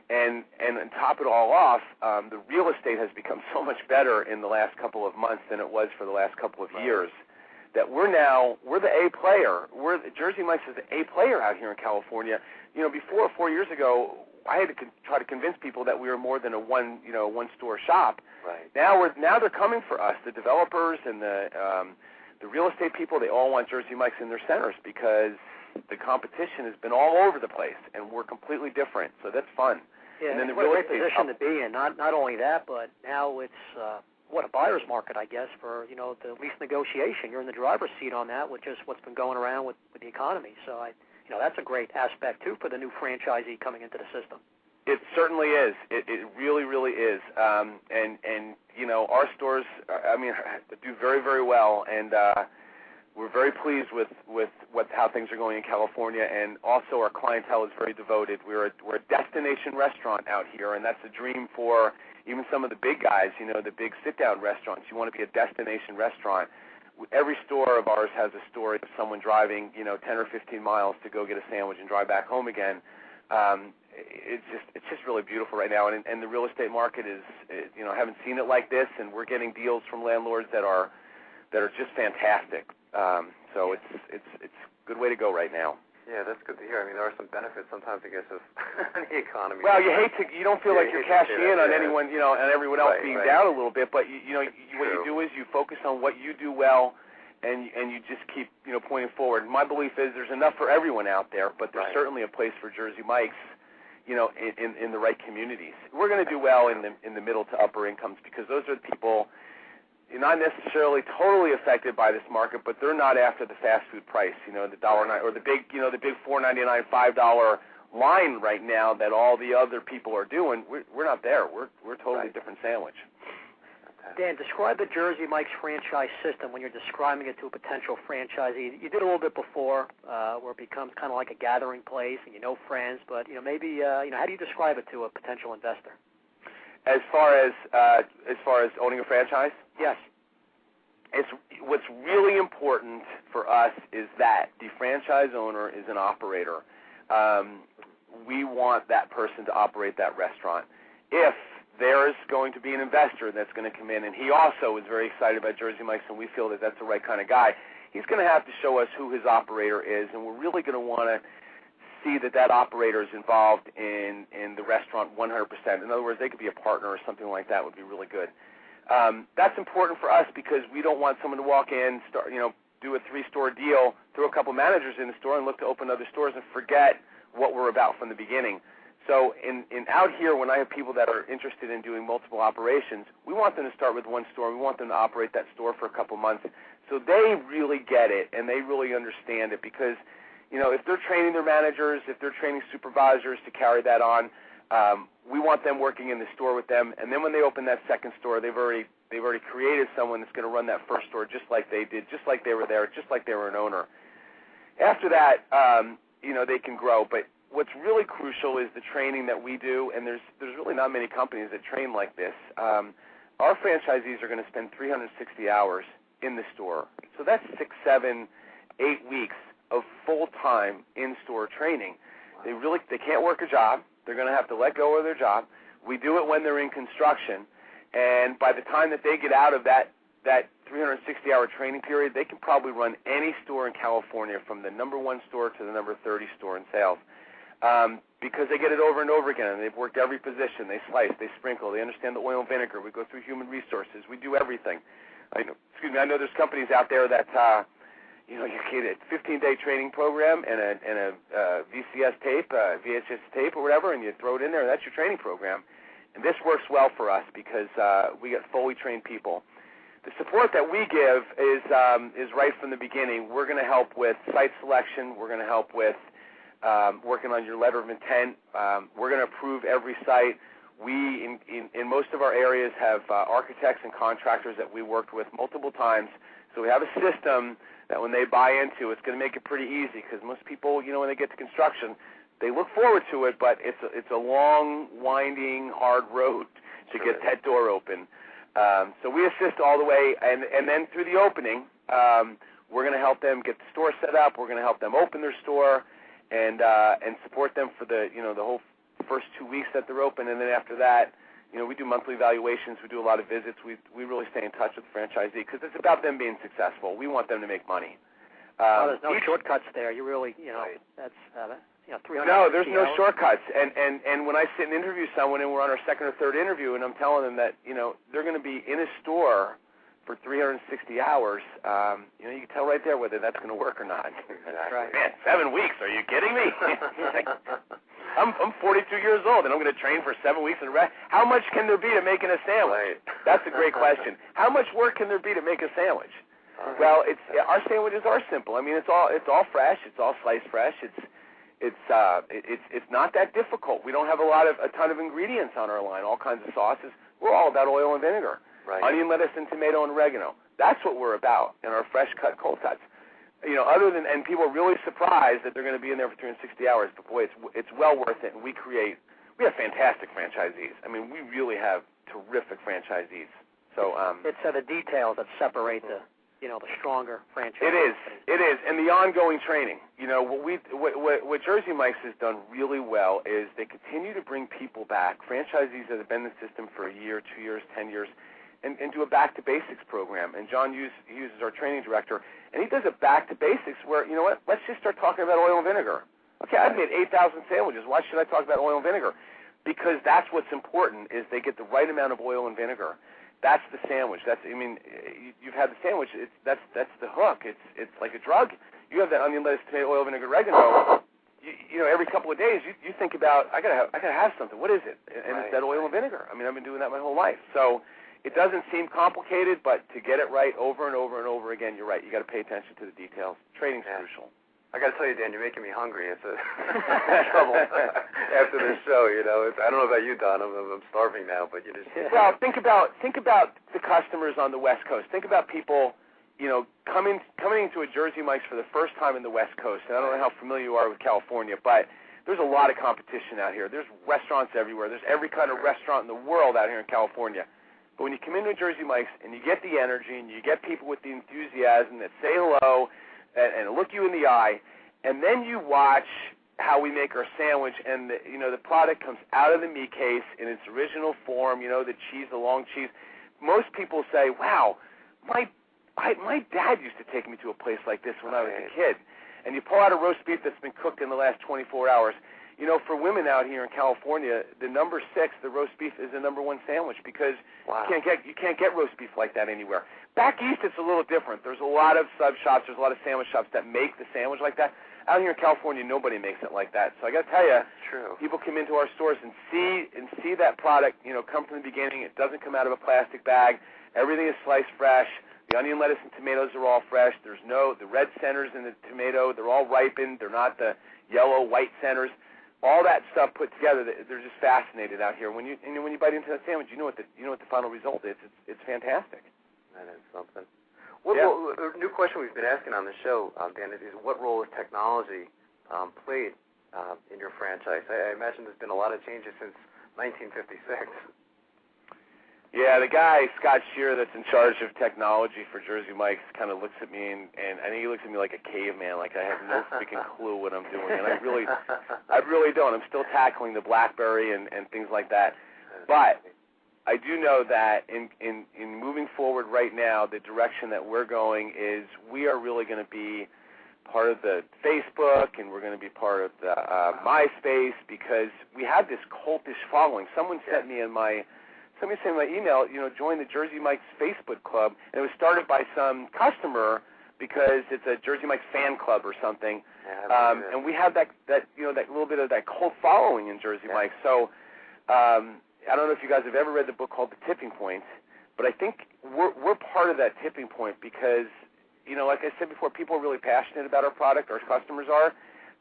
and to top it all off, the real estate has become so much better in the last couple of months than it was for the last couple of years, that we're the A player. Jersey Mike's is the A player out here in California. Before 4 years ago, I had to try to convince people that we were more than a one store shop. Right. Now they're coming for us. The developers and the real estate people, they all want Jersey Mike's in their centers because the competition has been all over the place, and we're completely different. So that's fun. Yeah, and then it's the real a great estate position to be in. Not only that, but now it's a buyer's market, I guess, for the lease negotiation. You're in the driver's seat on that, with just what's been going around with the economy. So that's a great aspect too for the new franchisee coming into the system. It certainly is. It really, really is. And our stores, do very, very well, and we're very pleased with how things are going in California, and also our clientele is very devoted. We're a destination restaurant out here, and that's a dream for even some of the big guys, the big sit-down restaurants. You want to be a destination restaurant. Every store of ours has a story of someone driving, 10 or 15 miles to go get a sandwich and drive back home again. It's just really beautiful right now, and the real estate market is, I haven't seen it like this, and we're getting deals from landlords that are just fantastic. So it's a good way to go right now. Yeah, that's good to hear. There are some benefits sometimes, I guess, of the economy. Well, you don't feel like you're cashing in on anyone, and everyone else being down a little bit, but what you do is you focus on what you do well, and you just keep pointing forward. My belief is there's enough for everyone out there, but there's certainly a place for Jersey Mike's, in the right communities. We're going to do well in the middle to upper incomes, because those are the people not necessarily totally affected by this market, but they're not after the fast food price, the $1.09 or the big $4.99, $5 line right now that all the other people are doing. We're not there. We're totally different sandwich. Dan, describe the Jersey Mike's franchise system when you're describing it to a potential franchisee. You did a little bit before, where it becomes kind of like a gathering place and friends, but maybe how do you describe it to a potential investor? As far as owning a franchise? Yes. What's really important for us is that the franchise owner is an operator. We want that person to operate that restaurant. If there is going to be an investor that's going to come in, and he also is very excited about Jersey Mike's, and we feel that that's the right kind of guy, he's going to have to show us who his operator is, and we're really going to want to see that operator is involved in the restaurant 100%. In other words, they could be a partner or something like that would be really good. That's important for us because we don't want someone to walk in, do a 3-store deal, throw a couple managers in the store, and look to open other stores and forget what we're about from the beginning. So in out here, when I have people that are interested in doing multiple operations, we want them to start with one store. We want them to operate that store for a couple months so they really get it and they really understand it, because if they're training their managers, if they're training supervisors to carry that on, we want them working in the store with them. And then when they open that second store, they've already created someone that's going to run that first store just like they did, just like they were there, just like they were an owner. After that, they can grow. But what's really crucial is the training that we do, and there's really not many companies that train like this. Our franchisees are going to spend 360 hours in the store. So that's 6, 7, 8 weeks of full-time in-store training. They can't work a job. They're going to have to let go of their job. We do it when they're in construction, and by the time that they get out of that 360-hour training period, they can probably run any store in California, from the number 1 store to the number 30 store in sales, because they get it over and over again, and they've worked every position. They slice, they sprinkle, they understand the oil and vinegar. We go through human resources. We do everything. I know there's companies out there that you get a 15-day training program and a VHS tape or whatever, and you throw it in there, and that's your training program. And this works well for us because we get fully trained people. the support that we give is right from the beginning. We're going to help with site selection. We're going to help with working on your letter of intent. We're going to approve every site. We, in most of our areas, have architects and contractors that we worked with multiple times. So we have a system that when they buy into, it's going to make it pretty easy, because most people, when they get to construction, they look forward to it, but it's a long, winding, hard road to get that door open. So we assist all the way, and then through the opening, we're going to help them get the store set up. We're going to help them open their store, and support them for the whole first 2 weeks that they're open, and then after that, we do monthly evaluations. We do a lot of visits. We really stay in touch with the franchisee, because it's about them being successful. We want them to make money. There's no shortcuts there. You really, that's 300. No, there's no shortcuts. And when I sit and interview someone, and we're on our second or third interview, and I'm telling them that they're going to be in a store for 360 hours, you can tell right there whether that's going to work or not. Right. Man, 7 weeks? Are you kidding me? I'm 42 years old, and I'm going to train for 7 weeks in a row. How much can there be to making a sandwich? That's a great question. How much work can there be to make a sandwich? Well, our sandwiches are simple. I mean, it's all fresh. It's all sliced fresh. It's not that difficult. We don't have a ton of ingredients on our line. All kinds of sauces. We're all about oil and vinegar, onion, lettuce, and tomato and oregano. That's what we're about in our fresh cut cold cuts. And people are really surprised that they're going to be in there for 360 hours. But boy, it's well worth it. And we have fantastic franchisees. I mean, we really have terrific franchisees. So it's the details that separate the stronger franchise. It is, and the ongoing training. What Jersey Mike's has done really well is they continue to bring people back, franchisees that have been in the system for a year, 2 years, 10 years, and do a back to basics program. And John Hughes is our training director, and he does a back to basics where, let's just start talking about oil and vinegar. Okay, I've made 8,000 sandwiches. Why should I talk about oil and vinegar? Because that's what's important, is they get the right amount of oil and vinegar. That's the sandwich. You've had the sandwich. That's the hook. It's like a drug. You have that onion, lettuce, tomato, oil, vinegar, oregano. Every couple of days you think about, I gotta have something. What is it? And it's that oil and vinegar. I mean, I've been doing that my whole life. So it doesn't seem complicated, but to get it right over and over and over again, you're right. You got to pay attention to the details. Training's crucial. I got to tell you, Dan, you're making me hungry. It's trouble after this show. I don't know about you, Don. I'm starving now, but you just. Well, think about the customers on the West Coast. Think about people, coming into a Jersey Mike's for the first time in the West Coast. And I don't know how familiar you are with California, but there's a lot of competition out here. There's restaurants everywhere. There's every kind of restaurant in the world out here in California. But when you come into a Jersey Mike's and you get the energy and you get people with the enthusiasm that say hello and look you in the eye, and then you watch how we make our sandwich, and the product comes out of the meat case in its original form, the cheese, the long cheese. Most people say, wow, my dad used to take me to a place like this when I was a kid. And you pull out a roast beef that's been cooked in the last 24 hours. For women out here in California, the number 6, the roast beef, is the number 1 sandwich, because you can't get roast beef like that anywhere. Back east, it's a little different. There's a lot of sub shops, there's a lot of sandwich shops that make the sandwich like that. Out here in California, nobody makes it like that. So I got to tell you, people come into our stores and see that product, come from the beginning. It doesn't come out of a plastic bag. Everything is sliced fresh. The onion, lettuce, and tomatoes are all fresh. There's the red centers in the tomato. They're all ripened. They're not the yellow, white centers. All that stuff put together, they're just fascinated out here. When you bite into that sandwich, you know what the final result is. It's fantastic. That is something. A new question we've been asking on the show, Dan, is what role has technology played in your franchise? I imagine there's been a lot of changes since 1956. Yeah, the guy, Scott Shearer, that's in charge of technology for Jersey Mike's, kind of looks at me, and I think he looks at me like a caveman, like I have no freaking clue what I'm doing, and I really don't. I'm still tackling the BlackBerry and things like that. But I do know that in moving forward right now, the direction that we're going is we are really going to be part of the Facebook, and we're going to be part of the MySpace, because we have this cultish following. Someone sent me in my email, join the Jersey Mike's Facebook club, and it was started by some customer because it's a Jersey Mike's fan club or something, and we have that little bit of that cult following in Jersey Mike's. So I don't know if you guys have ever read the book called The Tipping Point, But I think we're part of that tipping point because, like I said before, people are really passionate about our product. Our customers are.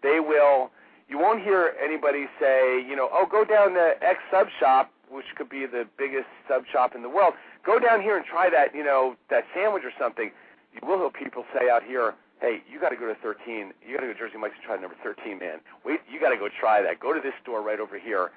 You won't hear anybody say, oh, go down to X sub shop, which could be the biggest sub shop in the world. Go down here and try that, that sandwich or something. You will hear people say out here, hey, you got to go to 13. You got to go to Jersey Mike's and try number 13, man. Wait, you got to go try that. Go to this store right over here.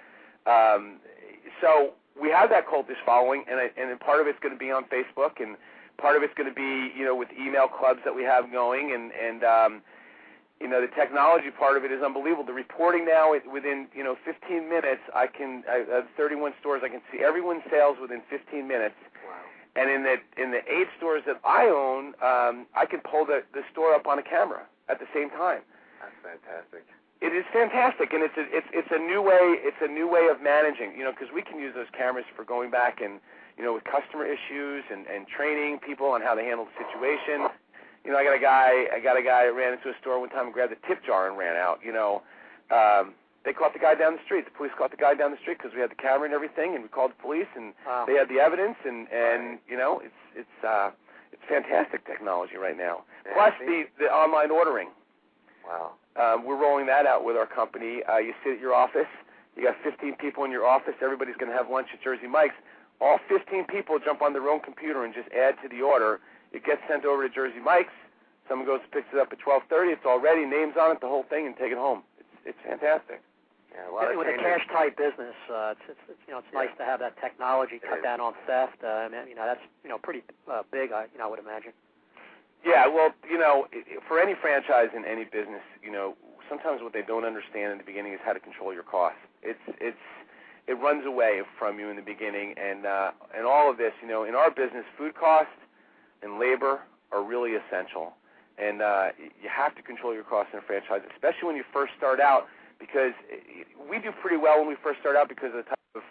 So we have that cultish following, and part of it's going to be on Facebook, and part of it's going to be, with email clubs that we have going, and the technology part of it is unbelievable. The reporting now, within 15 minutes, I have 31 stores. I can see everyone's sales within 15 minutes. Wow. And in the 8 stores that I own, I can pull the store up on a camera at the same time. That's fantastic. It is fantastic, and it's a new way. It's a new way of managing. Because we can use those cameras for going back and with customer issues and training people on how to handle the situation. I got a guy that ran into a store one time and grabbed a tip jar and ran out. They caught the guy down the street. The police caught the guy down the street because we had the camera and everything, and we called the police, and they had the evidence, and it's fantastic technology right now. Yeah, Plus the online ordering. Wow. We're rolling that out with our company. You sit at your office. You got 15 people in your office. Everybody's going to have lunch at Jersey Mike's. All 15 people jump on their own computer and just add to the order. It gets sent over to Jersey Mike's. Someone goes and picks it up at 12:30. It's all ready, names on it, the whole thing, and take it home. It's fantastic. Yeah, a lot of with a cash type business, it's nice to have that technology, cut down on theft. That's pretty big. I would imagine. Yeah, well, for any franchise in any business, sometimes what they don't understand in the beginning is how to control your costs. It runs away from you in the beginning, and all of this, in our business, food costs and labor are really essential. And you have to control your costs in a franchise, especially when you first start out, because we do pretty well when we first start out because of the type of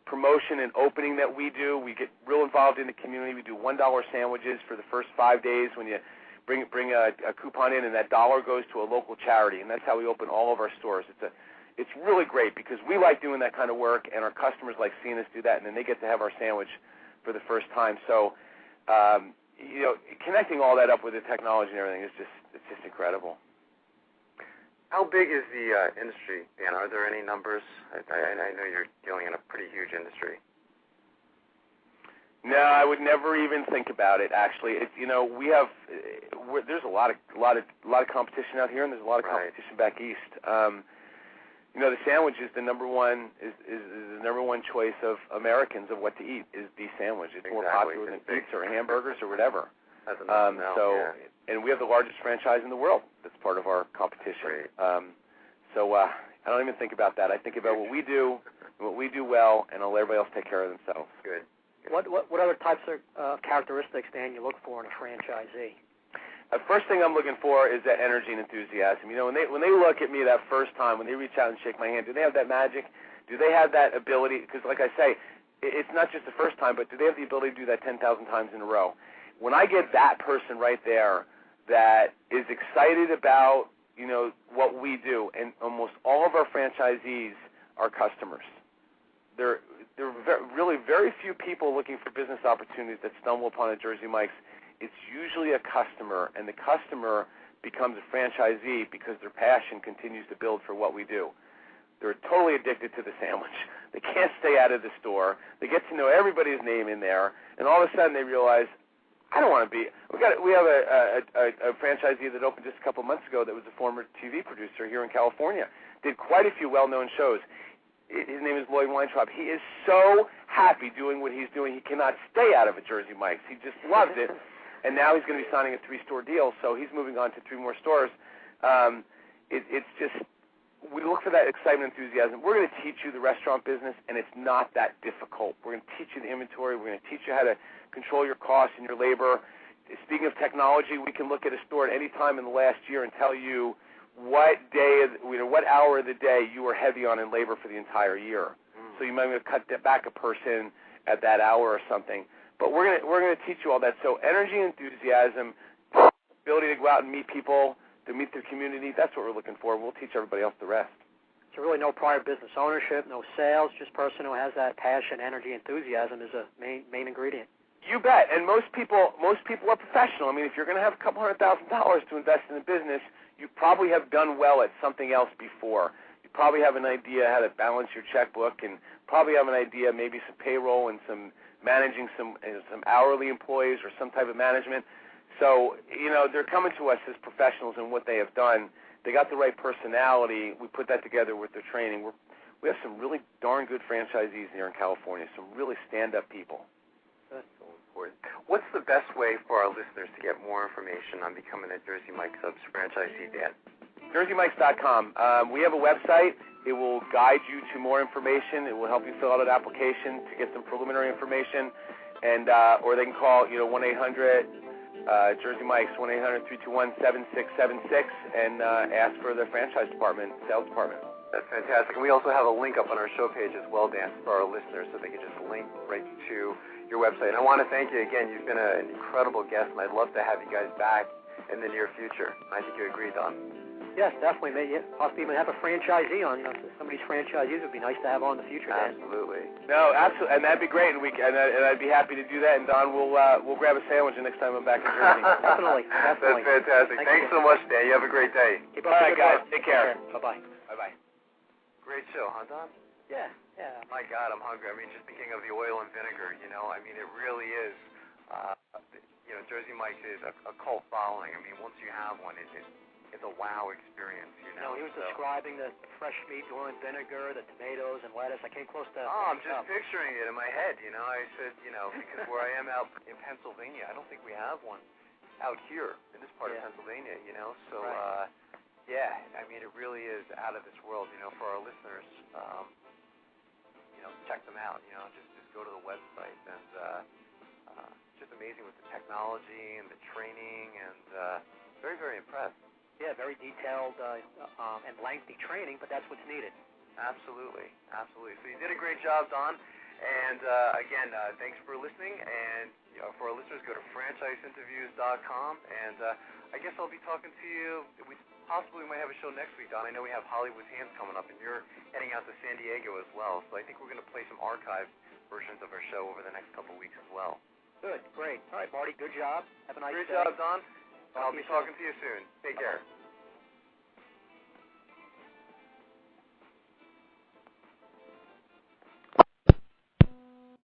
promotion and opening that we do. We get real involved in the community. We do $1 sandwiches for the first 5 days when you bring a coupon in, and that dollar goes to a local charity, and that's how we open all of our stores. It's really great because we like doing that kind of work, and our customers like seeing us do that, and then they get to have our sandwich for the first time. So, connecting all that up with the technology and everything it's just incredible. How big is the industry, Dan? Are there any numbers? I know you're dealing in a pretty huge industry. No, I would never even think about it. Actually, there's a lot of competition out here, and there's a lot of competition back east. The sandwich is the number one choice of Americans of what to eat is beef sandwich. It's more popular than pizza or hamburgers or whatever. That's enough and we have the largest franchise in the world. That's part of our competition. I don't even think about that. I think about what we do well, and I'll let everybody else take care of themselves. Good. What other types of characteristics, Dan, you look for in a franchisee? The first thing I'm looking for is that energy and enthusiasm. When they look at me that first time, when they reach out and shake my hand, do they have that magic? Do they have that ability? Because like I say, it's not just the first time, but do they have the ability to do that 10,000 times in a row? When I get that person right there that is excited about what we do, and almost all of our franchisees are customers. There are really very few people looking for business opportunities that stumble upon a Jersey Mike's. It's usually a customer, and the customer becomes a franchisee because their passion continues to build for what we do. They're totally addicted to the sandwich. They can't stay out of the store. They get to know everybody's name in there, and all of a sudden they realize, I don't want to be. We have a franchisee that opened just a couple months ago that was a former TV producer here in California. Did quite a few well-known shows. His name is Lloyd Weintraub. He is so happy doing what he's doing. He cannot stay out of a Jersey Mike's. He just loves it. And now he's going to be signing a 3-store deal, so he's moving on to 3 more stores. It's just, we look for that excitement and enthusiasm. We're going to teach you the restaurant business, and it's not that difficult. We're going to teach you the inventory. We're going to teach you how to control your costs and your labor. Speaking of technology, we can look at a store at any time in the last year and tell you what hour of the day you were heavy on in labor for the entire year. So you might have cut back a person at that hour or something. But we're going to teach you all that. So energy, enthusiasm, ability to go out and meet people, to meet their community, that's what we're looking for. We'll teach everybody else the rest. So really no prior business ownership, no sales, just person who has that passion, energy, enthusiasm is a main ingredient. You bet. And most people are professional. I mean, if you're going to have a couple $100,000 to invest in a business, you probably have done well at something else before. You probably have an idea how to balance your checkbook, and probably have an idea maybe some payroll and some managing some hourly employees or some type of management. So, they're coming to us as professionals in what they have done. They got the right personality. We put that together with their training. We have some really darn good franchisees here in California, some really stand-up people. That's so important. What's the best way for our listeners to get more information on becoming a Jersey Mike Subs franchisee, Dan? JerseyMikes.com. We have a website. It will guide you to more information. It will help you fill out an application to get some preliminary information, and or they can call 1-800 Jersey Mike's 1-800-321-7676 and ask for the franchise department, sales department. That's fantastic. And we also have a link up on our show page as well, Dan, for our listeners, so they can just link right to your website. And I want to thank you again. You've been an incredible guest, and I'd love to have you guys back in the near future. I think you agree, Don. Yes, definitely. Maybe possibly even have a franchisee on. Some of these franchisees would be nice to have on in the future, Dan. Absolutely. No, absolutely, and that'd be great. And I'd be happy to do that. And Don, we'll grab a sandwich the next time I'm back in Jersey. Definitely. That's fantastic. Thanks so much, Dan. You have a great day. Keep up. All right, guys. Take care. Bye-bye. Bye-bye. Great show, huh, Don? Yeah. My God, I'm hungry. I mean, just thinking of the oil and vinegar, I mean, it really is, Jersey Mike's is a cult following. I mean, once you have one, it's a wow experience, He was describing the fresh meat, the oil and vinegar, the tomatoes and lettuce. I came close to... Oh, I'm just picturing it in my head, I said, because where I am out in Pennsylvania, I don't think we have one out here in this part of Pennsylvania, so, right. Yeah, I mean, it really is out of this world, for our listeners, check them out, just go to the website, and it's just amazing with the technology and the training, and very, very impressed. Yeah, very detailed and lengthy training, but that's what's needed. Absolutely. So you did a great job, Don, and again, thanks for listening, and for our listeners, go to franchiseinterviews.com, and I guess I'll be talking to you. We might have a show next week, Don. I know we have Hollywood Hands coming up, and you're heading out to San Diego as well, so I think we're going to play some archive versions of our show over the next couple of weeks as well. Good, great. All right, Marty, good job. Have a nice day. Great job, Don. I'll be talking to you soon. Take care.